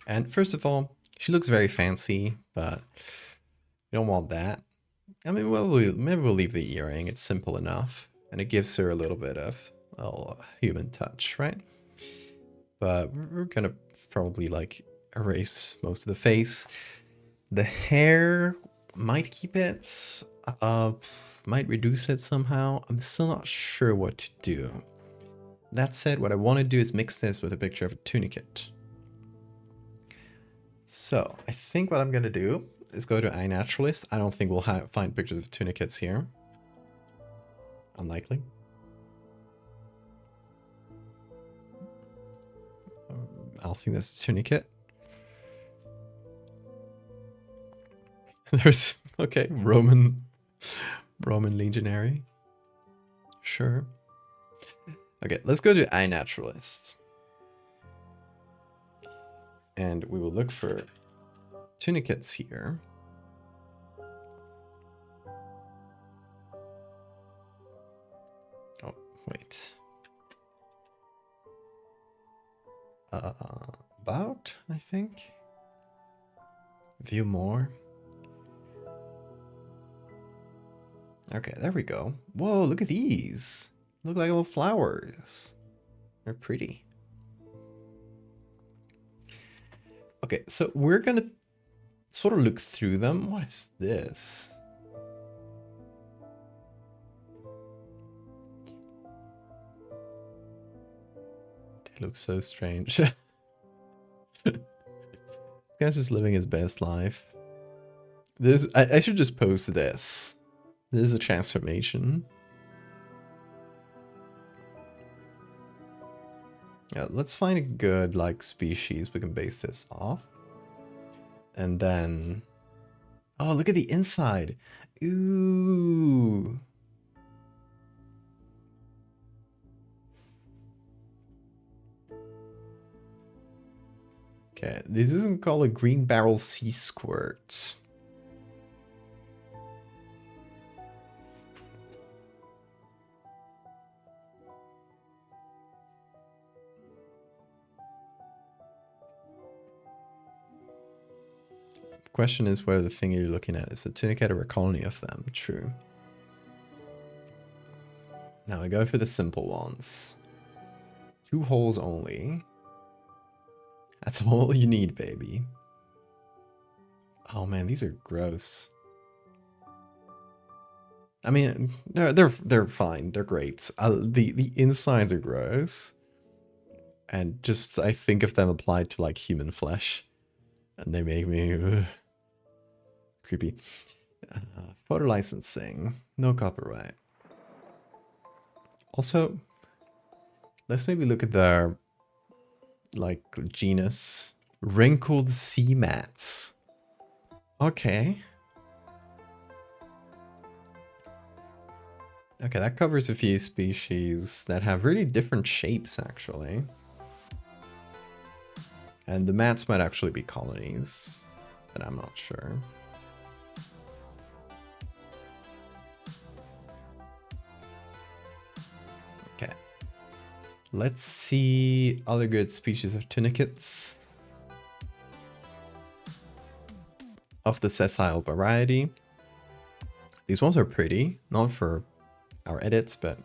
And first of all, she looks very fancy, but you don't want that. I mean, well, maybe we'll leave the earring. It's simple enough, and it gives her a little bit of human touch, right? But we're gonna probably like erase most of the face. The hair might keep it, might reduce it somehow. I'm still not sure what to do. That said, what I want to do is mix this with a picture of a tunicate. So I think what I'm gonna do Let's go to iNaturalist. I don't think we'll find pictures of tunicates here. Unlikely. I don't think that's a tunicate. There's okay, Roman legionary. Sure. Okay, let's go to iNaturalist. And we will look for tunicates here. Oh, wait. About, I think. View more. Okay, there we go. Whoa, look at these. Look like little flowers. They're pretty. Okay, so we're gonna sort of look through them. What is this? They look so strange. This guy's just living his best life. This I should just post this. This is a transformation. Yeah, let's find a good like species we can base this off. And then oh, look at the inside. Ooh. Okay, this isn't called a green barrel sea squirt. The question is whether the thing you're looking at is a tunicate or a colony of them. True. Now I go for the simple ones. 2 holes only. That's all you need, baby. Oh man, these are gross. I mean, they're fine. They're great. The insides are gross, and just I think of them applied to like human flesh, and they make me creepy. Photo licensing, no copyright. Also, let's maybe look at the like genus wrinkled sea mats. Okay. Okay, that covers a few species that have really different shapes, actually. And the mats might actually be colonies, but I'm not sure. Okay. Let's see other good species of tunicates. Of the sessile variety. These ones are pretty, not for our edits, but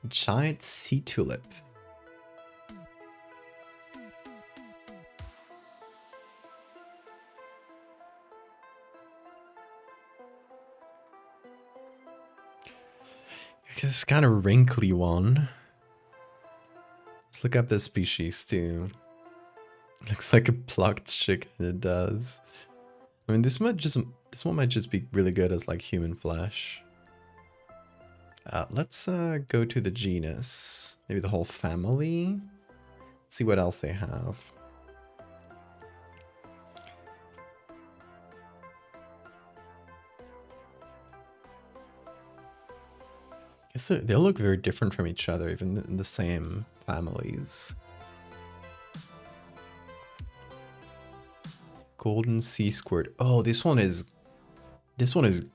giant sea tulip. This kind of wrinkly one. Let's look up this species too. Looks like a plucked chicken. It does. I mean, this one might just be really good as like human flesh. Let's go to the genus, maybe the whole family. See what else they have. I guess they'll look very different from each other, even in the same families. Golden sea squirt. Oh, this one is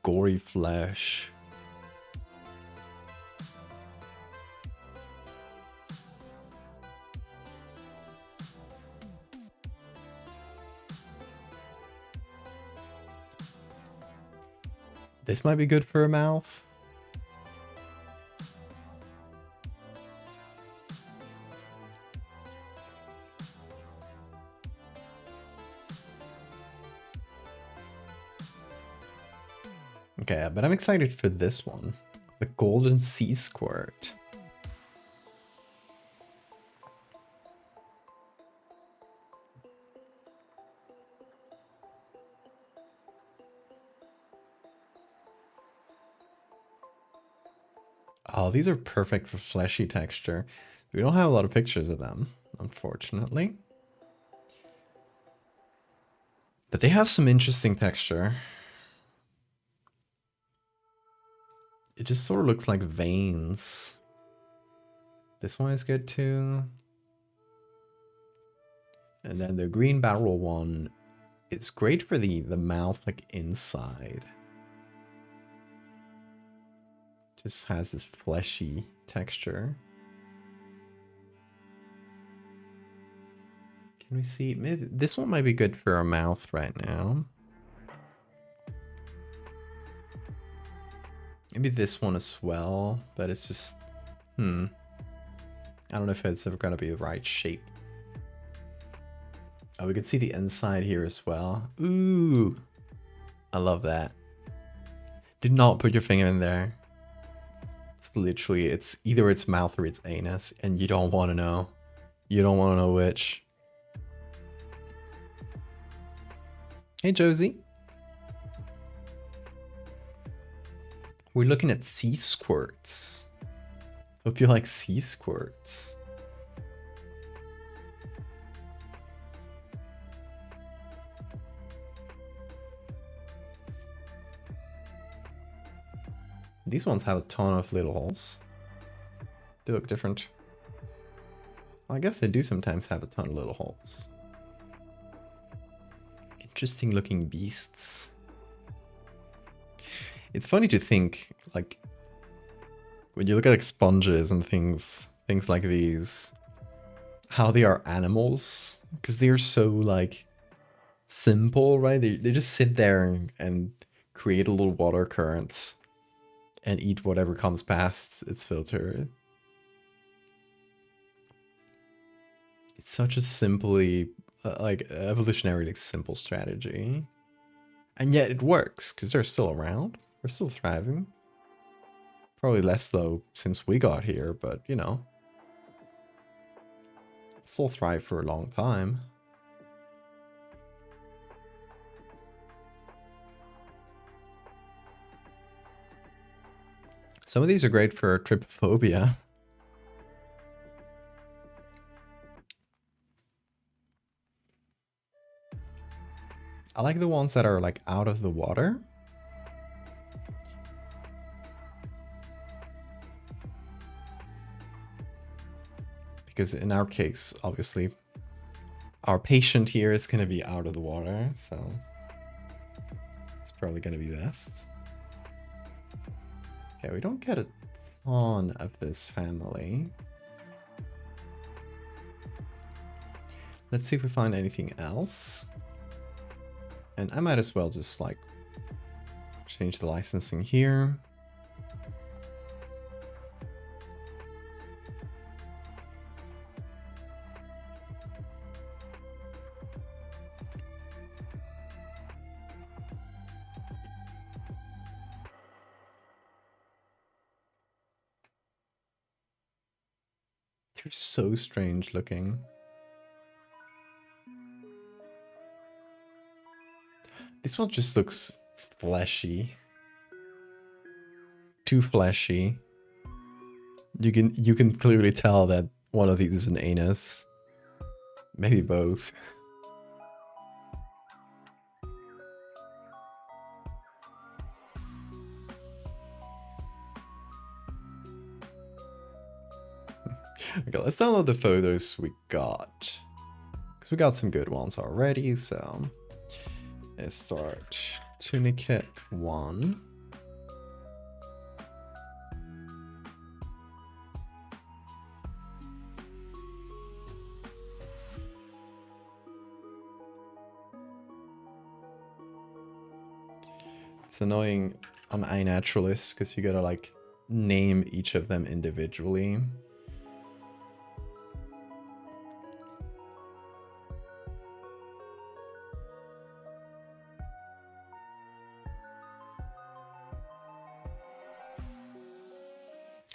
gory flesh. This might be good for a mouth. Okay, but I'm excited for this one. The golden sea squirt. Oh, these are perfect for fleshy texture. We don't have a lot of pictures of them, unfortunately. But they have some interesting texture. It just sort of looks like veins. This one is good too. And then the green barrel one, it's great for the mouth like inside. Just has this fleshy texture. Can we see? Maybe this one might be good for our mouth right now. Maybe this one as well, but it's just, I don't know if it's ever gonna be the right shape. Oh, we can see the inside here as well. Ooh, I love that. Do not put your finger in there. It's literally, it's either its mouth or its anus, and you don't want to know. You don't want to know which. Hey, Josie. We're looking at sea squirts. Hope you like sea squirts. These ones have a ton of little holes. They look different. Well, I guess they do sometimes have a ton of little holes. Interesting looking beasts. It's funny to think, like, when you look at like sponges and things like these, how they are animals, because they are so like simple, right? They just sit there and create a little water currents and eat whatever comes past its filter. It's such a simply like evolutionarily simple strategy, and yet it works because they're still around. They're still thriving. Probably less though since we got here, but you know, still thrive for a long time. Some of these are great for trypophobia. I like the ones that are like out of the water. Because in our case, obviously, our patient here is going to be out of the water, so it's probably going to be best. Okay, we don't get a ton of this family. Let's see if we find anything else. And I might as well just like change the licensing here. They're so strange looking. This one just looks fleshy. Too fleshy. You can clearly tell that one of these is an anus. Maybe both. Okay, let's download the photos we got. Because we got some good ones already, so let's start Tunicate 1. It's annoying on iNaturalist because you gotta like name each of them individually.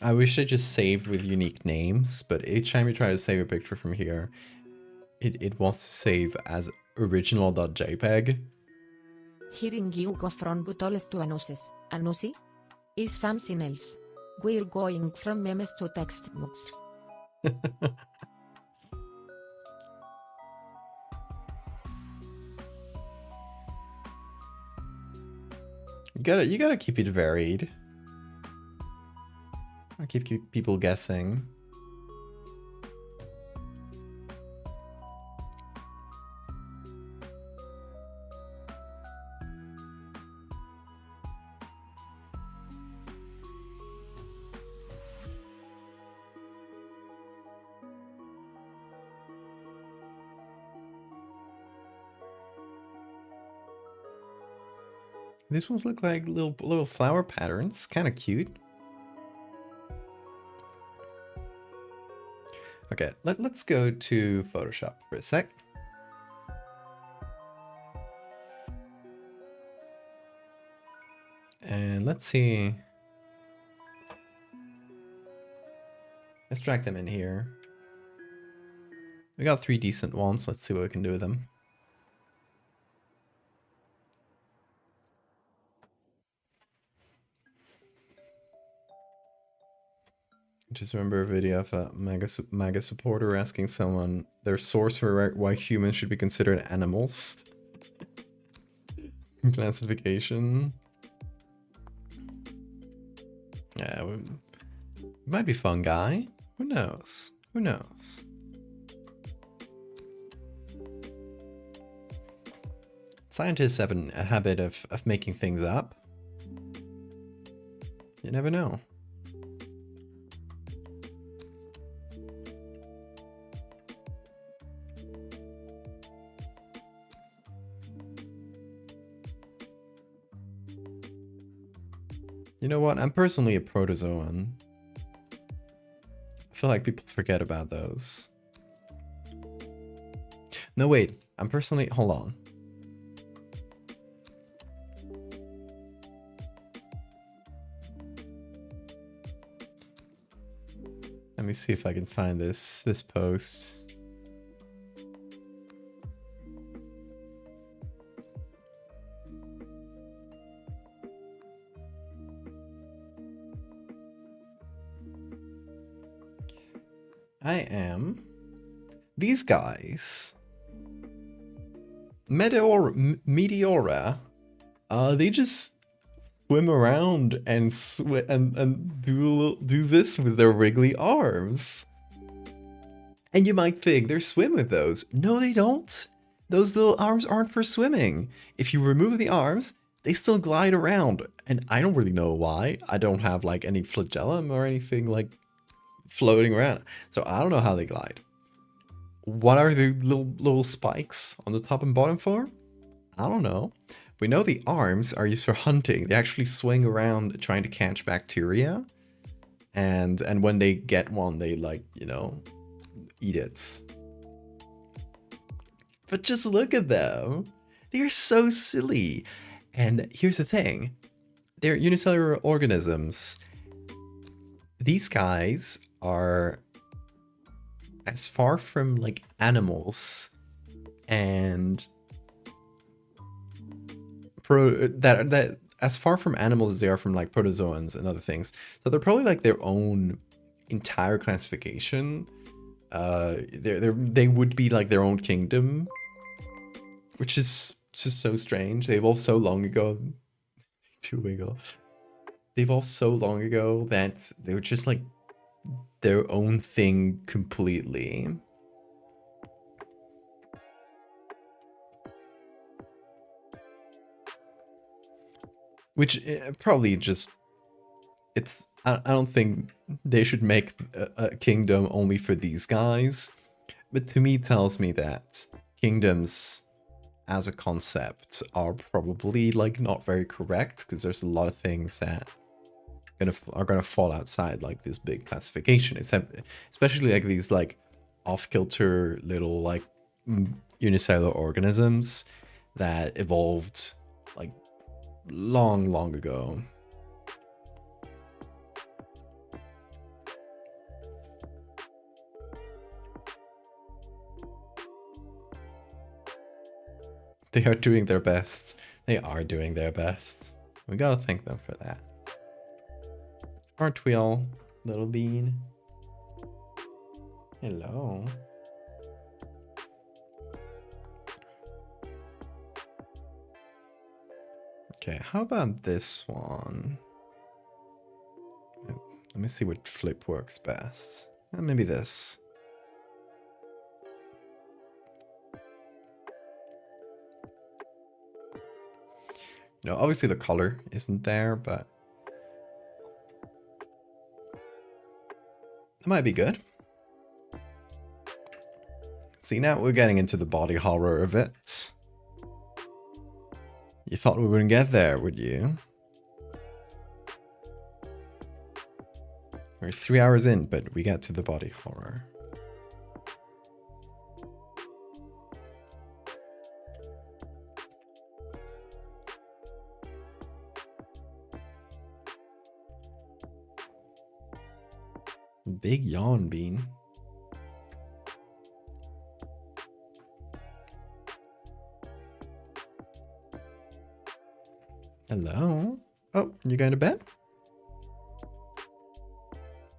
I wish I just saved with unique names, but each time you try to save a picture from here, it wants to save as original.jpg. Hearing you go from butoles to anuses. Anusi? Is something else. We're going from memes to textbooks. You gotta keep it varied. I keep people guessing. These ones look like little flower patterns, kind of cute. Okay, let's go to Photoshop for a sec. And let's see. Let's drag them in here. We got 3 decent ones. Let's see what we can do with them. Just remember a video of a MAGA supporter asking someone their source for why humans should be considered animals. Classification. Yeah, might be fun guy. Who knows? Who knows? Scientists have a habit of making things up. You never know. You know what? I'm personally a protozoan. I feel like people forget about those. No, wait. I'm personally... Hold on. Let me see if I can find this post. I am these guys. Meteora. They just swim around and do this with their wriggly arms. And you might think they swim with those. No, they don't. Those little arms aren't for swimming. If you remove the arms, they still glide around. And I don't really know why. I don't have like any flagellum or anything like floating around. So I don't know how they glide. What are the little spikes on the top and bottom for? I don't know. We know the arms are used for hunting. They actually swing around trying to catch bacteria. And when they get one, they like, you know, eat it. But just look at them. They're so silly. And here's the thing. They're unicellular organisms. These guys are as far from like animals and that as far from animals as they are from like protozoans and other things. So they're probably like their own entire classification. They would be like their own kingdom, which is just so strange. They evolved so long ago. To wiggle. They evolved so long ago that they were just like their own thing completely. Which probably just, it's, I don't think they should make a kingdom only for these guys. But to me, tells me that kingdoms as a concept are probably like not very correct, because there's a lot of things that are gonna fall outside like this big classification, especially like these like off-kilter little like unicellular organisms that evolved like long ago. They are doing their best. They are doing their best. We gotta thank them for that. Aren't we all, little bean? Hello. Okay, how about this one? Let me see what flip works best. Maybe this. You know, obviously the color isn't there, but that might be good. See, now we're getting into the body horror of it. You thought we wouldn't get there, would you? We're 3 hours in, but we get to the body horror. Big yawn, Bean. Hello? Oh, you going to bed?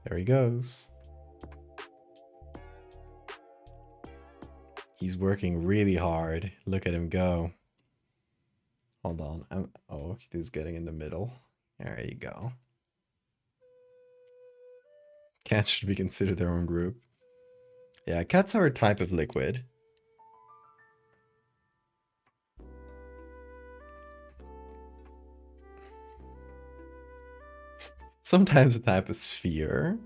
There he goes. He's working really hard. Look at him go. Hold on. Oh, he's getting in the middle. There you go. Cats should be considered their own group. Yeah, cats are a type of liquid. Sometimes a type of sphere.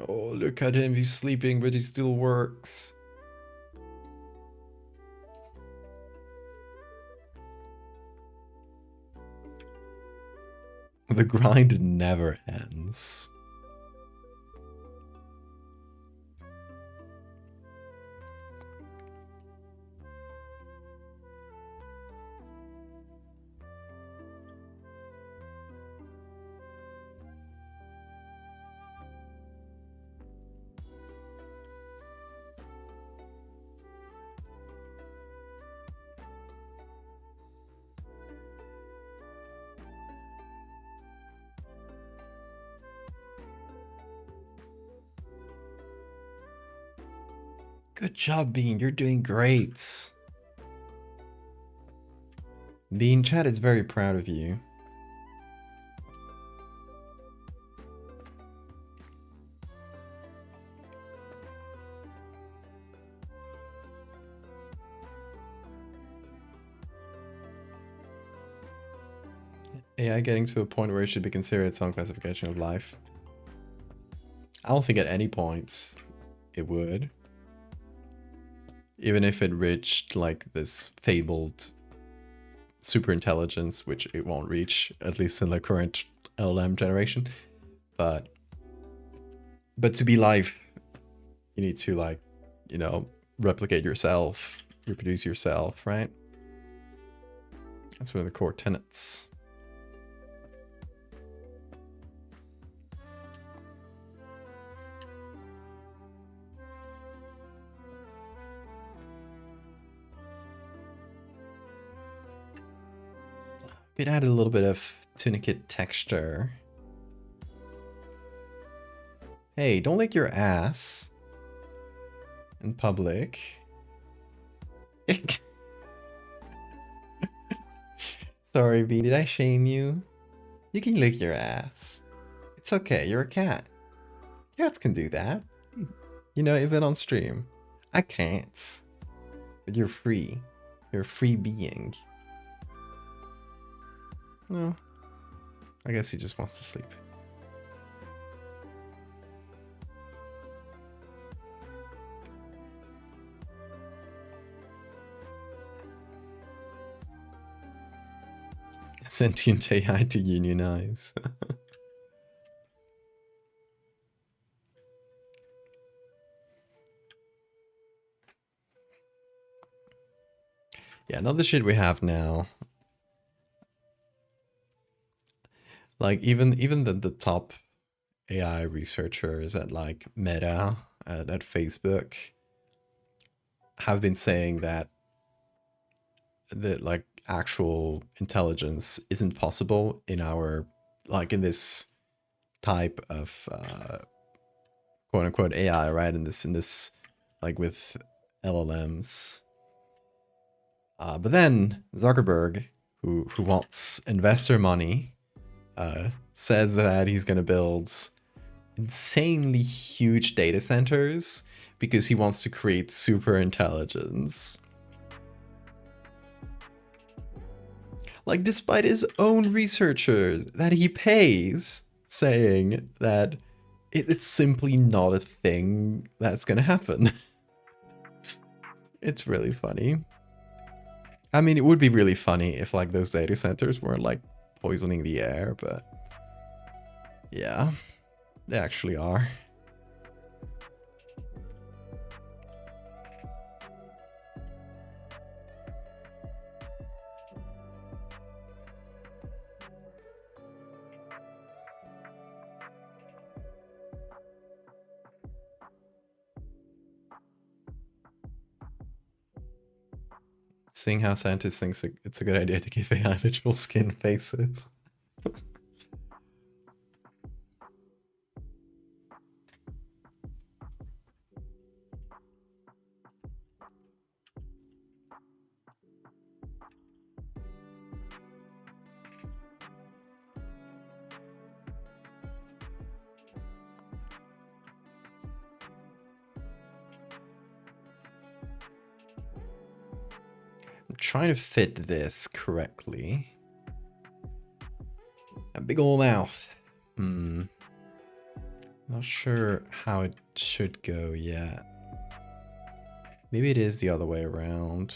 Oh, look at him. He's sleeping, but he still works. The grind never ends. Good job, Bean. You're doing great. Bean, chat is very proud of you. AI getting to a point where it should be considered some classification of life. I don't think at any point it would. Even if it reached like this fabled super intelligence, which it won't reach, at least in the current LLM generation. But to be life, you need to, like, you know, replicate yourself, reproduce yourself, right? That's one of the core tenets. It added a little bit of tunicate texture. Hey, don't lick your ass in public. Sorry, B, did I shame you? You can lick your ass. It's okay, you're a cat. Cats can do that. You know, even on stream. I can't. But you're free. You're a free being. No. I guess he just wants to sleep. Sentient AI to unionize. Yeah, not the shit we have now. Like even the top AI researchers at like Meta at Facebook, have been saying that like actual intelligence isn't possible in our, like, in this type of quote unquote AI, right? In this like with LLMs. But then Zuckerberg, who wants investor money, says that he's going to build insanely huge data centers because he wants to create super intelligence. Like, despite his own researchers that he pays saying that it's simply not a thing that's gonna happen. It's really funny. I mean, it would be really funny if, like, those data centers weren't, like, poisoning the air, but yeah, they actually are. Seeing how scientists think it's a good idea to give AI visual skin faces. I'm trying to fit this correctly. A big ol' mouth. Not sure how it should go yet. Maybe it is the other way around.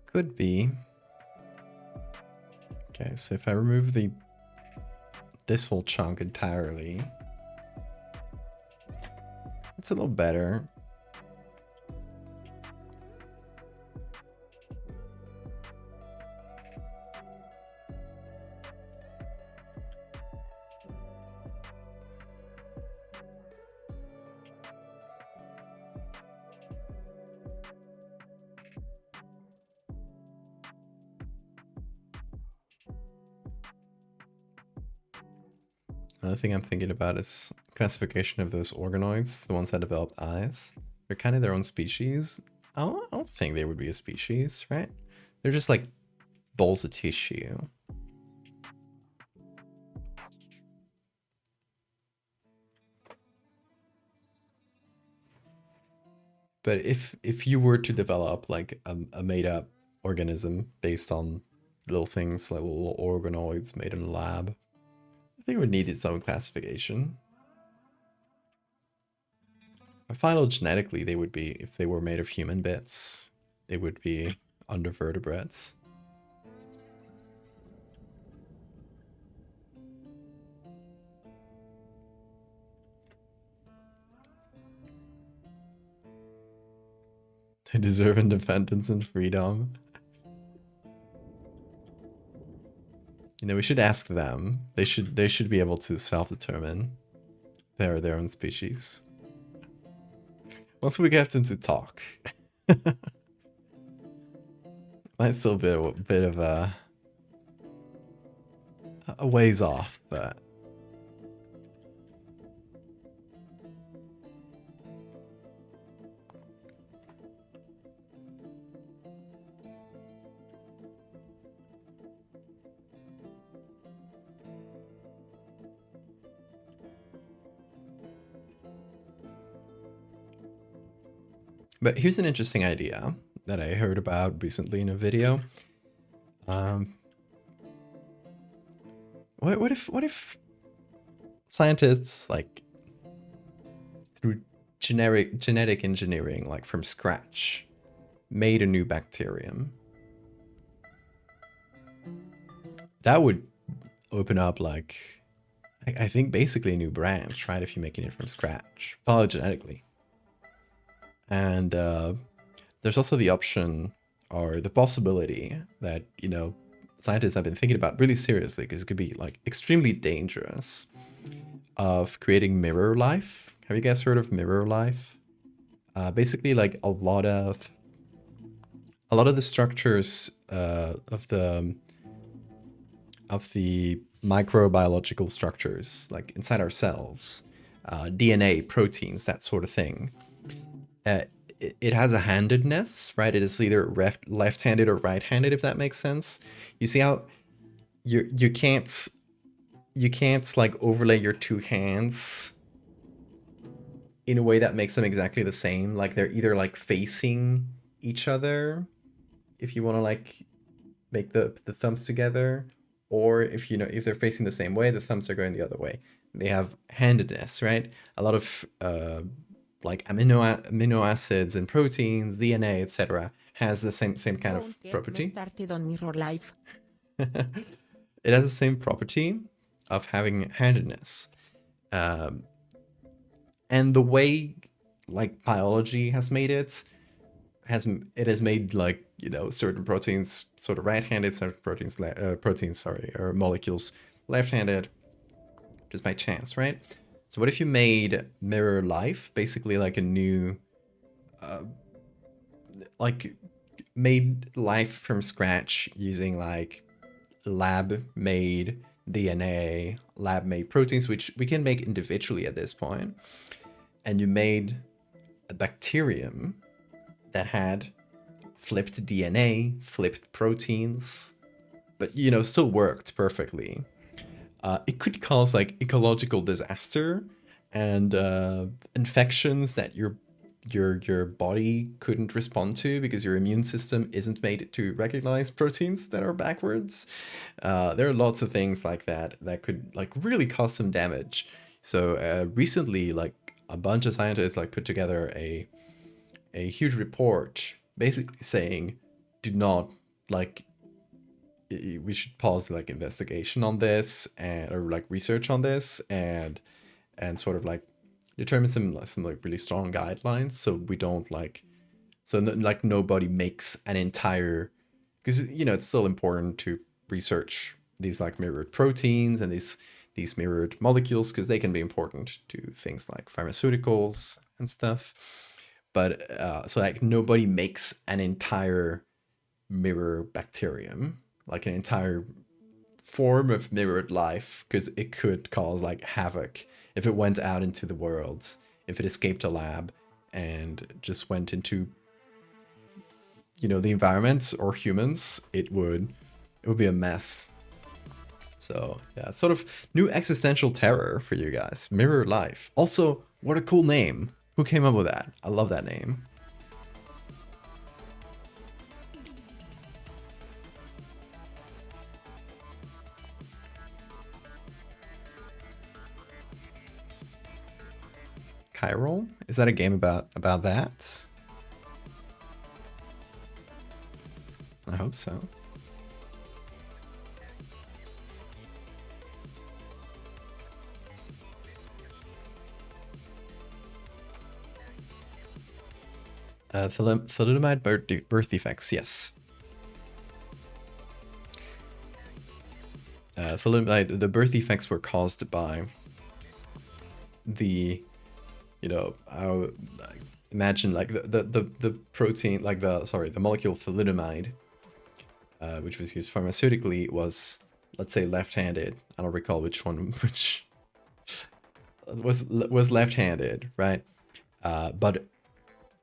Could be. Okay, so if I remove this whole chunk entirely, it's a little better. Another thing I'm thinking about is classification of those organoids, the ones that developed eyes. They're kind of their own species. I don't think they would be a species, right? They're just like balls of tissue. But if you were to develop like a made up organism based on little things like little organoids made in a lab, I think it would need its own classification. Phylogenetically, they would be, if they were made of human bits, they would be under vertebrates. They deserve independence and freedom. You know, we should ask them. They should be able to self-determine they're their own species. Once we get them to talk. Might still be a bit of a ways off, but here's an interesting idea that I heard about recently in a video. What if scientists, like, through genetic engineering, like from scratch, made a new bacterium? That would open up, like, I think basically a new branch, right? If you're making it from scratch, phylogenetically. And there's also the option or the possibility that, scientists have been thinking about really seriously because it could be like extremely dangerous of creating mirror life. Have you guys heard of mirror life? Basically, like a lot of the structures of the microbiological structures, like inside our cells, DNA, proteins, that sort of thing. Uh, it has a handedness, right? It is either left-handed or right-handed, if that makes sense. You see how you can't like overlay your two hands in a way that makes them exactly the same. Like they're either like facing each other if you want to like make the thumbs together, or if they're facing the same way, the thumbs are going the other way. They have handedness, right? A lot of like amino acids and proteins, DNA, etc., has the same kind of Don't get me property. started on mirror life. It has the same property of having handedness. Um, and the way like biology has made it has made like certain proteins sort of right-handed, certain proteins, sorry, or molecules left-handed, just by chance, right? So what if you made mirror life basically like a new uh, like made life from scratch using like lab made DNA, lab made proteins, which we can make individually at this point, and you made a bacterium that had flipped DNA, flipped proteins, but still worked perfectly. It could cause like ecological disaster and infections that your body couldn't respond to because your immune system isn't made to recognize proteins that are backwards. There are lots of things like that that could like really cause some damage. So recently, like a bunch of scientists like put together a huge report basically saying, do not like we should pause like investigation on this and or like research on this and sort of like determine some like really strong guidelines so we don't like like nobody makes an entire, because it's still important to research these like mirrored proteins and these mirrored molecules because they can be important to things like pharmaceuticals and stuff, but so like nobody makes an entire mirror bacterium, like an entire form of mirrored life, because it could cause like havoc if it went out into the world, if it escaped a lab and just went into the environment or humans, it would be a mess. So yeah, sort of new existential terror for you guys. Mirror life. Also, what a cool name. Who came up with that? I love that name. Chiral? Is that a game about that? I hope so. Thalidomide birth defects, yes. Thalidomide, the birth defects were caused by the, I imagine like the protein, like the molecule thalidomide, which was used pharmaceutically, was, let's say, left-handed. I don't recall which one, which was left-handed, right? But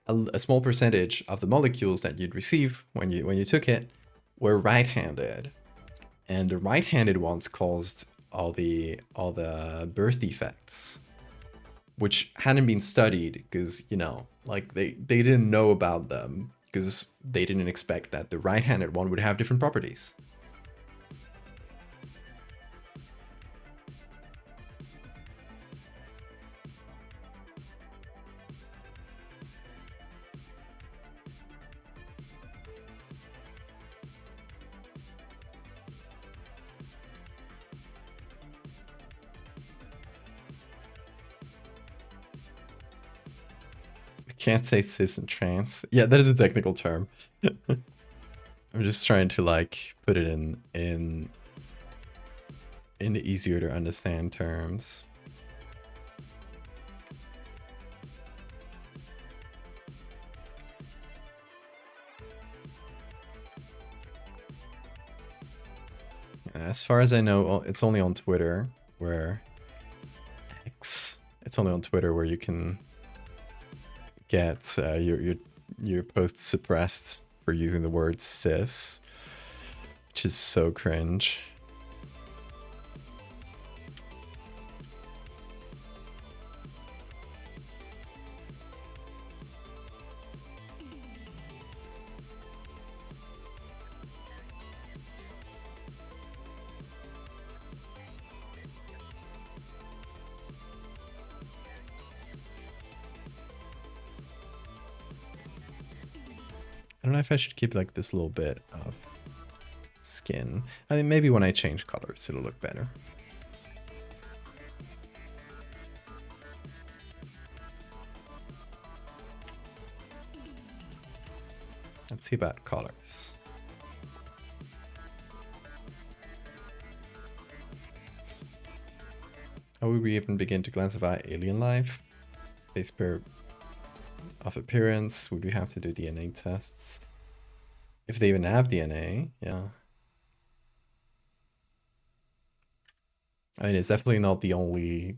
a small percentage of the molecules that you'd receive when you took it were right-handed, and the right-handed ones caused all the birth defects, which hadn't been studied because like they didn't know about them because they didn't expect that the right-handed one would have different properties. Can't say cis and trans. Yeah, that is a technical term. I'm just trying to like put it in easier to understand terms. As far as I know, it's only on Twitter where it's only on Twitter where you can get your posts suppressed for using the word cis, which is so cringe. I don't know if I should keep like this little bit of skin. I mean, maybe when I change colors, it'll look better. Let's see about colors. How would we even begin to classify alien life? Base pair of appearance? Would we have to do DNA tests? If they even have DNA, yeah. I mean, it's definitely not the only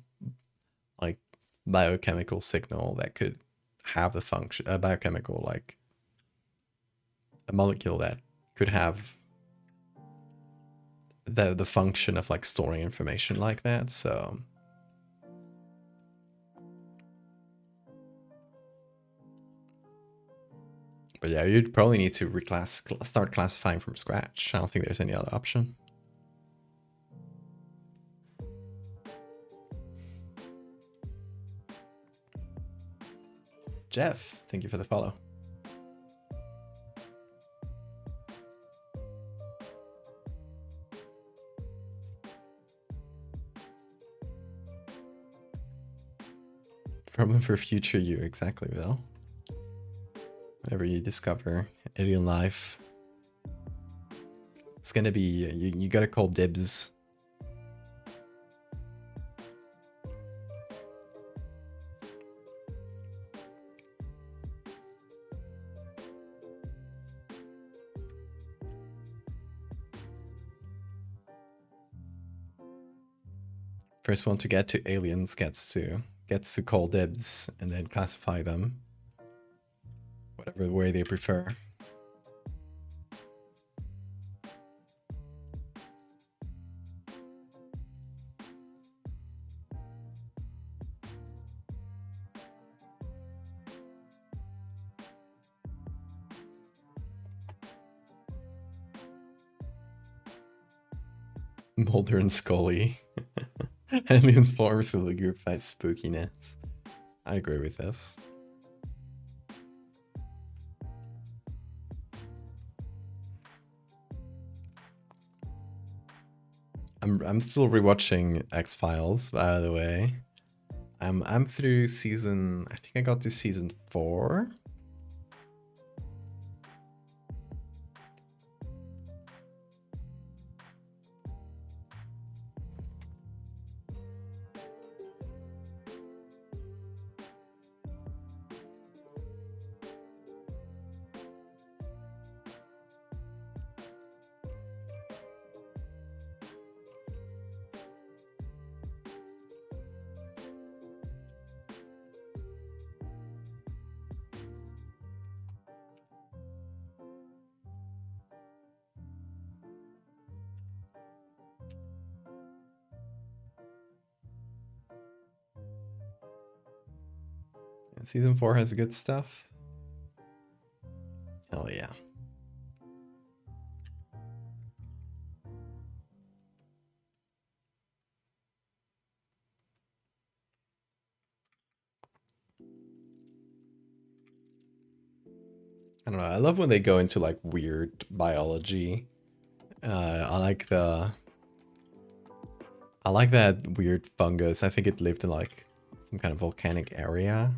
like biochemical signal that could have a function, a biochemical, like a molecule that could have the function of like storing information like that. So but yeah, you'd probably need to start classifying from scratch. I don't think there's any other option. Jeff, thank you for the follow. Problem for future you, exactly, Will. Whenever you discover alien life, it's gonna be, you gotta call dibs. First one to get to aliens gets to call dibs and then classify them whatever way they prefer. Mulder and Scully. Alien forms with a group by spookiness. I agree with this. I'm still rewatching X-Files, by the way. I'm through season, I think I got to season 4. Season 4 has good stuff. Hell yeah. I don't know. I love when they go into like weird biology. I like that weird fungus. I think it lived in like some kind of volcanic area.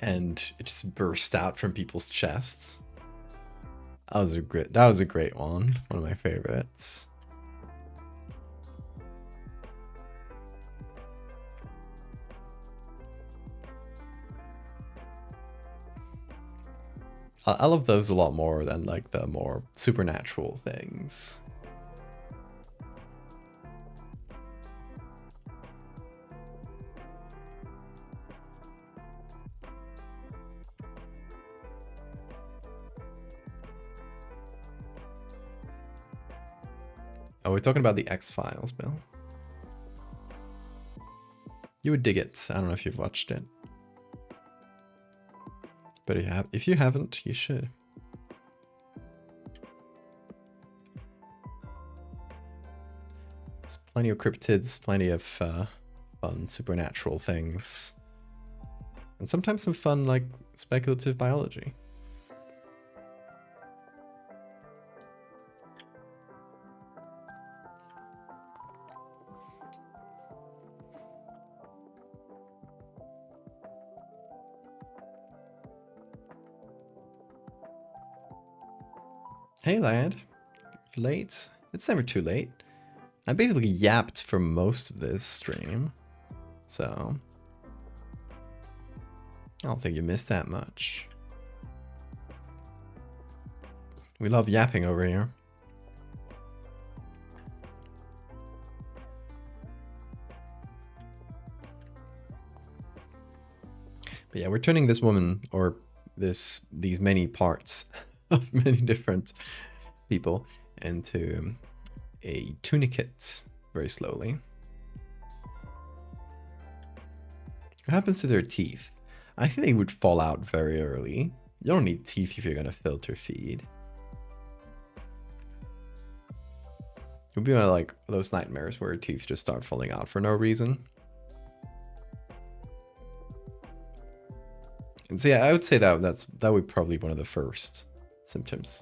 and it just burst out from people's chests. That was a great one. One of my favorites. I love those a lot more than like the more supernatural things. Oh, we're talking about the X-Files, Bill. You would dig it. I don't know if you've watched it. But if you haven't, you should. There's plenty of cryptids, plenty of fun supernatural things. And sometimes some fun, like, speculative biology. Hey lad, it's late. It's never too late. I basically yapped for most of this stream, so I don't think you missed that much. We love yapping over here. But yeah, we're turning this woman, or these many parts of many different people, into a tunicate very slowly. What happens to their teeth? I think they would fall out very early. You don't need teeth if you're gonna filter feed. It would be like those nightmares where teeth just start falling out for no reason. And so yeah, I would say that would probably be one of the first symptoms.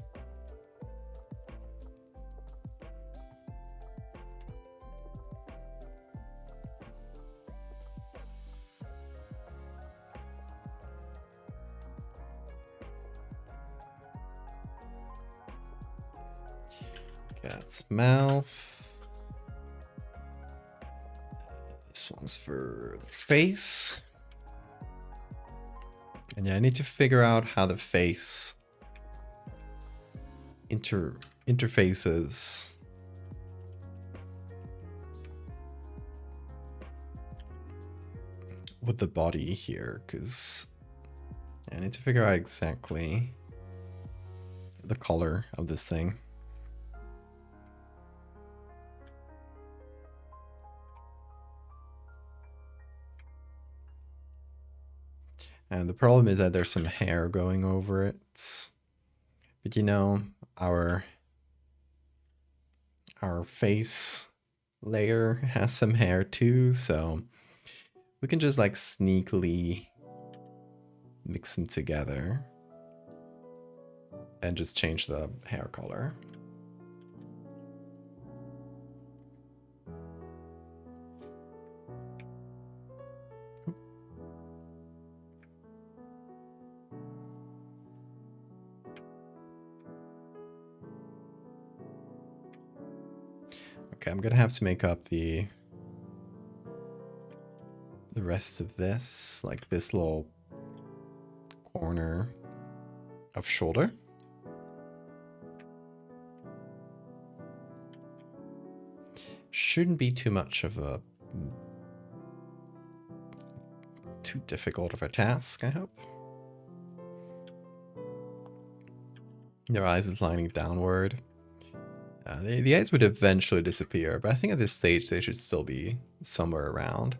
Cat's mouth. This one's for the face. And yeah, I need to figure out how the face interfaces with the body here, because I need to figure out exactly the color of this thing. And the problem is that there's some hair going over it. But you know, our face layer has some hair too, so we can just like sneakily mix them together and just change the hair color. Okay, I'm gonna have to make up the rest of this, like this little corner of shoulder. Shouldn't be too much of a too difficult of a task, I hope. Their eyes is lining downward. The eyes would eventually disappear, but I think at this stage they should still be somewhere around.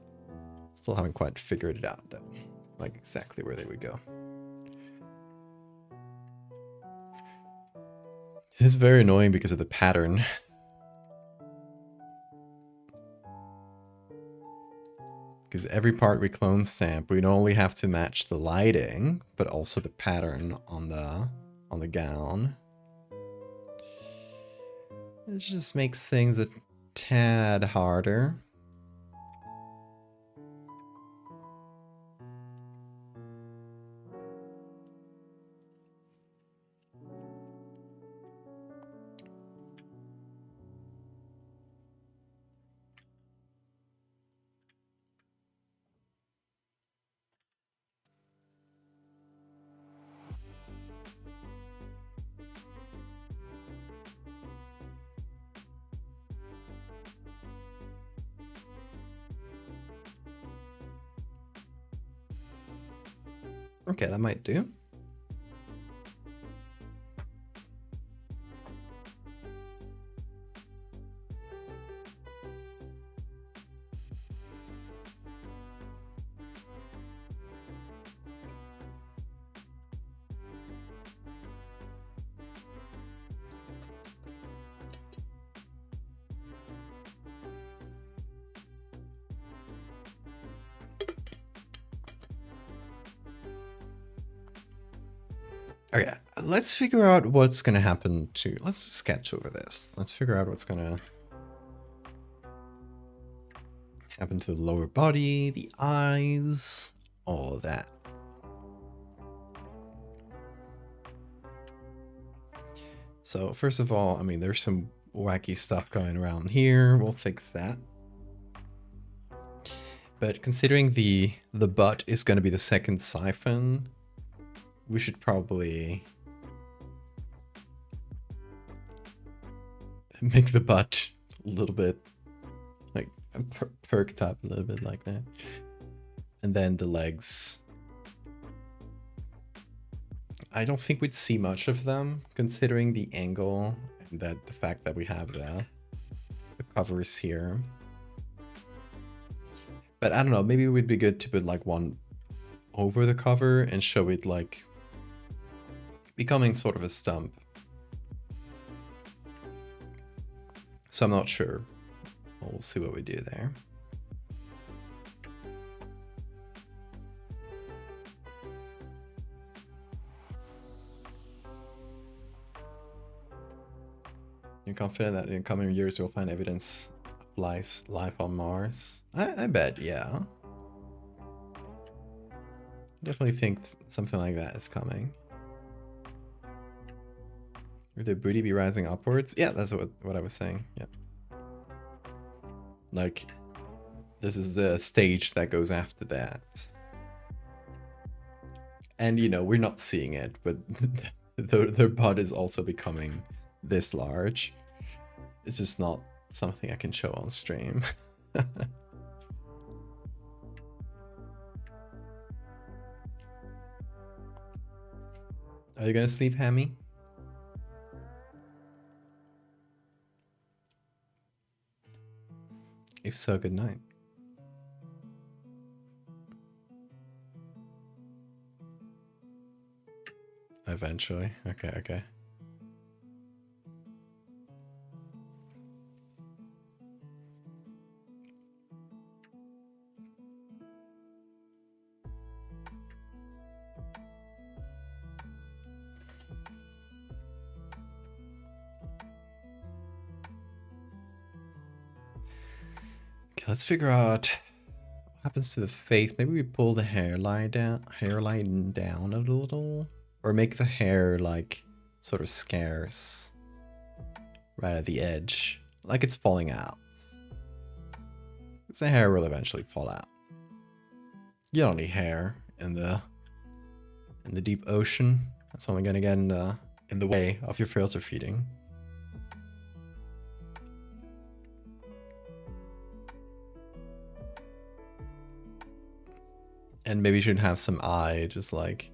Still haven't quite figured it out though, like exactly where they would go. This is very annoying because of the pattern. Because every part we clone stamp, we not only have to match the lighting, but also the pattern on the gown. It just makes things a tad harder. Okay, that might do. Okay, let's figure out what's gonna happen to. Let's sketch over this. Let's figure out what's gonna happen to the lower body, the eyes, all of that. So first of all, I mean, there's some wacky stuff going around here. We'll fix that. But considering the butt is going to be the second siphon, we should probably make the butt a little bit like perked up a little bit like that. And then the legs. I don't think we'd see much of them considering the angle and that the fact that we have the covers here. But I don't know, maybe it would be good to put like one over the cover and show it like becoming sort of a stump. So I'm not sure. We'll see what we do there. You're confident that in coming years we'll find evidence of life on Mars? I bet, yeah. Definitely think something like that is coming. Would the booty be rising upwards? Yeah, that's what I was saying. Yeah. Like, this is the stage that goes after that. And, you know, we're not seeing it, but their butt is also becoming this large. It's just not something I can show on stream. Are you gonna sleep, Hammy? If so, good night. Eventually. Okay, okay. Okay, let's figure out what happens to the face. Maybe we pull the hairline down a little, or make the hair like sort of scarce right at the edge, like it's falling out. Because the hair will eventually fall out. You don't need hair in the deep ocean. That's only gonna get in the way of your filter feeding. And maybe you should have some eye just like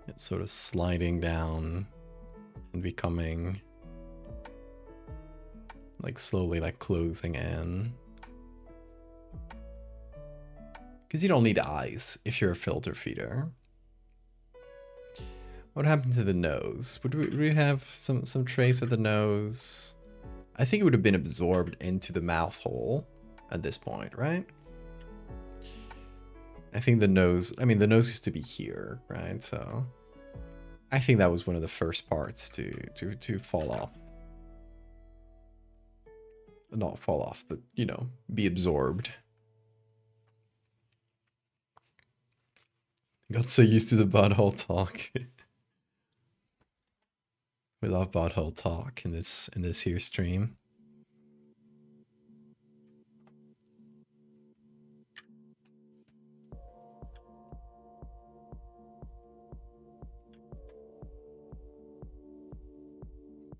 it's sort of sliding down and becoming like slowly like closing in. Because you don't need eyes if you're a filter feeder. What happened to the nose? Would we have some trace of the nose? I think it would have been absorbed into the mouth hole at this point, right? I think the nose, I mean, the nose used to be here, right? So I think that was one of the first parts to fall off. Not fall off, but, you know, be absorbed. Got so used to the butthole talk. We love butthole talk in this here stream.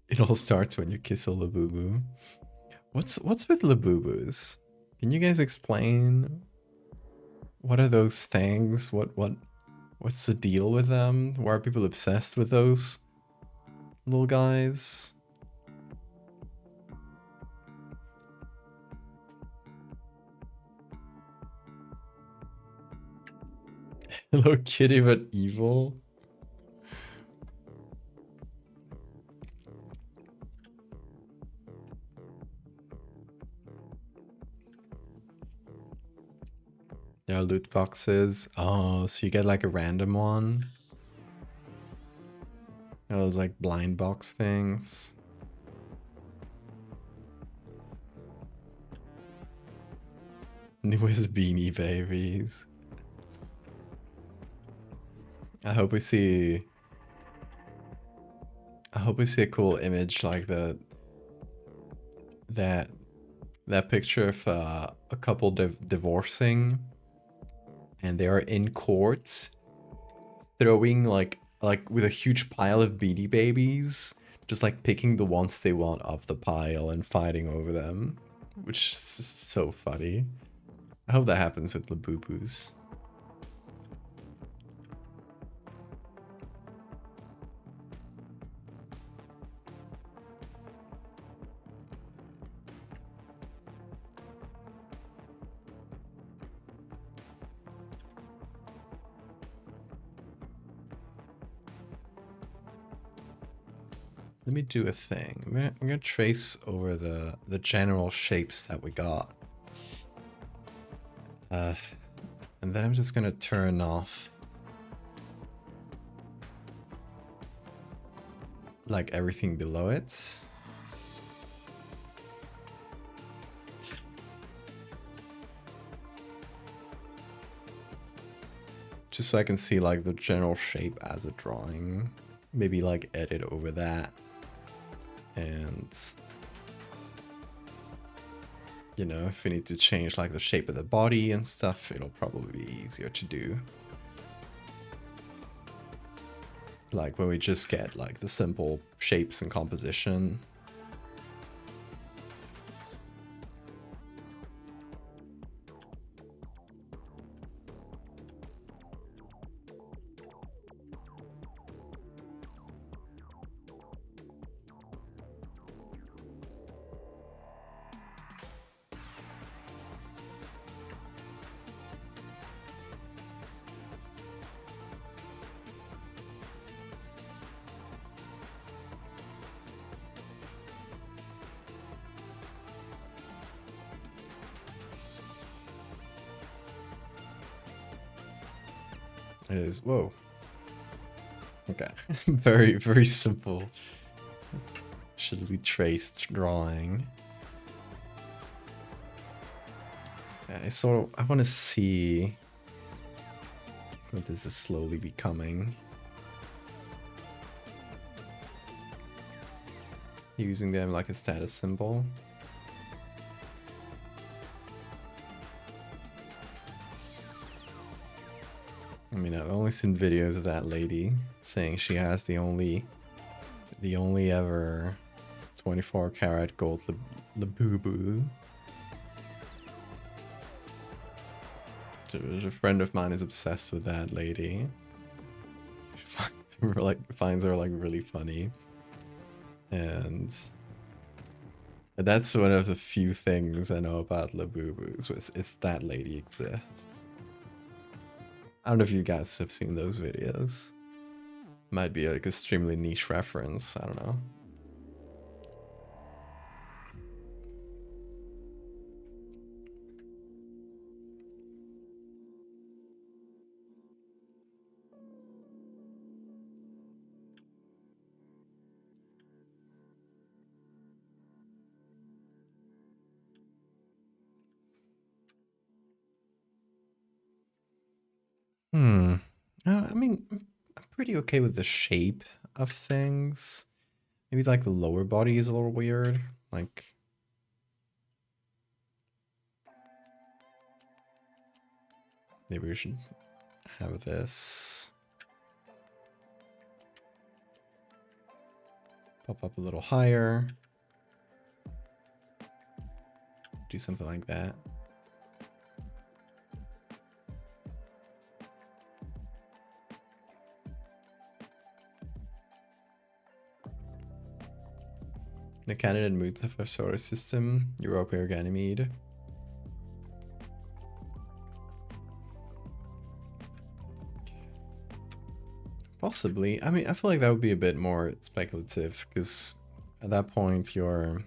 It all starts when you kiss a labubu. What's with labubus? Can you guys explain? What are those things? What What's the deal with them? Why are people obsessed with those little guys? Hello Kitty, but evil. There are loot boxes. Oh, so you get like a random one. Those like blind box things. Newest Beanie Babies. I hope we see a cool image like that picture of a couple divorcing, and they are in court throwing like with a huge pile of Beanie Babies, just like picking the ones they want off the pile and fighting over them, which is so funny. I hope that happens with Labubu's. Let me do a thing. I'm gonna trace over the general shapes that we got. And then I'm just gonna turn off like everything below it. Just so I can see like the general shape as a drawing. Maybe like edit over that. And you know, if we need to change like the shape of the body and stuff, it'll probably be easier to do. Like when we just get like the simple shapes and composition. Is whoa. Okay. Very, very simple. Should we traced drawing? Yeah, so I want to see what this is slowly becoming. Using them like a status symbol. I mean, I've only seen videos of that lady saying she has the only ever 24 karat gold Labubu. A friend of mine is obsessed with that lady. Finds her like really funny, and that's one of the few things I know about Labubus. It's that lady exists. I don't know if you guys have seen those videos. Might be like extremely niche reference. I don't know. I mean, I'm pretty okay with the shape of things. Maybe like the lower body is a little weird. Like, maybe we should have this pop up a little higher. Do something like that. The candidate moods of our solar system, Europa or Ganymede. Possibly. I mean, I feel like that would be a bit more speculative, because at that point you're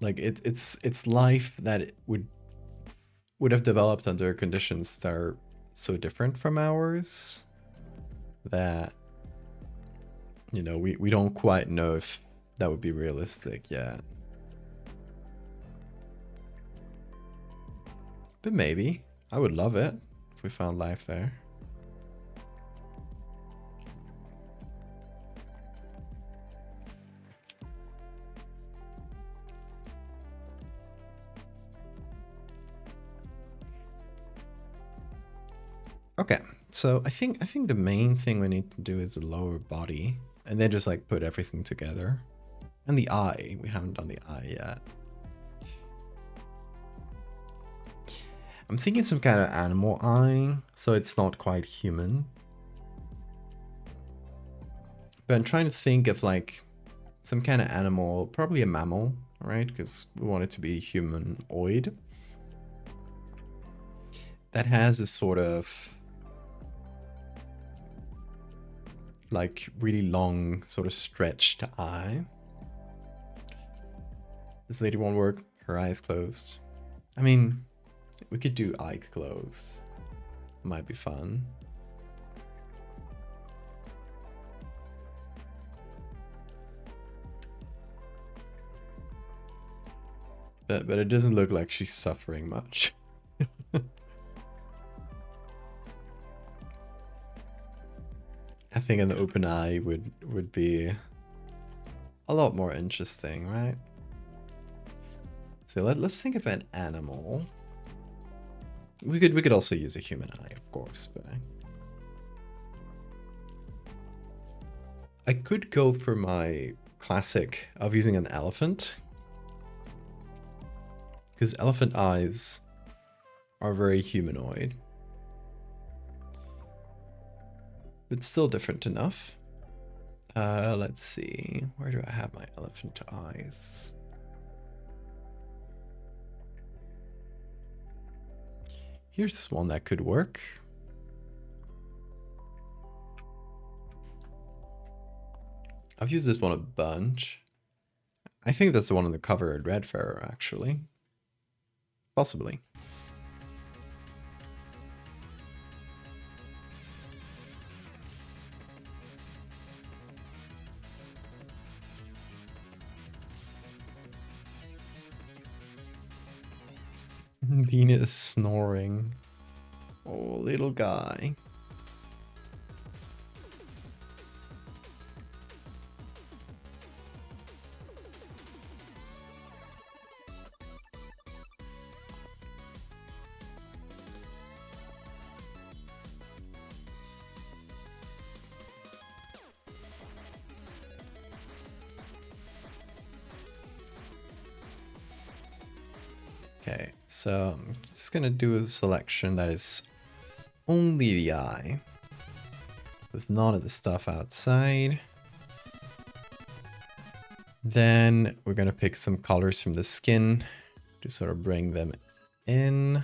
like it's life that it would have developed under conditions that are so different from ours that, you know, we don't quite know if that would be realistic yet. But maybe. I would love it if we found life there. Okay, so I think the main thing we need to do is the lower body, and then just like put everything together. And the eye, we haven't done the eye yet. I'm thinking some kind of animal eye, so it's not quite human. But I'm trying to think of like some kind of animal, probably a mammal, right? Because we want it to be humanoid. That has a sort of like really long, sort of stretched eye. This lady won't work. Her eye is closed. I mean, we could do eye closed. Might be fun. But it doesn't look like she's suffering much. I think an open eye would be a lot more interesting, right? So let's think of an animal. We could also use a human eye, of course, but I could go for my classic of using an elephant, because elephant eyes are very humanoid, but still different enough. Let's see, where do I have my elephant eyes? Here's one that could work. I've used this one a bunch. I think that's the one on the cover at Red Fair, actually. Possibly. Venus snoring. Oh, little guy. Okay, so I'm just gonna do a selection that is only the eye, with none of the stuff outside. Then we're gonna pick some colors from the skin to sort of bring them in.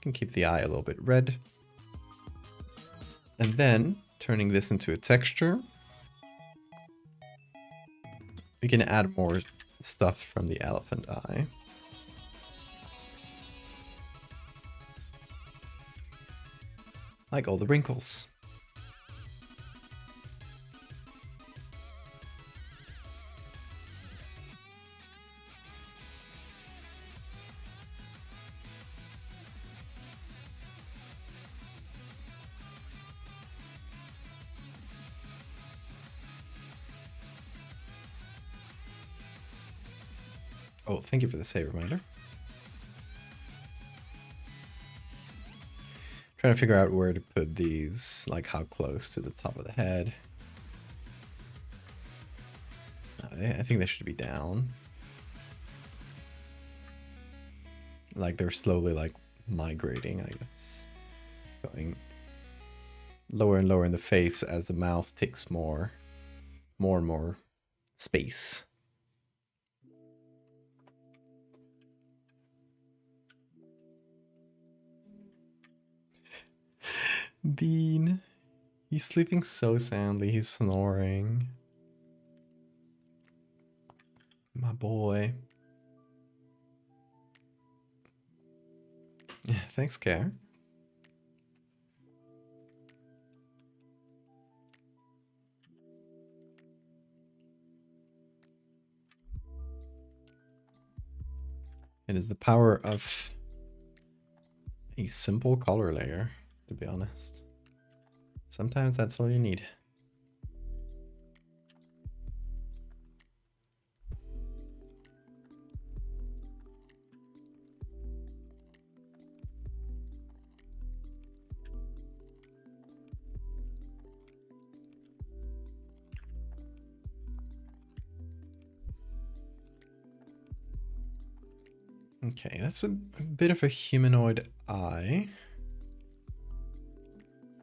Can keep the eye a little bit red. And then turning this into a texture, we can add more stuff from the elephant eye. Like all the wrinkles. Oh, thank you for the save reminder. Trying to figure out where to put these, like how close to the top of the head. I think they should be down. Like they're slowly like migrating, I guess. Going lower and lower in the face as the mouth takes more and more space. Bean. He's sleeping so soundly. He's snoring. My boy. Yeah, thanks, Care. It is the power of a simple color layer, to be honest. Sometimes that's all you need. Okay, that's a bit of a humanoid eye.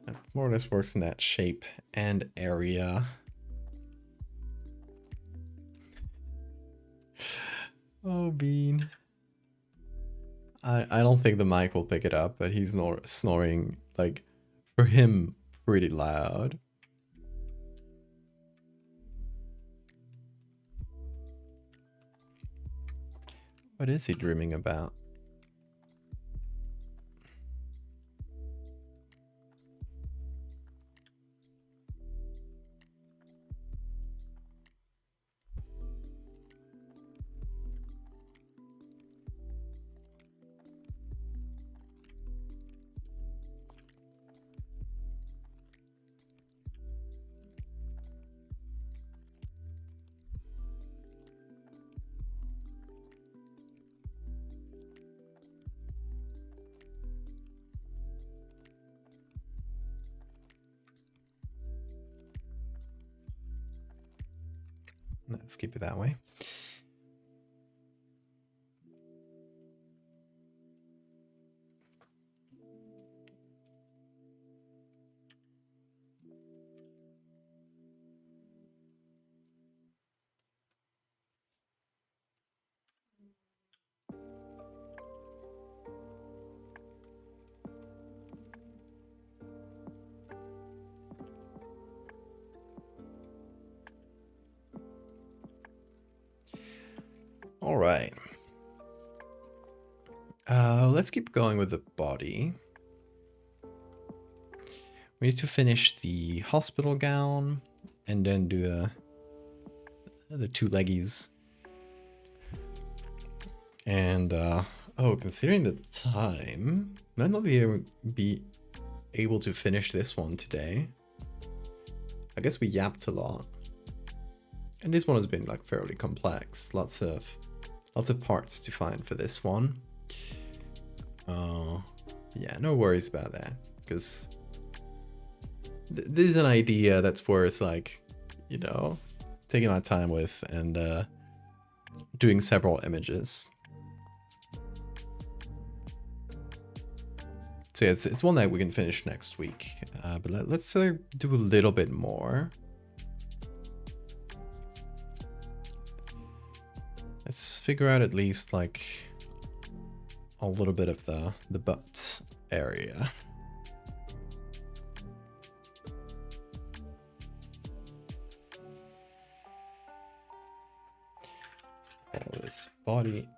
That more or less works in that shape and area. Oh, Bean. I don't think the mic will pick it up, but he's snoring, like, for him, pretty loud. What is he dreaming about? Let's keep it that way. All right. Let's keep going with the body. We need to finish the hospital gown and then do the two leggies. And oh, considering the time, might not be able to finish this one today. I guess we yapped a lot. And this one has been like fairly complex. Lots of parts to find for this one. Yeah, no worries about that, because this is an idea that's worth, like, you know, taking my time with and doing several images. So yeah, it's one that we can finish next week. But let's do a little bit more. Let's figure out at least like a little bit of the butt area. All this body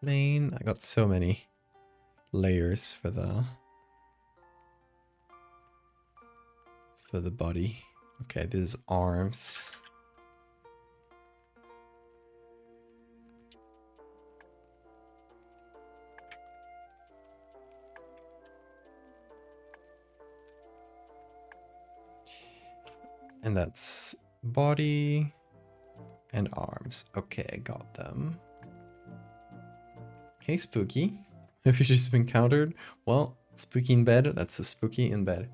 main. I got so many layers for the body. Okay, this is arms. And that's body and arms. Okay, I got them. Hey, Spooky. Have you just been encountered? Well, Spooky in bed. That's a Spooky in bed.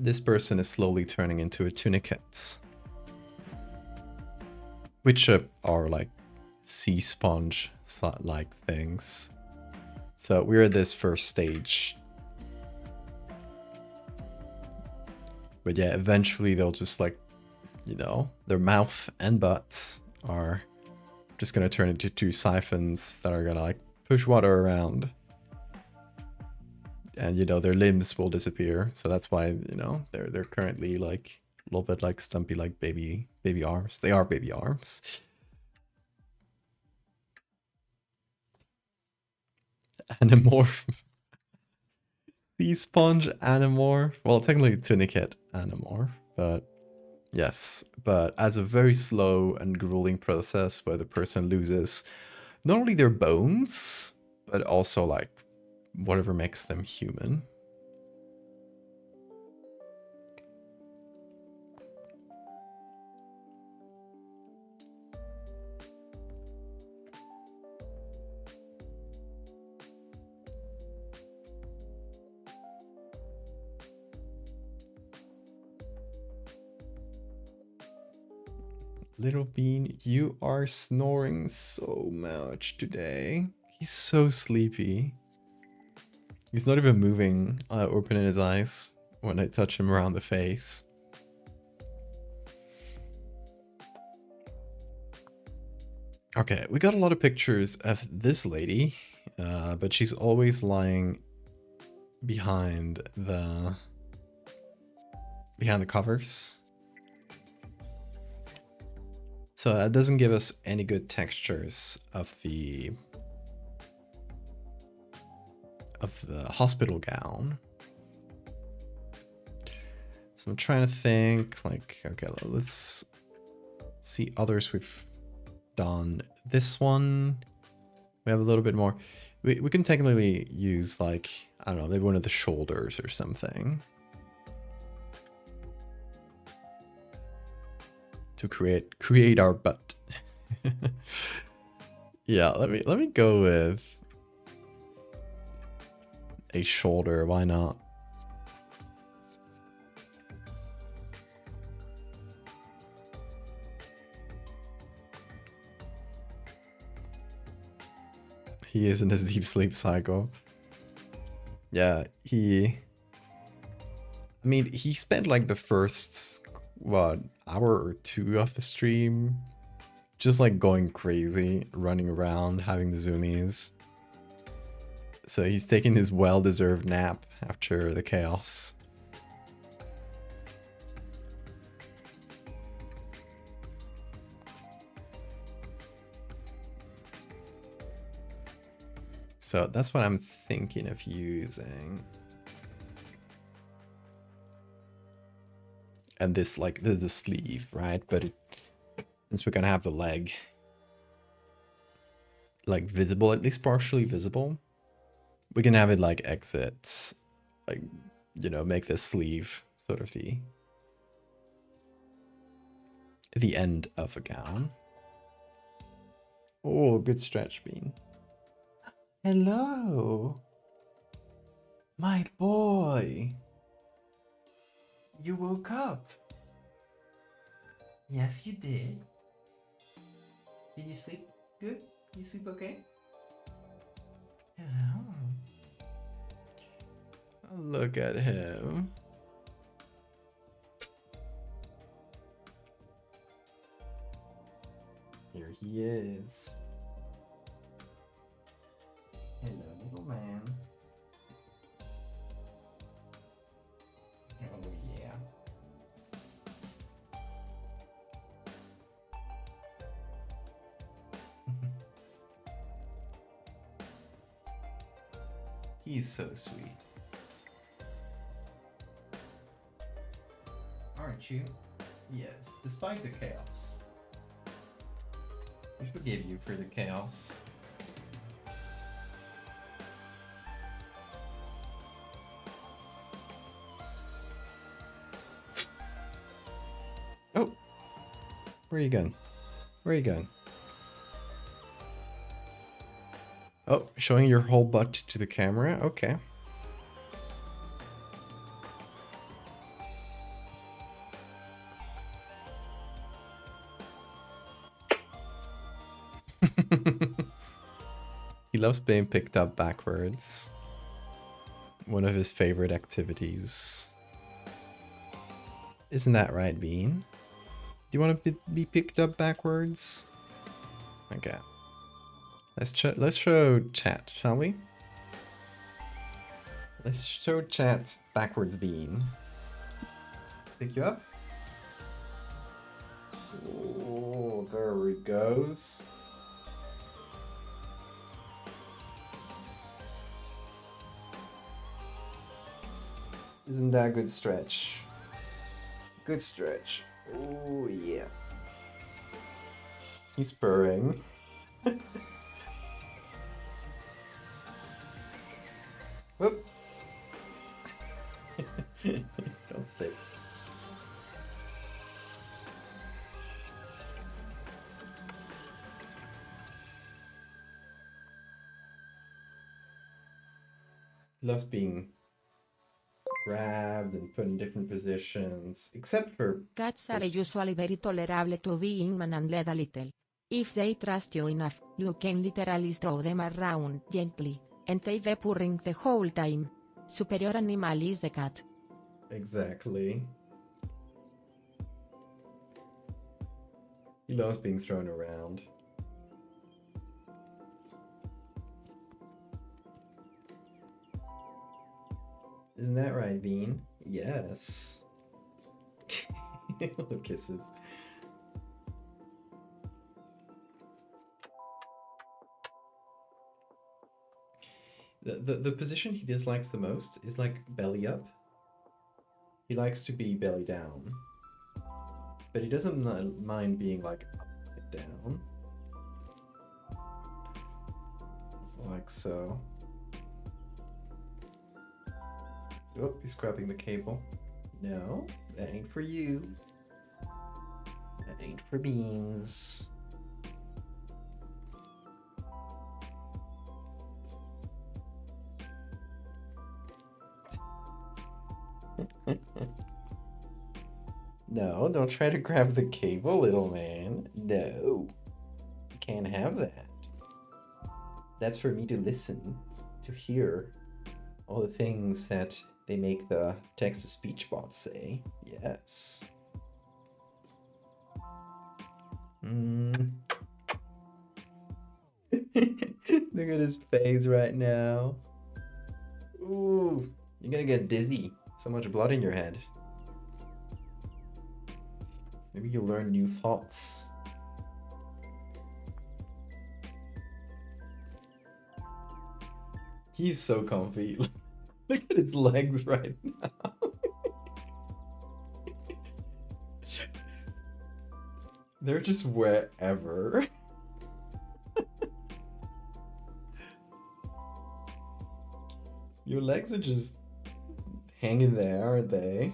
This person is slowly turning into a tunicate. Which are like sea sponge like things. So we're at this first stage. But yeah, eventually they'll just like, you know, their mouth and butts are just gonna turn into two siphons that are gonna like push water around. And you know, their limbs will disappear. So that's why, you know, they're currently like a little bit like stumpy, like baby arms. They are baby arms. Animorph. Sea sponge animorph. Well, technically tunicate animorph, but yes. But as a very slow and grueling process where the person loses not only their bones, but also like whatever makes them human. Little Bean, you are snoring so much today. He's so sleepy. He's not even moving, opening his eyes when I touch him around the face. Okay, we got a lot of pictures of this lady, but she's always lying behind the covers. So that doesn't give us any good textures of the hospital gown. So I'm trying to think like, okay, let's see others we've done. This one, we have a little bit more. We can technically use like, I don't know, maybe one of the shoulders or something to create our butt. Yeah, let me go with a shoulder. Why not? He is in his deep sleep cycle. Yeah, I mean, he spent like the first, what, hour or two of the stream just like going crazy, running around, having the zoomies. So he's taking his well-deserved nap after the chaos. So that's what I'm thinking of using. And this is a sleeve, right? But since we're gonna have the leg like visible, at least partially visible, we can have it like exits, like, you know, make the sleeve sort of the end of a gown. Oh, good stretch, Bean. Hello, my boy. You woke up. Yes, you did. Did you sleep good? You sleep okay? Hello. Look at him. Here he is. Hello, little man. Oh, yeah. He's so sweet. Aren't you? Yes, despite the chaos. We forgive you for the chaos. Oh! Where are you going? Where are you going? Oh, showing your whole butt to the camera? Okay. He loves being picked up backwards. One of his favorite activities. Isn't that right, Bean? Do you want to be picked up backwards? Okay. Let's show chat, shall we? Let's show chat backwards Bean. Pick you up. Oh, there he goes. Isn't that a good stretch? Good stretch. Oh, yeah. He's purring. Whoop. Don't stay. Loves being grabbed and put in different positions, except for Cats are this. usually very tolerable to being manhandled a little. If they trust you enough, you can literally throw them around gently, and they be purring the whole time. Superior animal is the cat. Exactly. He loves being thrown around. Isn't that right, Bean? Yes. Little kisses. The position he dislikes the most is like belly up. He likes to be belly down. But he doesn't mind being like upside down. Like so. Oh, he's grabbing the cable. No, that ain't for you. That ain't for beans. No, don't try to grab the cable, little man. No. You can't have that. That's for me to listen, to hear all the things that they make the text-to-speech bots say. Yes. Mm. Look at his face right now. Ooh, you're gonna get dizzy. So much blood in your head. Maybe you'll learn new thoughts. He's so comfy. Look at his legs right now. They're just wherever. Your legs are just hanging there, aren't they?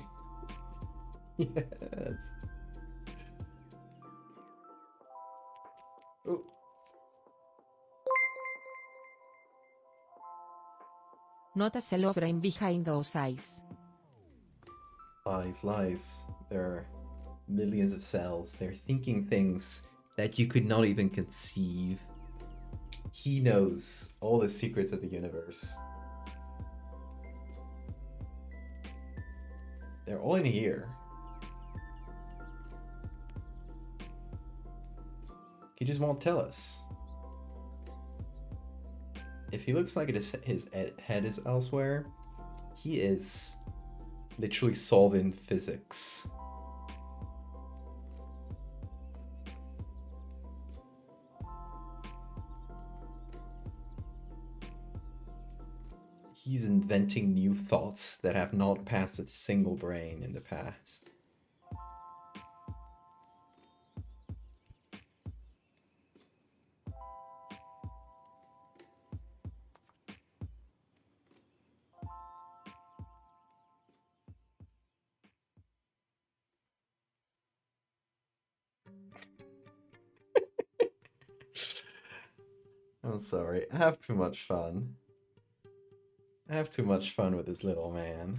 Yes. Oh. Not a cell of brain behind those eyes. Lies. There are millions of cells. They're thinking things that you could not even conceive. He knows all the secrets of the universe. They're all in here. He just won't tell us. If he looks like his head is elsewhere, he is literally solving physics. He's inventing new thoughts that have not passed a single brain in the past. I'm sorry, I have too much fun. I have too much fun with this little man.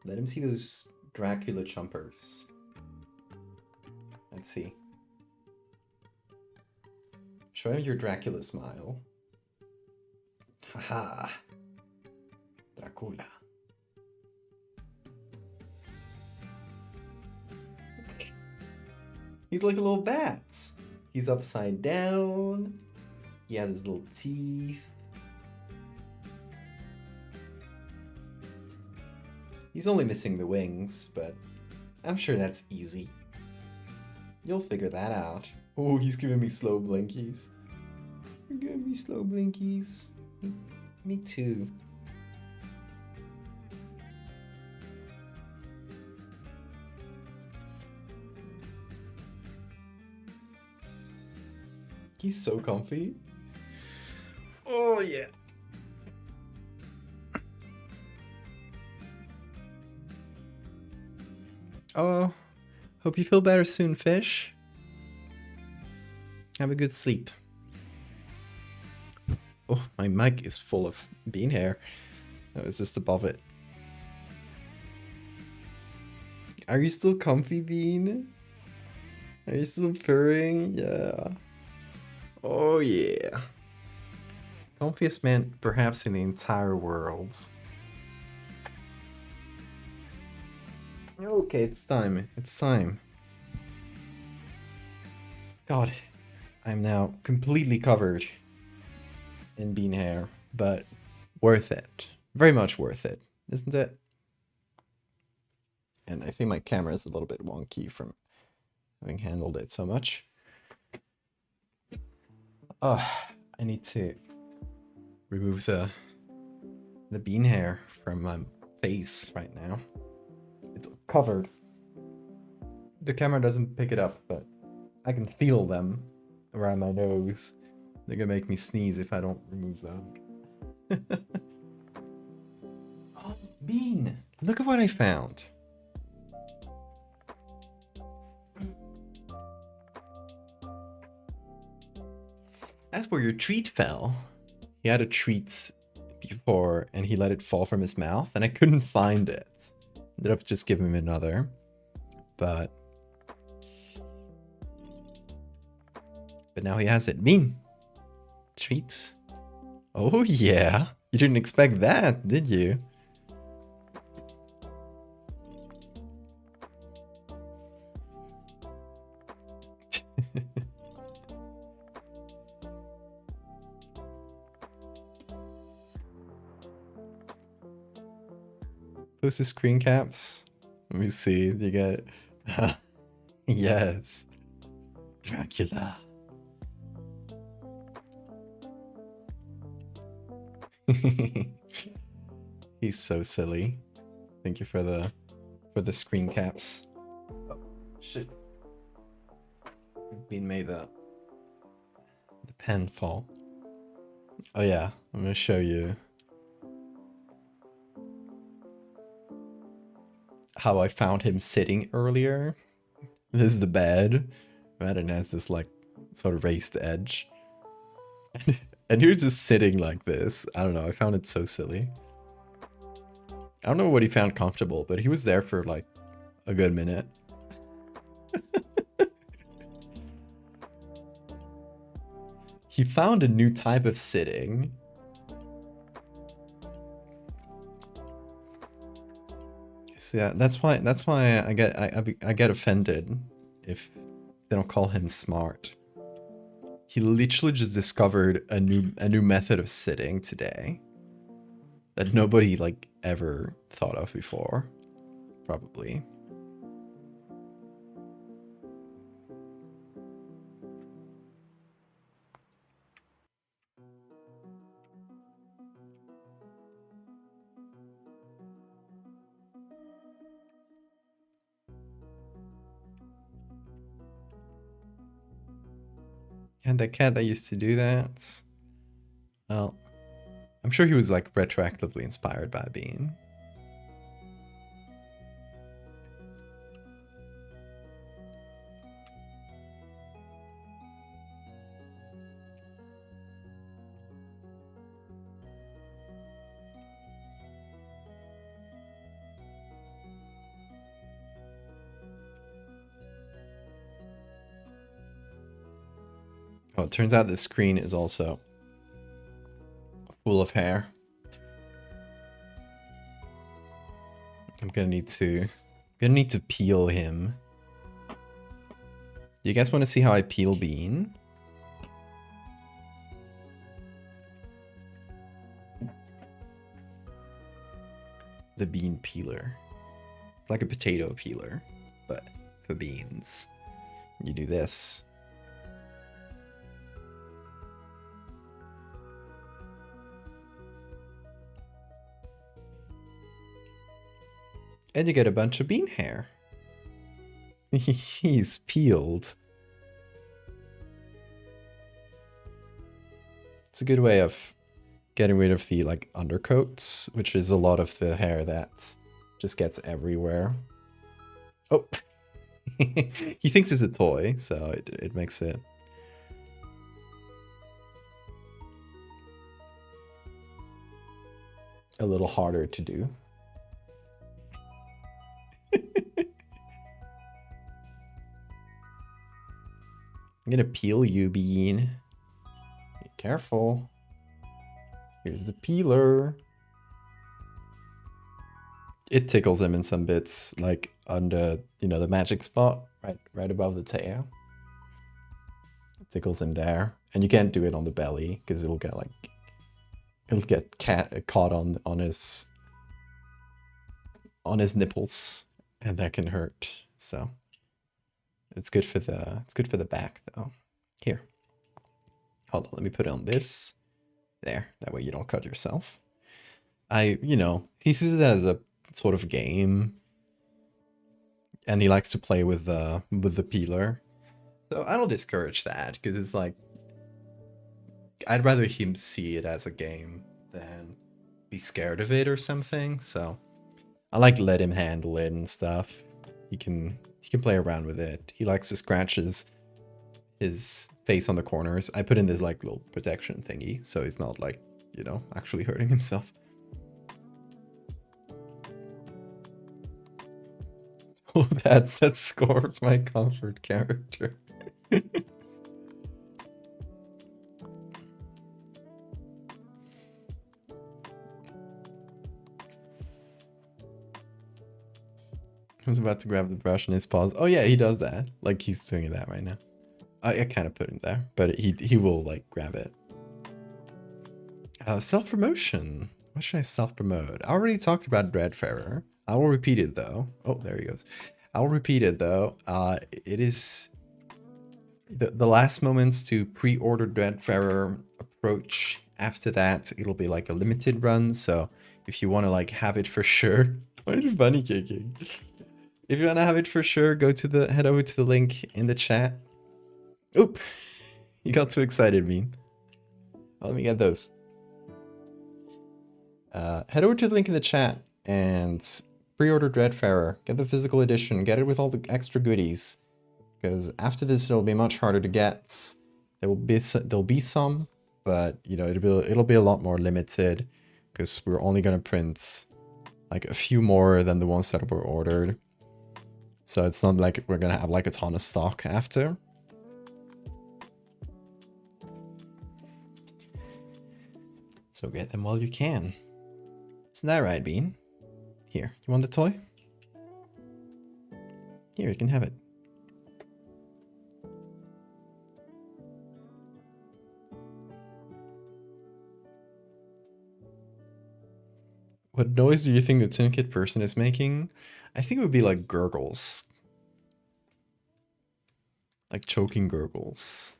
Let him see those Dracula chumpers. Let's see. Show him your Dracula smile. Haha. Dracula. He's like a little bat. He's upside down. He has his little teeth. He's only missing the wings, but I'm sure that's easy. You'll figure that out. Oh, he's giving me slow blinkies. You're giving me slow blinkies. Me too. He's so comfy. Oh, yeah. Oh, hope you feel better soon, fish. Have a good sleep. Oh, my mic is full of bean hair. I was just above it. Are you still comfy, Bean? Are you still purring? Yeah. Oh, yeah. Comfiest man perhaps in the entire world. Okay, it's time. It's time. God, I'm now completely covered in bean hair, but worth it. Very much worth it, isn't it? And I think my camera is a little bit wonky from having handled it so much. Oh, I need to remove the bean hair from my face right now. It's covered. The camera doesn't pick it up, but I can feel them around my nose. They're gonna make me sneeze if I don't remove them. Oh, Bean! Look at what I found. That's where your treat fell. He had a treat before and he let it fall from his mouth and I couldn't find it. Ended up just giving him another. But now he has it. Bean! Treats. Oh yeah. You didn't expect that, did you? Post the screen caps. Let me see. Do you get it? Yes. Dracula. He's so silly. Thank you for the screen caps. Oh, shit. Bean made the pen fall. Oh yeah, I'm gonna show you how I found him sitting earlier. This is the bed. Madden has this like sort of raised edge. And you're just sitting like this. I don't know, I found it so silly. I don't know what he found comfortable, but he was there for like a good minute. He found a new type of sitting. So yeah, that's why I get offended if they don't call him smart. He literally just discovered a new method of sitting today that nobody like ever thought of before, probably. And the cat that used to do that, well, I'm sure he was like retroactively inspired by Bean. Well, it turns out the screen is also full of hair. I'm gonna need to peel him. Do you guys want to see how I peel Bean? The bean peeler. It's like a potato peeler, but for beans. You do this. And you get a bunch of bean hair. He's peeled. It's a good way of getting rid of the like undercoats, which is a lot of the hair that just gets everywhere. Oh, he thinks it's a toy, so it makes it a little harder to do. I'm gonna peel you, Bean. Be careful. Here's the peeler. It tickles him in some bits, like under, the magic spot, right above the tail. It tickles him there, and you can't do it on the belly because it'll get caught on his nipples, and that can hurt. So it's good for the back though. Here, hold on, let me put it on this. There, that way you don't cut yourself. He sees it as a sort of game, and he likes to play with the peeler. So I don't discourage that, because it's like, I'd rather him see it as a game than be scared of it or something. So I like let him handle it and stuff. He can play around with it. He likes to scratch his face on the corners. I put in this like little protection thingy, so he's not like, actually hurting himself. Oh, that's scored my comfort character. I was about to grab the brush in his paws. Oh yeah, he does that. Like he's doing that right now. I kind of put him there, but he will like grab it. Self-promotion. What should I self-promote? I already talked about Dreadfarer. I will repeat it though. Oh, there he goes. I will repeat it though. It is the last moments to pre-order Dreadfarer approach. After that, it'll be like a limited run. So if you want to like have it for sure, why is it bunny kicking? If you want to have it for sure, head over to the link in the chat. Oop, you got too excited, Bean. Let me get those. Head over to the link in the chat and pre-order Dreadfarer. Get the physical edition. Get it with all the extra goodies. Because after this, it'll be much harder to get. There'll be some, but it'll be a lot more limited. Because we're only gonna print like a few more than the ones that were ordered. So it's not like we're gonna have like a ton of stock after. So get them while you can. Isn't that right, Bean? Here, you want the toy? Here, you can have it. What noise do you think the Toolkit person is making? I think it would be like gurgles. Like choking gurgles.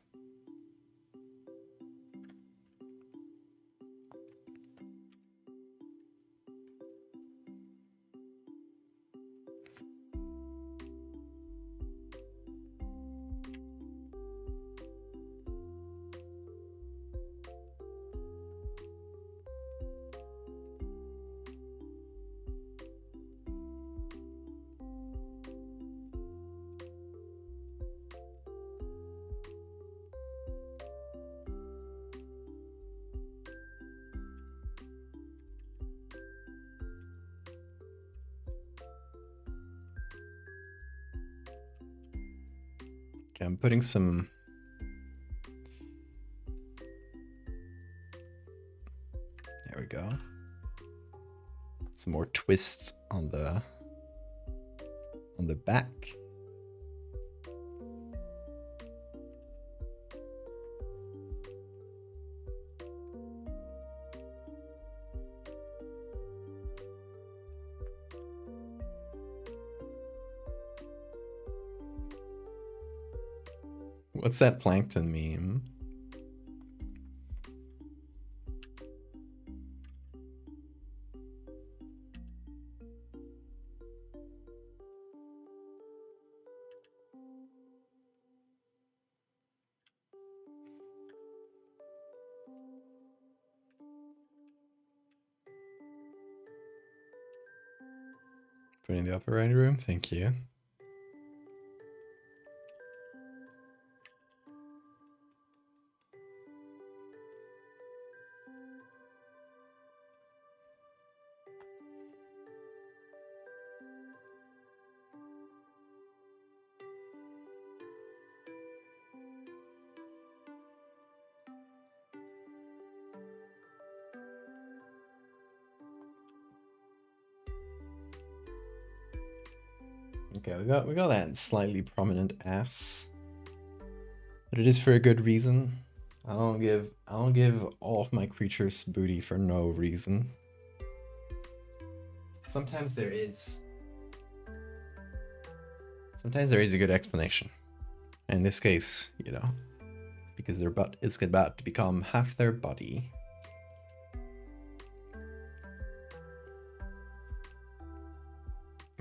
Okay, I'm putting some we go. Some more twists on the back. What's that plankton meme? Put in the upper right room, thank you. Okay, we got that slightly prominent ass, but it is for a good reason. I don't give all of my creatures booty for no reason. Sometimes there is a good explanation. In this case, you know, it's because their butt is about to become half their body.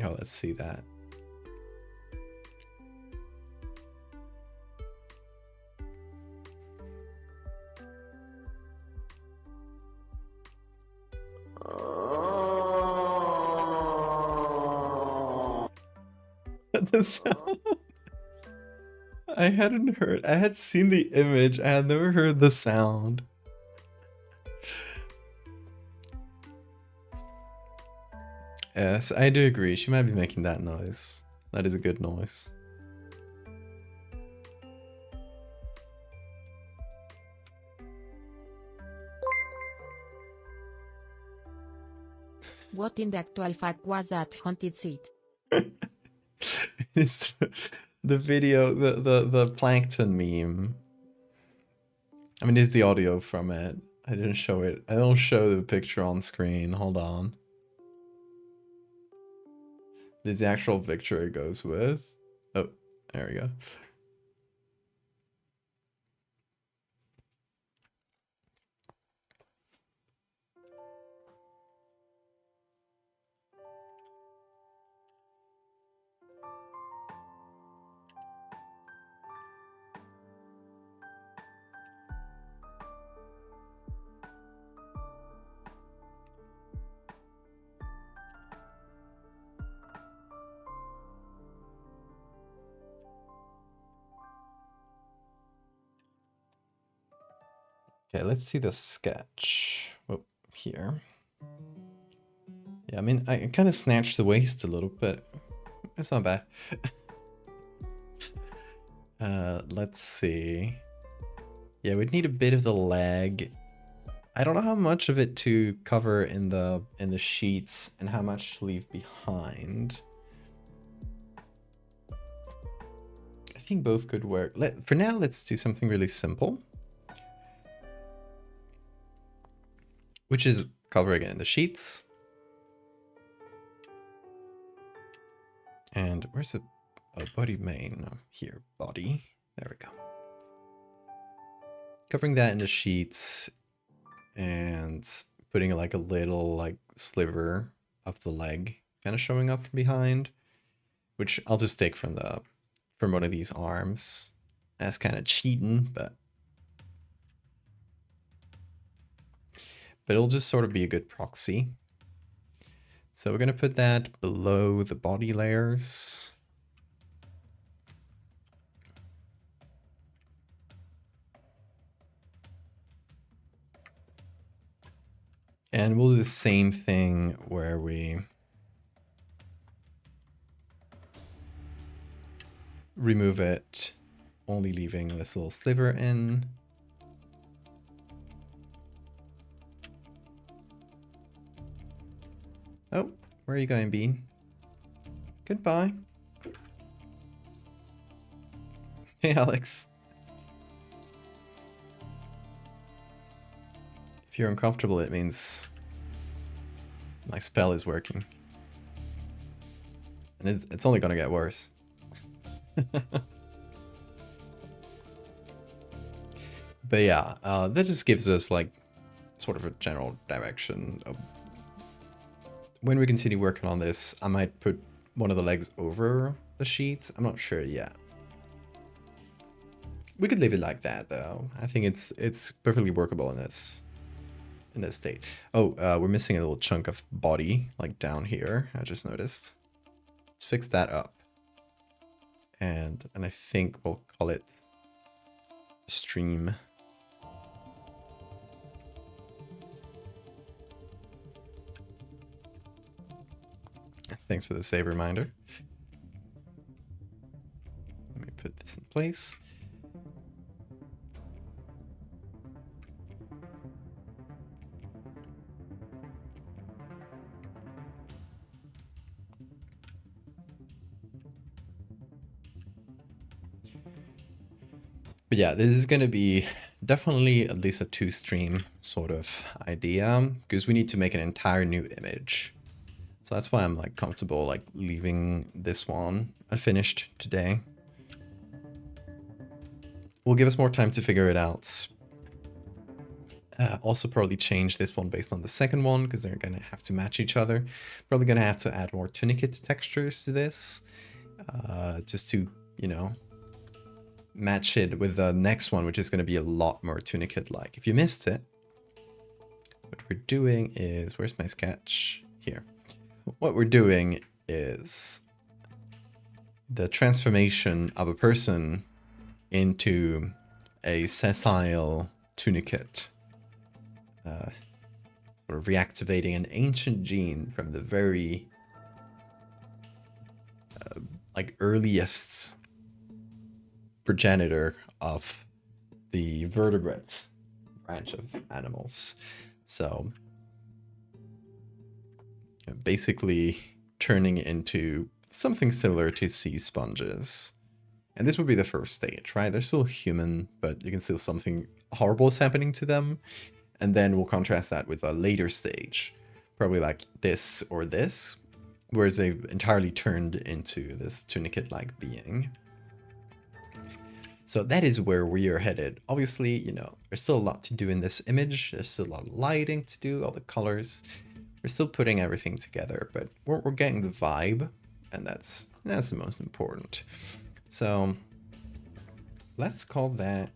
Oh, let's see that. The sound. I had seen the image, I had never heard the sound. Yes, I do agree. She might be making that noise. That is a good noise. What in the actual fuck was that haunted seat? It's the video, the plankton meme. I mean, it's the audio from it. I didn't show it. I don't show the picture on screen. Hold on. This is the actual picture it goes with. Oh, there we go. Okay, let's see the sketch. Oh, here. Yeah, I mean, I kind of snatched the waist a little bit. It's not bad. Let's see. Yeah, we'd need a bit of the leg. I don't know how much of it to cover in the sheets and how much to leave behind. I think both could work. For now, let's do something really simple, which is cover again the sheets. And where's the body main? No, here, body. There we go. Covering that in the sheets and putting like a little like sliver of the leg kind of showing up from behind, which I'll just take from one of these arms. That's kind of cheating, but it'll just sort of be a good proxy. So we're going to put that below the body layers. And we'll do the same thing where we remove it, only leaving this little sliver in. Oh, where are you going, Bean? Goodbye. Hey, Alex. If you're uncomfortable, it means my spell is working. And it's only gonna get worse. But yeah, that just gives us like sort of a general direction. When we continue working on this, I might put one of the legs over the sheet. I'm not sure yet. We could leave it like that though. I think it's perfectly workable in this state. Oh, we're missing a little chunk of body like down here. I just noticed. Let's fix that up. And I think we'll call it stream. Thanks for the save reminder. Let me put this in place. But yeah, this is going to be definitely at least a 2-stream sort of idea, because we need to make an entire new image. So that's why I'm like comfortable like leaving this one unfinished today. Will give us more time to figure it out. Also probably change this one based on the second one, because they're going to have to match each other. Probably going to have to add more tunicate textures to this, just to, you know, match it with the next one, which is going to be a lot more tunicate-like. If you missed it, what we're doing is... Where's my sketch? Here. What we're doing is the transformation of a person into a sessile tunicate. Sort of reactivating an ancient gene from the very like earliest progenitor of the vertebrate branch of animals. So basically turning into something similar to sea sponges. And this would be the first stage, right? They're still human, but you can see something horrible is happening to them. And then we'll contrast that with a later stage, probably like this or this, where they've entirely turned into this tunicate-like being. So that is where we are headed. Obviously, you know, there's still a lot to do in this image. There's still a lot of lighting to do, all the colors. We're still putting everything together, but we're getting the vibe, and that's the most important. So let's call that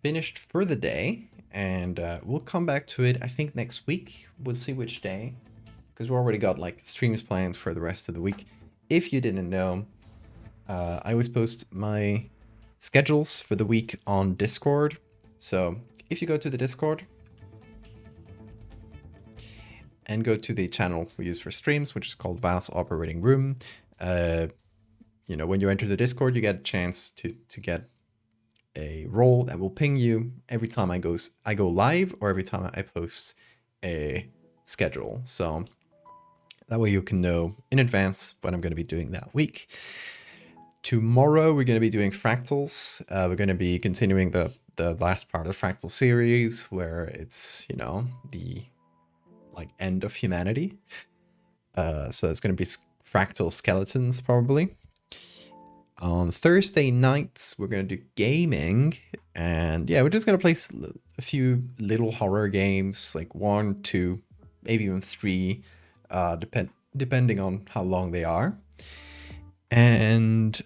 finished for the day, and we'll come back to it, I think, next week. We'll see which day, because we already got like streams planned for the rest of the week. If you didn't know, I always post my schedules for the week on Discord. So if you go to the Discord and go to the channel we use for streams, which is called Val's Operating Room, you know, when you enter the Discord, you get a chance to get a role that will ping you every time I go live, or every time I post a schedule. So that way you can know in advance what I'm going to be doing that week. Tomorrow we're going to be doing fractals. We're going to be continuing the last part of the fractal series, where it's, you know, the like end of humanity. So it's going to be fractal skeletons probably. On Thursday nights, we're going to do gaming, and yeah, we're just going to play a few little horror games, like 1, 2, maybe even 3, depending on how long they are. And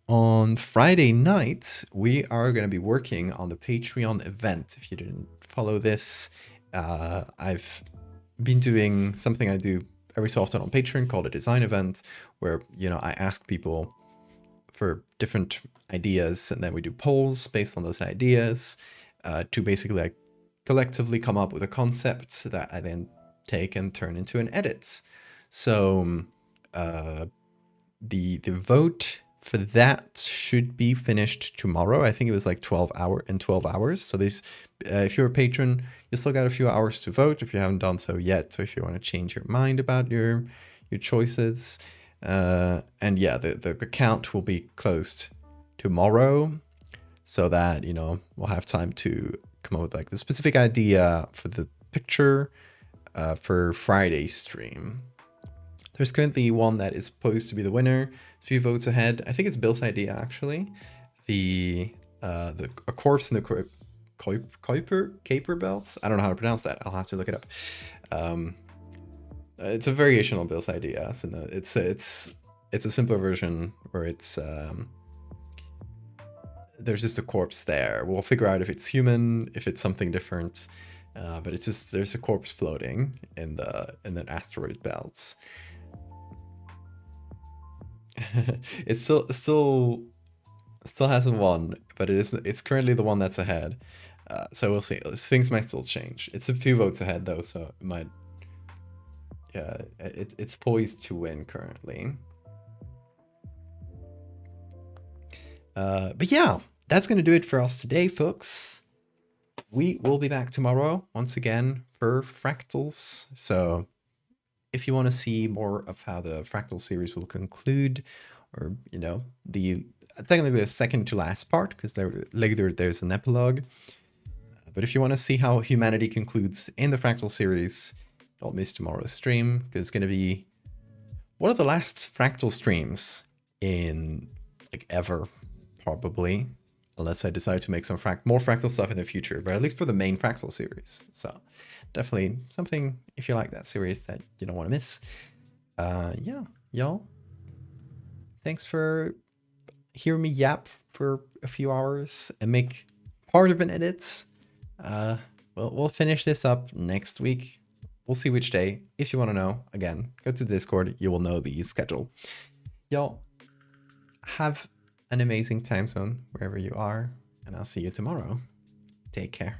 on Friday night, we are going to be working on the Patreon event. If you didn't follow this, I've been doing something I do every so often on Patreon called a design event, where, you know, I ask people for different ideas, and then we do polls based on those ideas to basically like collectively come up with a concept that I then take and turn into an edit. So the vote for that should be finished tomorrow. I think it was like 12 hours. So this, if you're a patron, you still got a few hours to vote if you haven't done so yet. So if you want to change your mind about your choices, and yeah, the count will be closed tomorrow, so that we'll have time to come up with like the specific idea for the picture for Friday's stream. There's currently one that is supposed to be the winner. A few votes ahead. I think it's Bill's idea actually. A corpse in the Kuiper belts. I don't know how to pronounce that. I'll have to look it up. It's a variation on Bill's idea. So no, it's a simpler version where it's there's just a corpse there. We'll figure out if it's human, if it's something different. But it's just there's a corpse floating in the asteroid belts. It still hasn't won, but it's currently the one that's ahead. So we'll see. Things might still change. It's a few votes ahead though, so it might. Yeah, it's poised to win currently. But yeah, that's gonna do it for us today, folks. We will be back tomorrow once again for fractals. So if you want to see more of how the fractal series will conclude, or the technically the second to last part, because later there's an epilogue. But if you want to see how humanity concludes in the fractal series, don't miss tomorrow's stream, because it's going to be one of the last fractal streams in like ever, probably, unless I decide to make some more fractal stuff in the future, but at least for the main fractal series. So definitely something, if you like that series, that you don't want to miss. Yeah, y'all, thanks for hearing me yap for a few hours and make part of an edit. We'll finish this up next week. We'll see which day. If you want to know, again, go to the Discord. You will know the schedule. Y'all, have an amazing time zone wherever you are, and I'll see you tomorrow. Take care.